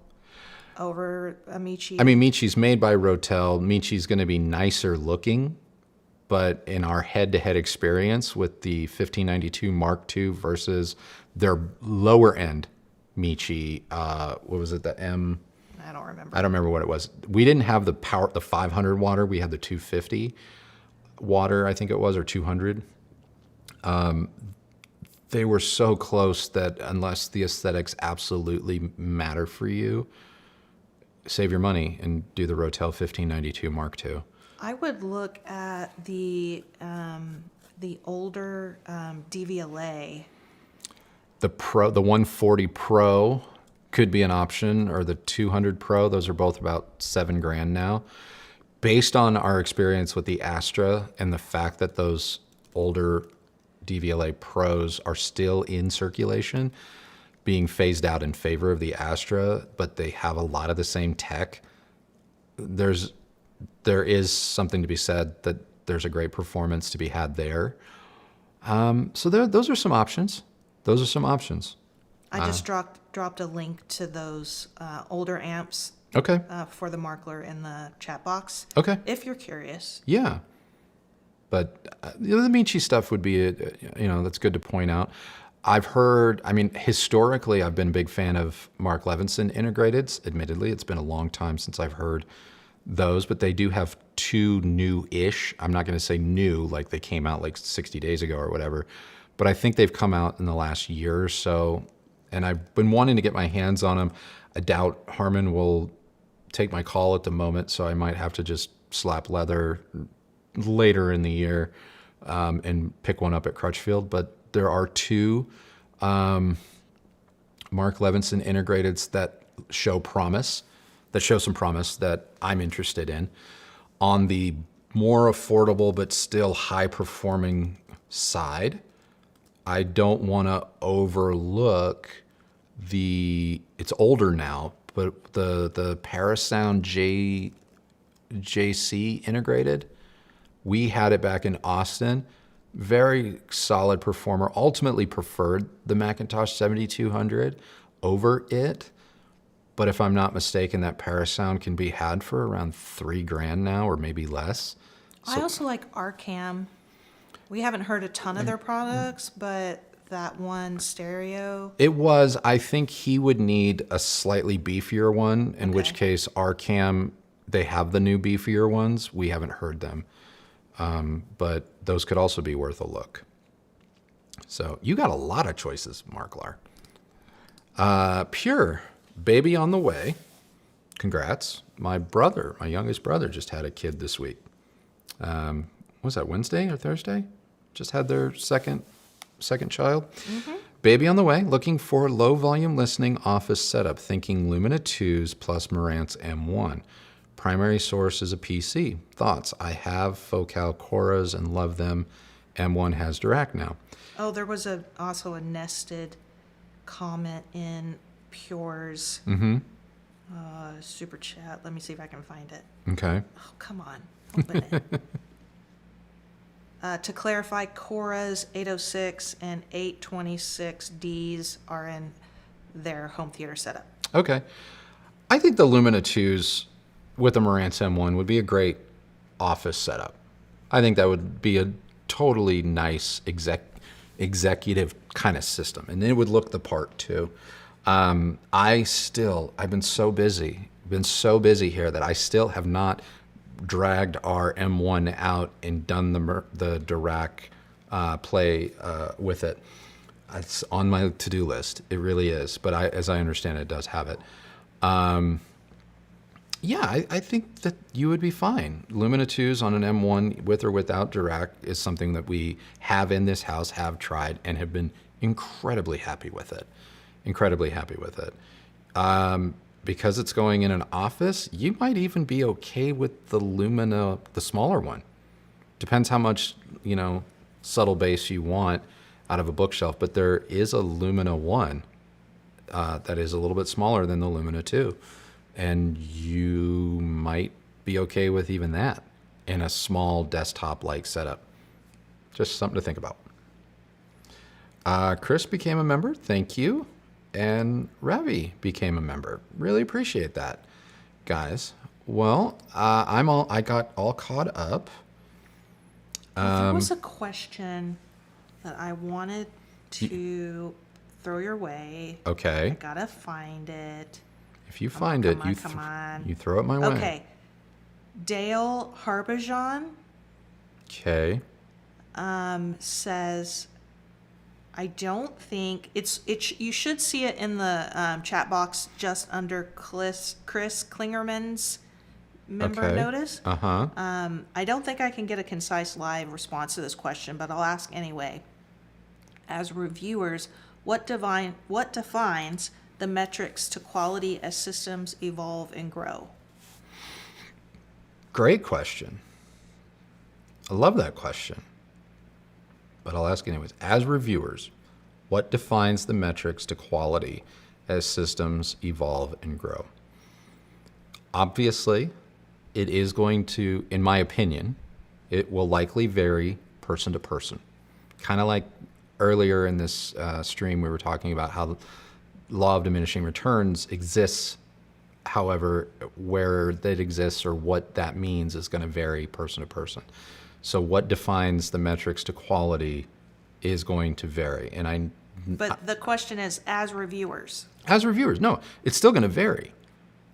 [SPEAKER 2] over a Michi.
[SPEAKER 1] I mean, Michi's made by Rotel. Michi's going to be nicer looking, but in our head-to-head experience with the 1592 Mark II versus their lower end Michi, what was it, the M?
[SPEAKER 2] I don't remember.
[SPEAKER 1] I don't remember what it was. We didn't have the 500 water. We had the 250 water, I think it was, or 200. They were so close that unless the aesthetics absolutely matter for you, save your money and do the Rotel 1592 Mark II.
[SPEAKER 2] I would look at the older DVLA.
[SPEAKER 1] The 140 Pro could be an option, or the 200 Pro. Those are both about 7 grand now. Based on our experience with the Astra and the fact that those older DVLA Pros are still in circulation, being phased out in favor of the Astra, but they have a lot of the same tech, there is something to be said that there's a great performance to be had there. So those are some options. those are some options.
[SPEAKER 2] I just dropped a link to those older amps
[SPEAKER 1] Okay.
[SPEAKER 2] for the Markler in the chat box.
[SPEAKER 1] Okay.
[SPEAKER 2] If you're curious.
[SPEAKER 1] Yeah. But the Michi stuff would be, that's good to point out. I've heard, historically, I've been a big fan of Mark Levinson Integrateds. Admittedly, it's been a long time since I've heard those, but they do have two new-ish. I'm not going to say new, like they came out like 60 days ago or whatever, but I think they've come out in the last year or so, and I've been wanting to get my hands on them. I doubt Harman will take my call at the moment, so I might have to just slap leather later in the year and pick one up at Crutchfield. But there are two Mark Levinson Integrateds that show some promise that I'm interested in. On the more affordable but still high performing side, I don't want to overlook it's older now, but the Parasound JC integrated. We had it back in Austin. Very solid performer. Ultimately preferred the Macintosh 7200 over it. But if I'm not mistaken, that Parasound can be had for around $3,000 now, or maybe less.
[SPEAKER 2] I also like Arcam. We haven't heard a ton of their products, but that one stereo.
[SPEAKER 1] I think he would need a slightly beefier one, in which case Arcam, they have the new beefier ones. We haven't heard them. But those could also be worth a look. So you got a lot of choices, Marklar. Pure, baby on the way. Congrats. My youngest brother just had a kid this week. Was that Wednesday or Thursday? Just had their second child. Mm-hmm. Baby on the way, looking for low volume listening office setup, thinking Lumina 2s plus Marantz M1. Primary source is a PC. Thoughts? I have Focal Coras and love them. M1 has Dirac now.
[SPEAKER 2] Oh, there was also a nested comment in Pure's super chat. Let me see if I can find it.
[SPEAKER 1] Okay.
[SPEAKER 2] Oh, come on. Open it. To clarify, Cora's 806 and 826Ds are in their home theater setup.
[SPEAKER 1] Okay. I think the Lumina 2s with the Marantz M1 would be a great office setup. I think that would be a totally nice executive kind of system, and it would look the part too. I've been so busy here that I still have not dragged our M1 out and done the Dirac play with it. It's on my to-do list. It really is, but as I understand it, does have it. I think that you would be fine. Lumina 2s on an M1 with or without Dirac is something that we have in this house, have tried, and have been incredibly happy with it. Because it's going in an office, you might even be okay with the Lumina, the smaller one. Depends how much, subtle bass you want out of a bookshelf. But there is a Lumina 1 that is a little bit smaller than the Lumina 2. And you might be okay with even that in a small desktop-like setup. Just something to think about. Chris became a member. Thank you. And Ravi became a member. Really appreciate that, guys. Well, I got all caught up.
[SPEAKER 2] There was a question that I wanted to throw your way.
[SPEAKER 1] Okay.
[SPEAKER 2] I gotta find it.
[SPEAKER 1] If you find it, you throw it my way.
[SPEAKER 2] Okay. Dale Harbison.
[SPEAKER 1] Okay.
[SPEAKER 2] Says, I don't think you should see it in the chat box just under Chris Klingerman's member notice. I don't think I can get a concise live response to this question, but I'll ask anyway. As reviewers, what defines the metrics to quality as systems evolve and grow?
[SPEAKER 1] Great question. I love that question. But I'll ask anyways. As reviewers, what defines the metrics to quality as systems evolve and grow? Obviously, it is going to, in my opinion, it will likely vary person to person. Kind of like earlier in this stream, we were talking about how the law of diminishing returns exists. However, where that exists or what that means is going to vary person to person. So what defines the metrics to quality is going to vary. And
[SPEAKER 2] But the question is, as reviewers,
[SPEAKER 1] no, it's still going to vary.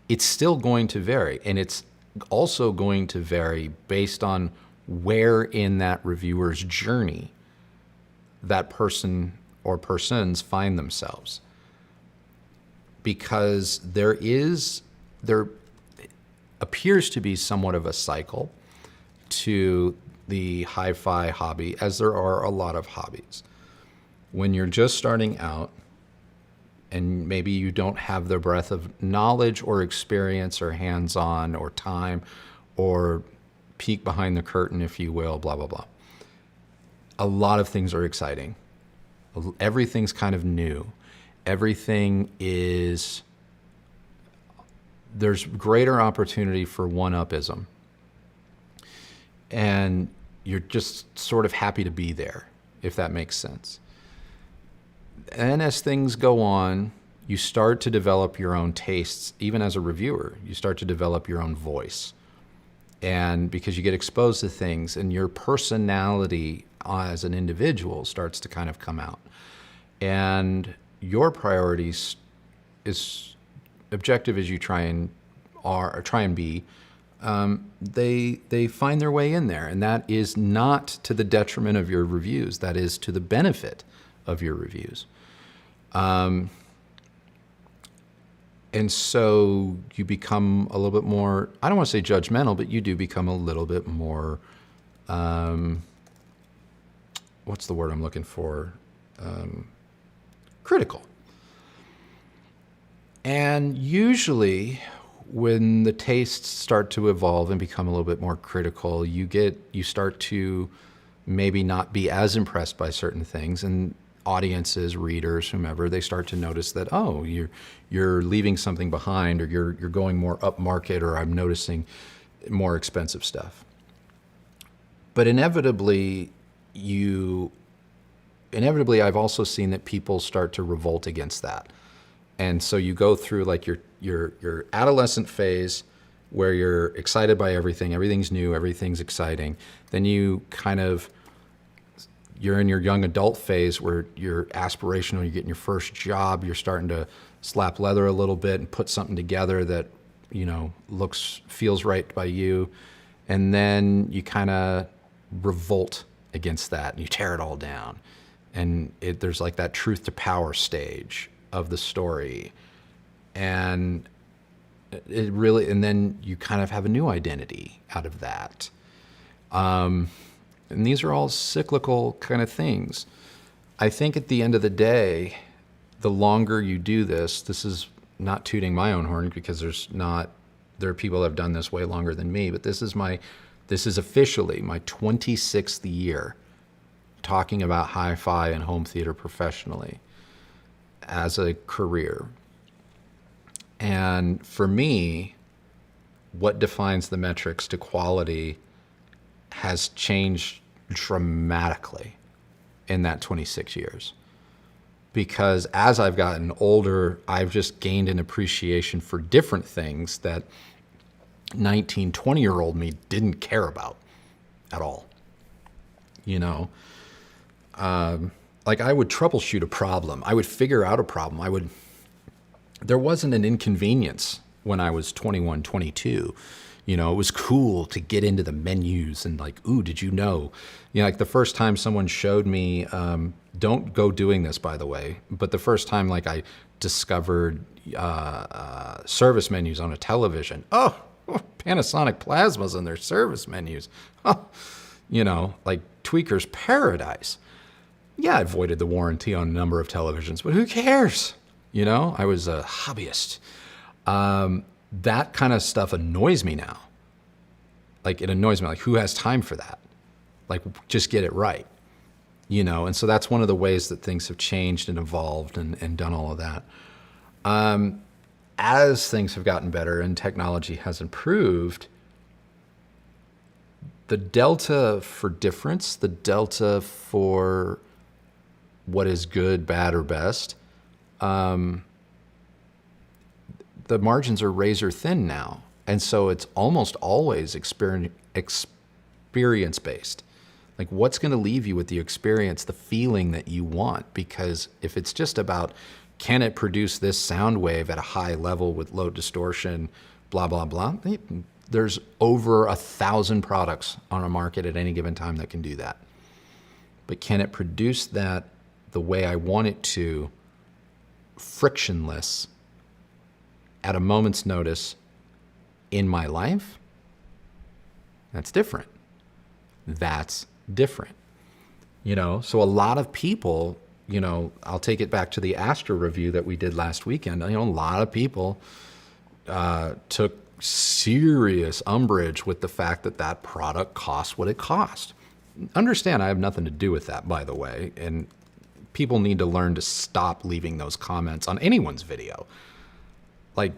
[SPEAKER 1] It's still going to vary. And it's also going to vary based on where in that reviewer's journey that person or persons find themselves. Because there appears to be somewhat of a cycle to the hi-fi hobby, as there are a lot of hobbies. When you're just starting out and maybe you don't have the breadth of knowledge or experience or hands-on or time or peek behind the curtain, if you will, blah, blah, blah. A lot of things are exciting. Everything's kind of new. There's greater opportunity for one-upism. And you're just sort of happy to be there, if that makes sense. And as things go on, you start to develop your own tastes. Even as a reviewer, you start to develop your own voice. And because you get exposed to things and your personality as an individual starts to kind of come out. And your priorities, as objective as you try and be, they find their way in there. And that is not to the detriment of your reviews. That is to the benefit of your reviews. And so you become a little bit more, I don't want to say judgmental, but you do become a little bit more, what's the word I'm looking for? Critical. And usually when the tastes start to evolve and become a little bit more critical, you start to maybe not be as impressed by certain things, and audiences, readers, whomever, they start to notice that, oh, you're leaving something behind, or you're going more up market, or I'm noticing more expensive stuff. But inevitably I've also seen that people start to revolt against that. And so you go through like your adolescent phase where you're excited by everything, everything's new, everything's exciting. Then you're in your young adult phase where you're aspirational, you're getting your first job, you're starting to slap leather a little bit and put something together that, feels right by you. And then you kind of revolt against that and you tear it all down. And there's like that truth to power stage of the story. And and then you kind of have a new identity out of that. And these are all cyclical kind of things. I think at the end of the day, the longer you do this is not tooting my own horn, because there are people that have done this way longer than me, but this is officially my 26th year talking about hi-fi and home theater professionally as a career. And for me, what defines the metrics to quality has changed dramatically in that 26 years. Because as I've gotten older, I've just gained an appreciation for different things that 19, 20-year-old me didn't care about at all. Like I would troubleshoot a problem. I would figure out a problem. There wasn't an inconvenience when I was 21, 22. It was cool to get into the menus and like, ooh, did you know? Like the first time someone showed me, don't go doing this, by the way, but the first time like I discovered service menus on a television. Oh, Panasonic Plasmas and their service menus. Oh, like Tweaker's Paradise. Yeah, I voided the warranty on a number of televisions, but who cares? I was a hobbyist. That kind of stuff annoys me now. Like it annoys me. Like who has time for that? Like just get it right. And so that's one of the ways that things have changed and evolved and done all of that. As things have gotten better and technology has improved, the delta for difference, the delta for what is good, bad, or best, the margins are razor thin now. And so it's almost always experience based. Like, what's going to leave you with the experience, the feeling that you want? Because if it's just about, can it produce this sound wave at a high level with low distortion, blah, blah, blah, there's over 1,000 products on a market at any given time that can do that. But can it produce that the way I want it to, frictionless, at a moment's notice in my life? That's different. That's different. So a lot of people, I'll take it back to the Astra review that we did last weekend. A lot of people took serious umbrage with the fact that that product cost what it cost. Understand, I have nothing to do with that, by the way, and people need to learn to stop leaving those comments on anyone's video. Like,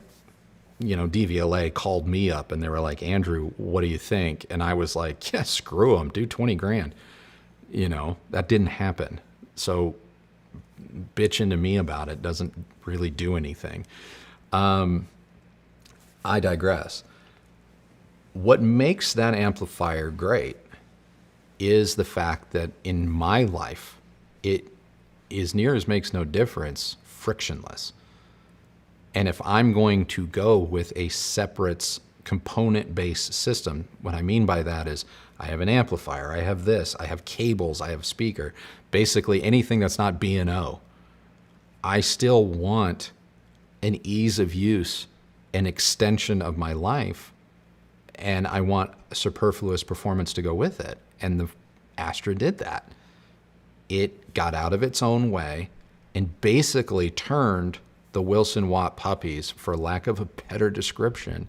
[SPEAKER 1] DVLA called me up and they were like, Andrew, what do you think? And I was like, yeah, screw them, do 20 grand. That didn't happen. So bitching to me about it doesn't really do anything. I digress. What makes that amplifier great is the fact that in my life, it is near as makes no difference, frictionless. And if I'm going to go with a separate component-based system, what I mean by that is I have an amplifier, I have this, I have cables, I have speaker, basically anything that's not B&O. I still want an ease of use, an extension of my life, and I want superfluous performance to go with it. And the Astra did that. It got out of its own way and basically turned the Wilson Watt puppies, for lack of a better description,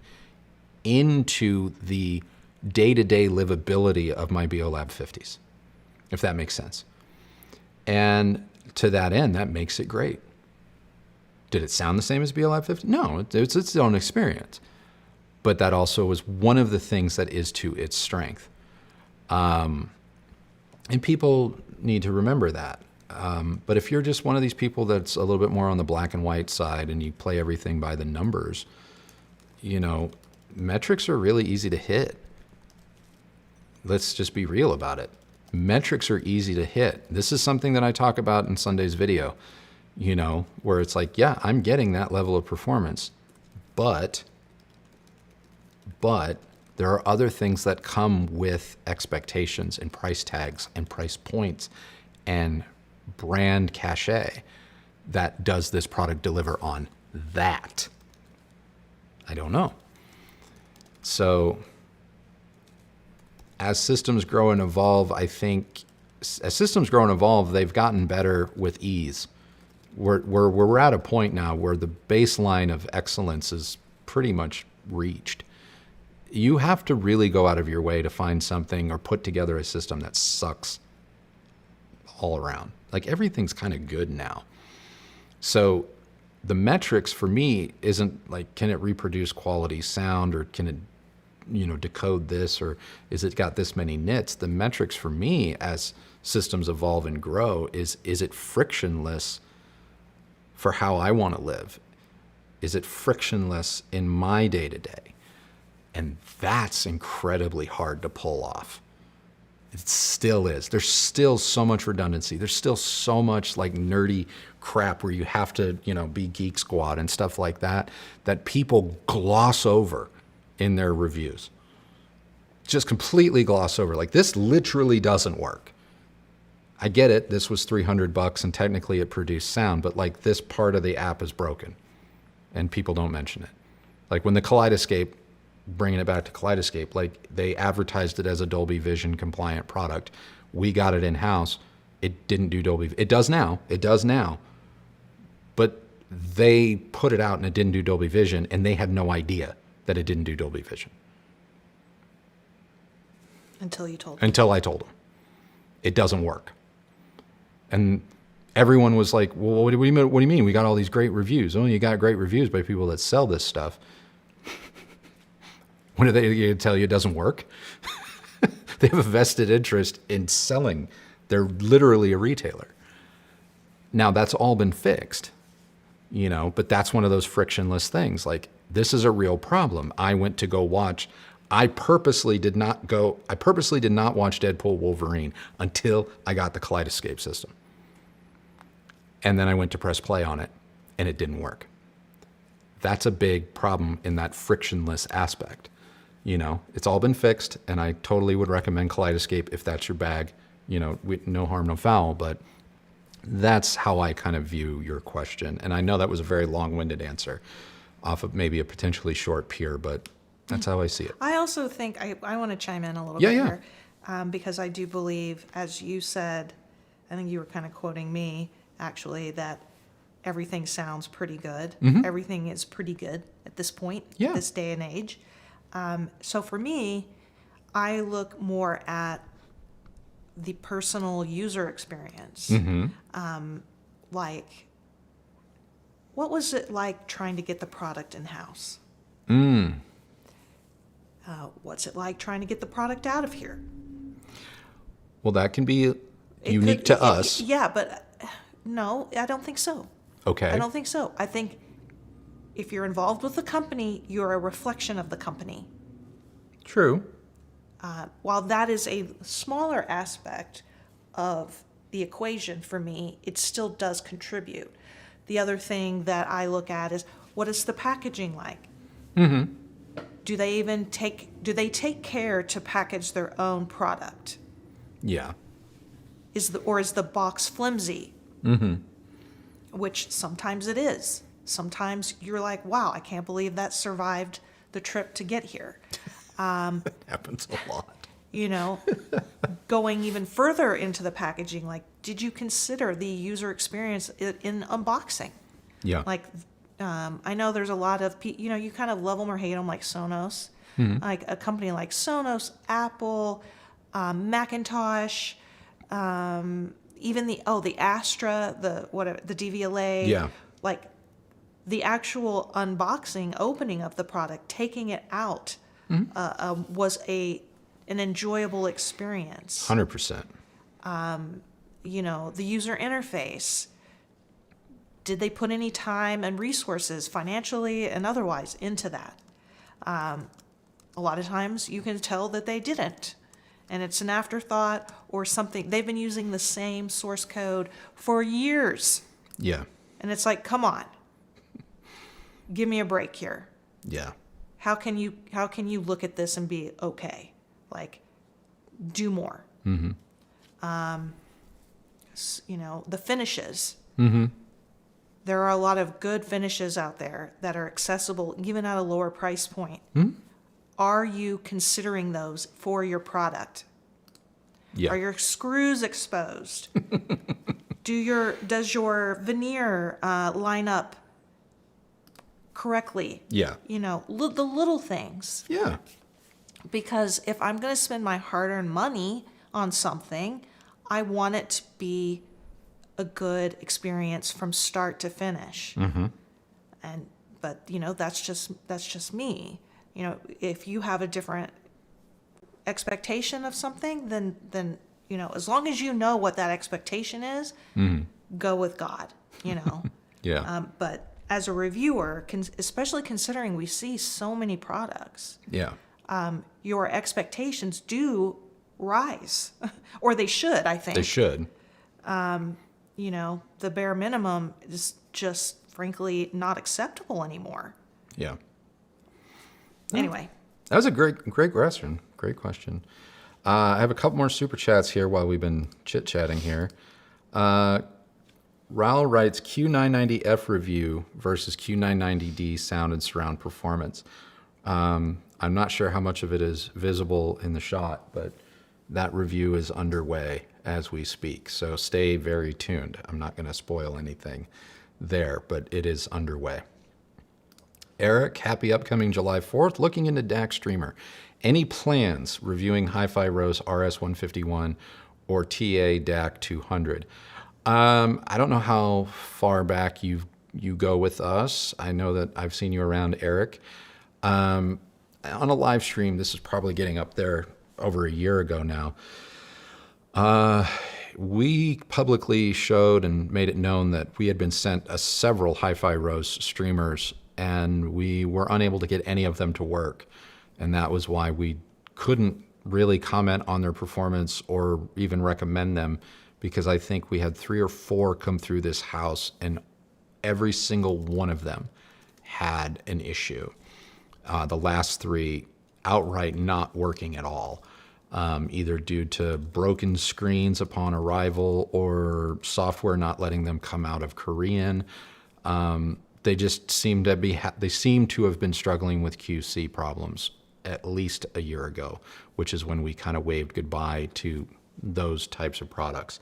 [SPEAKER 1] into the day-to-day livability of my Beolab 50s, if that makes sense. And to that end, that makes it great. Did it sound the same as Beolab 50? No, it's its own experience. But that also was one of the things that is to its strength. And people need to remember that. But if you're just one of these people that's a little bit more on the black and white side and you play everything by the numbers, metrics are really easy to hit. Let's just be real about it. Metrics are easy to hit. This is something that I talk about in Sunday's video, where it's like, yeah, I'm getting that level of performance, but there are other things that come with expectations and price tags and price points and brand cachet that does this product deliver on that? I don't know. So as systems grow and evolve, I think as systems grow and evolve, they've gotten better with ease. We're at a point now where the baseline of excellence is pretty much reached. You have to really go out of your way to find something or put together a system that sucks all around. Like, everything's kind of good now. So the metrics for me isn't like, can it reproduce quality sound, or can it decode this, or is it got this many nits? The metrics for me as systems evolve and grow is it frictionless for how I want to live? Is it frictionless in my day-to-day? And that's incredibly hard to pull off. It still is. There's still so much redundancy. There's still so much like nerdy crap where you have to, be Geek Squad and stuff like that, that people gloss over in their reviews. Just completely gloss over. Like, this literally doesn't work. I get it. This was $300 and technically it produced sound, but like, this part of the app is broken and people don't mention it. Like, when the Kaleidoscape, bringing it back to Kaleidoscape, like, they advertised it as a Dolby Vision compliant product. We got it in-house. It didn't do Dolby. It does now. But they put it out and it didn't do Dolby Vision, and they had no idea that it didn't do Dolby Vision.
[SPEAKER 2] Until you told them.
[SPEAKER 1] Until I told them. It doesn't work. And everyone was like, well, what do you mean? We got all these great reviews. Oh, you got great reviews by people that sell this stuff. When are they going to tell you it doesn't work? They have a vested interest in selling. They're literally a retailer. Now that's all been fixed, but that's one of those frictionless things. Like, this is a real problem. I went to go watch. I purposely did not watch Deadpool Wolverine until I got the Kaleidoscape system. And then I went to press play on it and it didn't work. That's a big problem in that frictionless aspect. It's all been fixed, and I totally would recommend Kaleidoscape if that's your bag. No harm, no foul, but that's how I kind of view your question. And I know that was a very long-winded answer off of maybe a potentially short peer, but that's how I see it.
[SPEAKER 2] I also think I want to chime in a little
[SPEAKER 1] Yeah,
[SPEAKER 2] bit
[SPEAKER 1] yeah.
[SPEAKER 2] here, because I do believe, as you said, I think you were kind of quoting me, actually, that everything sounds pretty good. Everything is pretty good at this point,
[SPEAKER 1] Yeah.
[SPEAKER 2] this day and age. So for me, I look more at the personal user experience. Like, what was it like trying to get the product in-house? What's it like trying to get the product out of here?
[SPEAKER 1] Well, that can be
[SPEAKER 2] It
[SPEAKER 1] unique
[SPEAKER 2] could-
[SPEAKER 1] to us.
[SPEAKER 2] Yeah, but no, I don't think so.
[SPEAKER 1] Okay.
[SPEAKER 2] I don't think so. I think if you're involved with the company, you're a reflection of the company.
[SPEAKER 1] True.
[SPEAKER 2] While that is a smaller aspect of the equation for me, it still does contribute. The other thing that I look at is, what is the packaging like? Do they take care to package their own product?
[SPEAKER 1] Yeah.
[SPEAKER 2] Is the box flimsy? Which sometimes it is. Sometimes you're like, wow, I can't believe that survived the trip to get here.
[SPEAKER 1] That happens a lot.
[SPEAKER 2] Going even further into the packaging, like, did you consider the user experience in unboxing?
[SPEAKER 1] Yeah.
[SPEAKER 2] Like, I know there's a lot of, you kind of love them or hate them, like Sonos. Like a company like Sonos, Apple, Macintosh, even the Astra, the DVLA.
[SPEAKER 1] Yeah.
[SPEAKER 2] Like, the actual unboxing, opening of the product, taking it out, was an enjoyable experience.
[SPEAKER 1] 100%.
[SPEAKER 2] The user interface. Did they put any time and resources, financially and otherwise, into that? A lot of times you can tell that they didn't. And it's an afterthought or something. They've been using the same source code for years.
[SPEAKER 1] Yeah.
[SPEAKER 2] And it's like, come on. Give me a break here.
[SPEAKER 1] Yeah.
[SPEAKER 2] How can you look at this and be okay? Like, do more. The finishes. There are a lot of good finishes out there that are accessible even at a lower price point. Are you considering those for your product?
[SPEAKER 1] Yeah.
[SPEAKER 2] Are your screws exposed? Does your veneer line up correctly?
[SPEAKER 1] Yeah.
[SPEAKER 2] The little things.
[SPEAKER 1] Yeah.
[SPEAKER 2] Because if I'm going to spend my hard-earned money on something, I want it to be a good experience from start to finish. But that's just me. If you have a different expectation of something, then as long as you know what that expectation is, go with God.
[SPEAKER 1] Yeah.
[SPEAKER 2] But as a reviewer, especially considering we see so many products,
[SPEAKER 1] Yeah.
[SPEAKER 2] your expectations do rise, or they should, I think.
[SPEAKER 1] They should.
[SPEAKER 2] The bare minimum is just frankly not acceptable anymore.
[SPEAKER 1] Yeah.
[SPEAKER 2] Anyway.
[SPEAKER 1] That was a great question. Great question. I have a couple more super chats here while we've been chit-chatting here. Raul writes, Q990F review versus Q990D sound and surround performance. I'm not sure how much of it is visible in the shot, but that review is underway as we speak. So stay very tuned. I'm not going to spoil anything there, but it is underway. Eric, happy upcoming July 4th. Looking into DAC Streamer. Any plans reviewing Hi-Fi Rose RS151 or TA DAC 200? I don't know how far back you go with us. I know that I've seen you around, Eric. On a live stream, this is probably getting up there over a year ago now. we publicly showed and made it known that we had been sent several Hi-Fi Rose streamers, and we were unable to get any of them to work. And that was why we couldn't really comment on their performance or even recommend them, because I think we had 3 or 4 come through this house, and every single one of them had an issue. The last 3 outright not working at all, either due to broken screens upon arrival or software not letting them come out of Korean. They just seem to they seem to have been struggling with QC problems at least a year ago, which is when we kind of waved goodbye to those types of products.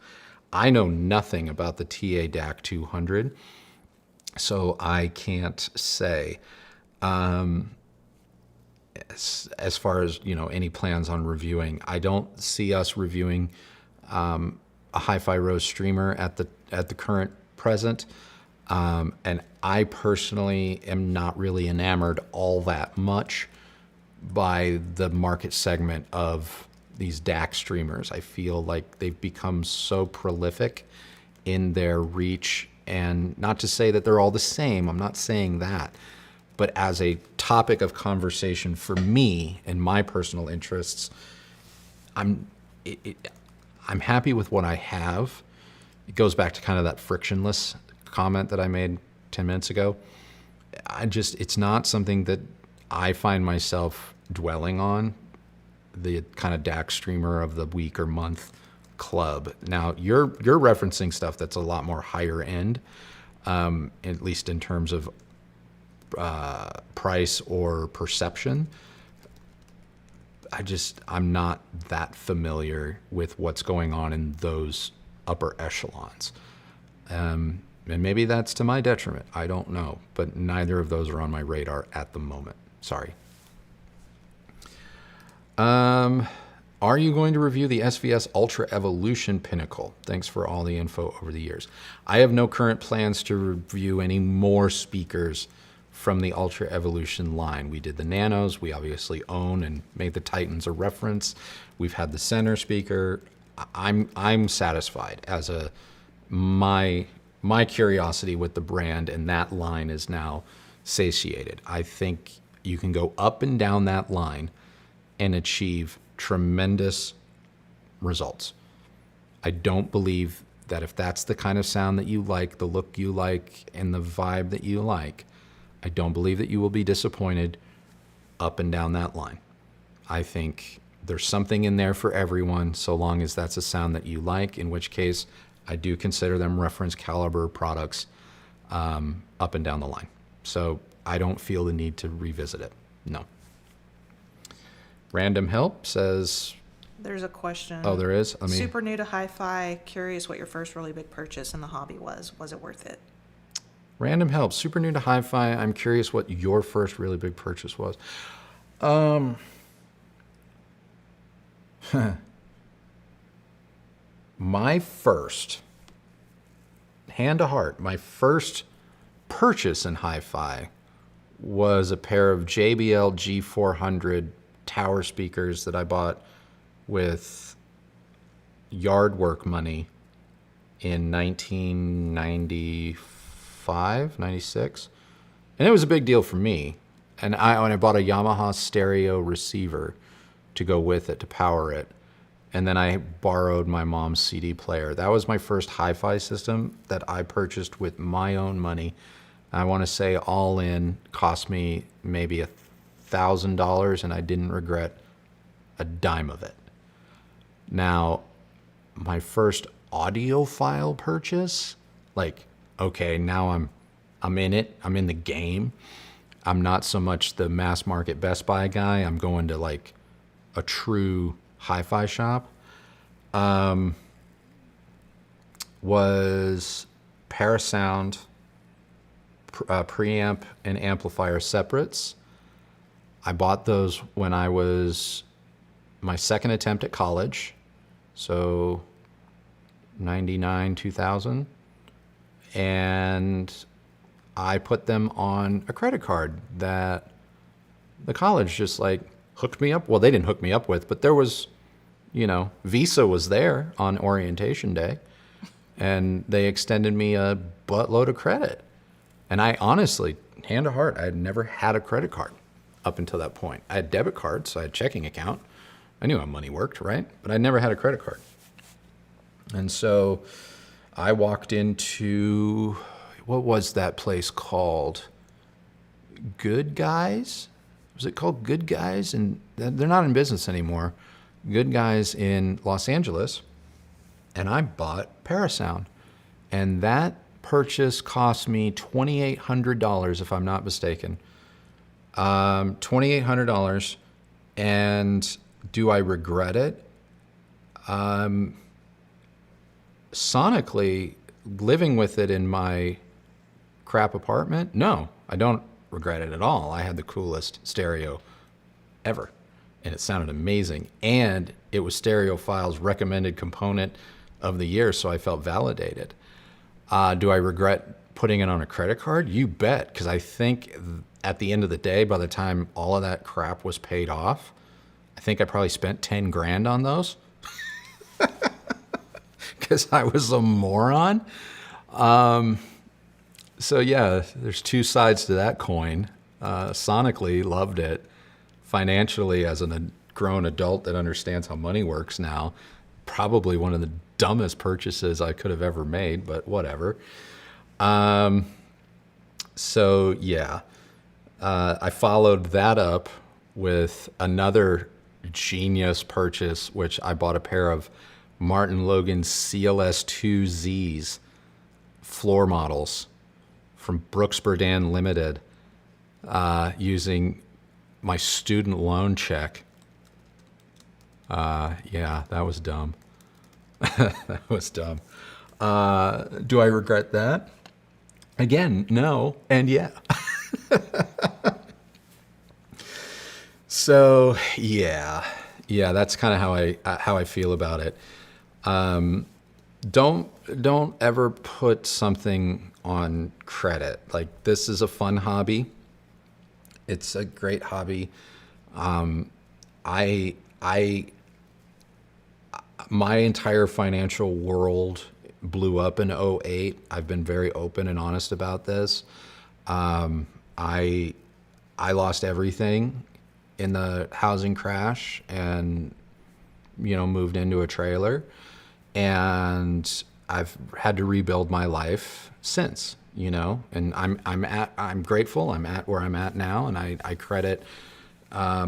[SPEAKER 1] I know nothing about the TA DAC 200, so I can't say. As far as, any plans on reviewing, I don't see us reviewing a Hi-Fi Rose streamer at the current present. And I personally am not really enamored all that much by the market segment of these DAC streamers. I feel like they've become so prolific in their reach, and not to say that they're all the same. I'm not saying that. But as a topic of conversation for me and my personal interests, I'm happy with what I have. It goes back to kind of that frictionless comment that I made 10 minutes ago. It's not something that I find myself dwelling on, the kind of DAC streamer of the week or month club. Now, you're referencing stuff that's a lot more higher end, at least in terms of price or perception. I'm not that familiar with what's going on in those upper echelons. And maybe that's to my detriment. I don't know. But neither of those are on my radar at the moment. Sorry. Are you going to review the SVS Ultra Evolution Pinnacle? Thanks for all the info over the years. I have no current plans to review any more speakers from the Ultra Evolution line. We did the Nanos. We obviously own and made the Titans a reference. We've had the center speaker. I'm satisfied as my curiosity with the brand and that line is now satiated. I think you can go up and down that line and achieve tremendous results. I don't believe that if that's the kind of sound that you like, the look you like, and the vibe that you like, I don't believe that you will be disappointed up and down that line. I think there's something in there for everyone, so long as that's a sound that you like, in which case I do consider them reference caliber products up and down the line. So I don't feel the need to revisit it. No. Random Help says...
[SPEAKER 2] There's a question.
[SPEAKER 1] Oh, there is?
[SPEAKER 2] Super new to hi-fi, curious what your first really big purchase in the hobby was. Was it worth it?
[SPEAKER 1] Random Help, super new to hi-fi. I'm curious what your first really big purchase was. My first, hand to heart, my first purchase in hi-fi was a pair of JBL G400 tower speakers that I bought with yard work money in 1995, 96. And it was a big deal for me. And I bought a Yamaha stereo receiver to go with it, to power it. And then I borrowed my mom's CD player. That was my first hi-fi system that I purchased with my own money. I want to say all in cost me maybe $1,000, and I didn't regret a dime of it. Now, my first audiophile purchase, okay, now I'm in it. I'm in the game. I'm not so much the mass market Best Buy guy. I'm going to a true hi-fi shop. Was Parasound preamp and amplifier separates. I bought those when I was my second attempt at college, so 99, 2000, and I put them on a credit card that the college just hooked me up. Well, they didn't hook me up with, but there was, Visa was there on orientation day, and they extended me a buttload of credit. And I honestly, hand to heart, I had never had a credit card up until that point. I had debit cards, so I had a checking account. I knew how money worked, right? But I never had a credit card. And so I walked into, what was that place called? Good Guys? Was it called Good Guys? And they're not in business anymore. Good Guys in Los Angeles. And I bought Parasound. And that purchase cost me $2,800, if I'm not mistaken. $2,800. And do I regret it? Sonically, living with it in my crap apartment, no, I don't regret it at all. I had the coolest stereo ever, and it sounded amazing. And it was Stereophile's recommended component of the year, so I felt validated. Do I regret putting it on a credit card? You bet, because I think at the end of the day, by the time all of that crap was paid off, I think I probably spent 10 grand on those because I was a moron. So yeah, there's two sides to that coin. Sonically, loved it. Financially, as a grown adult that understands how money works now, probably one of the dumbest purchases I could have ever made, but whatever. So yeah, I followed that up with another genius purchase, which I bought a pair of Martin Logan CLS2Zs floor models from Brooks Burdan Limited, using my student loan check. Yeah, that was dumb. That was dumb. Do I regret that? Again, no, and yeah. So yeah, that's kind of how I feel about it. Don't ever put something on credit. Like, this is a fun hobby. It's a great hobby. My entire financial world blew up in '08. I've been very open and honest about this. I lost everything in the housing crash and, moved into a trailer, and I've had to rebuild my life since, and I'm grateful. I'm at where I'm at now, and I credit, a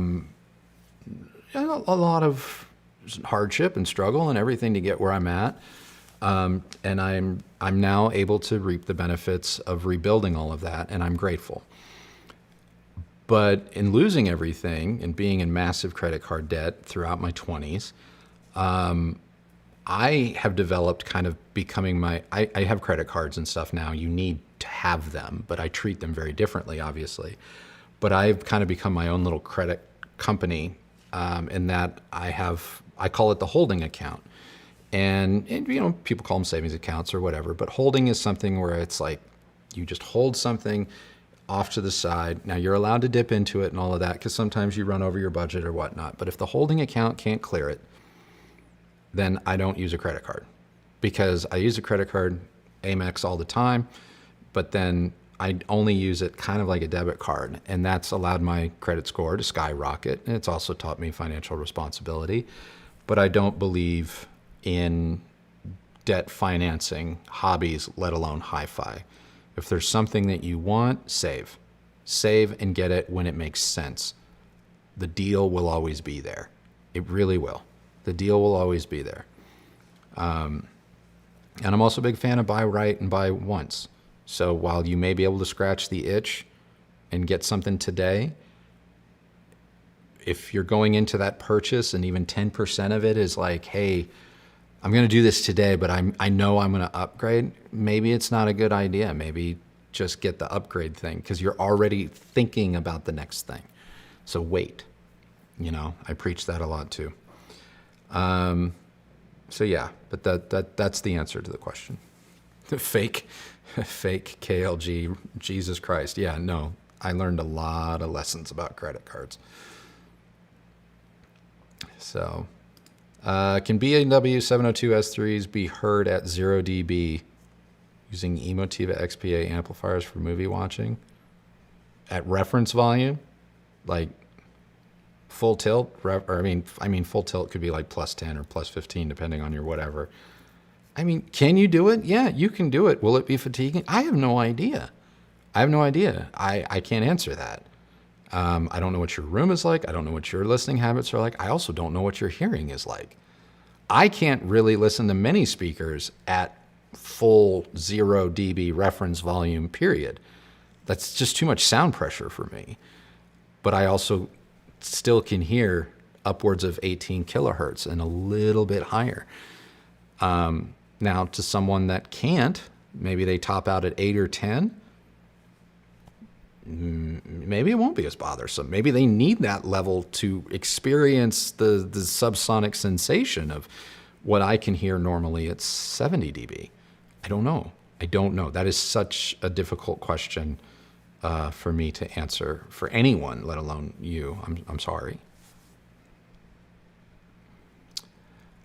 [SPEAKER 1] lot of hardship and struggle and everything to get where I'm at. And I'm now able to reap the benefits of rebuilding all of that, and I'm grateful. But in losing everything and being in massive credit card debt throughout my 20s, I have developed kind of becoming I have credit cards and stuff now. You need to have them, but I treat them very differently, obviously. But I've kind of become my own little credit company, in that I call it the holding account. And people call them savings accounts or whatever, but holding is something where it's like you just hold something off to the side. Now, you're allowed to dip into it and all of that, because sometimes you run over your budget or whatnot. But if the holding account can't clear it, then I don't use a credit card, because I use a credit card, Amex, all the time, but then I only use it kind of like a debit card, and that's allowed my credit score to skyrocket. And it's also taught me financial responsibility. But I don't believe in debt financing hobbies, let alone hi-fi. If there's something that you want, save and get it when it makes sense. The deal will always be there. It really will. The deal will always be there. And I'm also a big fan of buy right and buy once. So while you may be able to scratch the itch and get something today, if you're going into that purchase and even 10% of it is like, hey, I'm going to do this today, but I know I'm going to upgrade, maybe it's not a good idea. Maybe just get the upgrade thing, because you're already thinking about the next thing. So wait. I preach that a lot too. So yeah, but that's the answer to the question. The fake KLG, Jesus Christ. Yeah, no, I learned a lot of lessons about credit cards. So Can BMW 702S3s be heard at 0 dB using Emotiva XPA amplifiers for movie watching? At reference volume? Like full tilt? Or I mean, full tilt could be like plus 10 or plus 15, depending on your whatever. I mean, can you do it? Yeah, you can do it. Will it be fatiguing? I have no idea. I can't answer that. I don't know what your room is like. I don't know what your listening habits are like. I also don't know what your hearing is like. I can't really listen to many speakers at full 0 dB reference volume, period. That's just too much sound pressure for me. But I also still can hear upwards of 18 kilohertz and a little bit higher. Now, to someone that can't, maybe they top out at 8 or 10, maybe it won't be as bothersome. Maybe they need that level to experience the subsonic sensation of what I can hear normally at 70 dB. I don't know. That is such a difficult question for me to answer for anyone, let alone you. I'm sorry.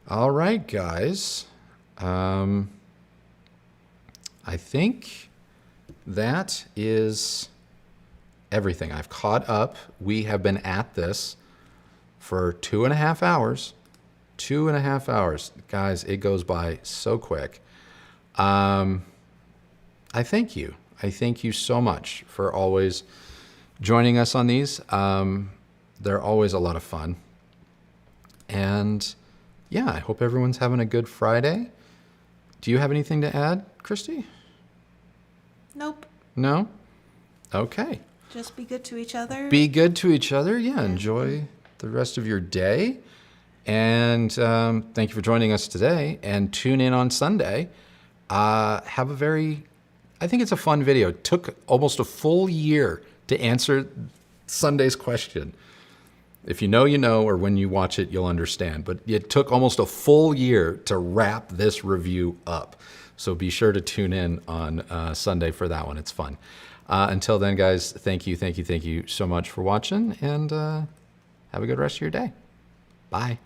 [SPEAKER 1] All right, guys. I think that is everything. I've caught up. We have been at this for 2.5 hours. 2.5 hours. Guys, it goes by so quick. I thank you. I thank you so much for always joining us on these. They're always a lot of fun. And yeah, I hope everyone's having a good Friday. Do you have anything to add, Christy?
[SPEAKER 2] Nope.
[SPEAKER 1] No? Okay.
[SPEAKER 2] Just be good to each other.
[SPEAKER 1] Be good to each other. Yeah, enjoy the rest of your day. And thank you for joining us today. And tune in on Sunday. I think it's a fun video. It took almost a full year to answer Sunday's question. If you know, you know, or when you watch it, you'll understand. But it took almost a full year to wrap this review up. So be sure to tune in on Sunday for that one. It's fun. Until then, guys, thank you so much for watching, and have a good rest of your day. Bye.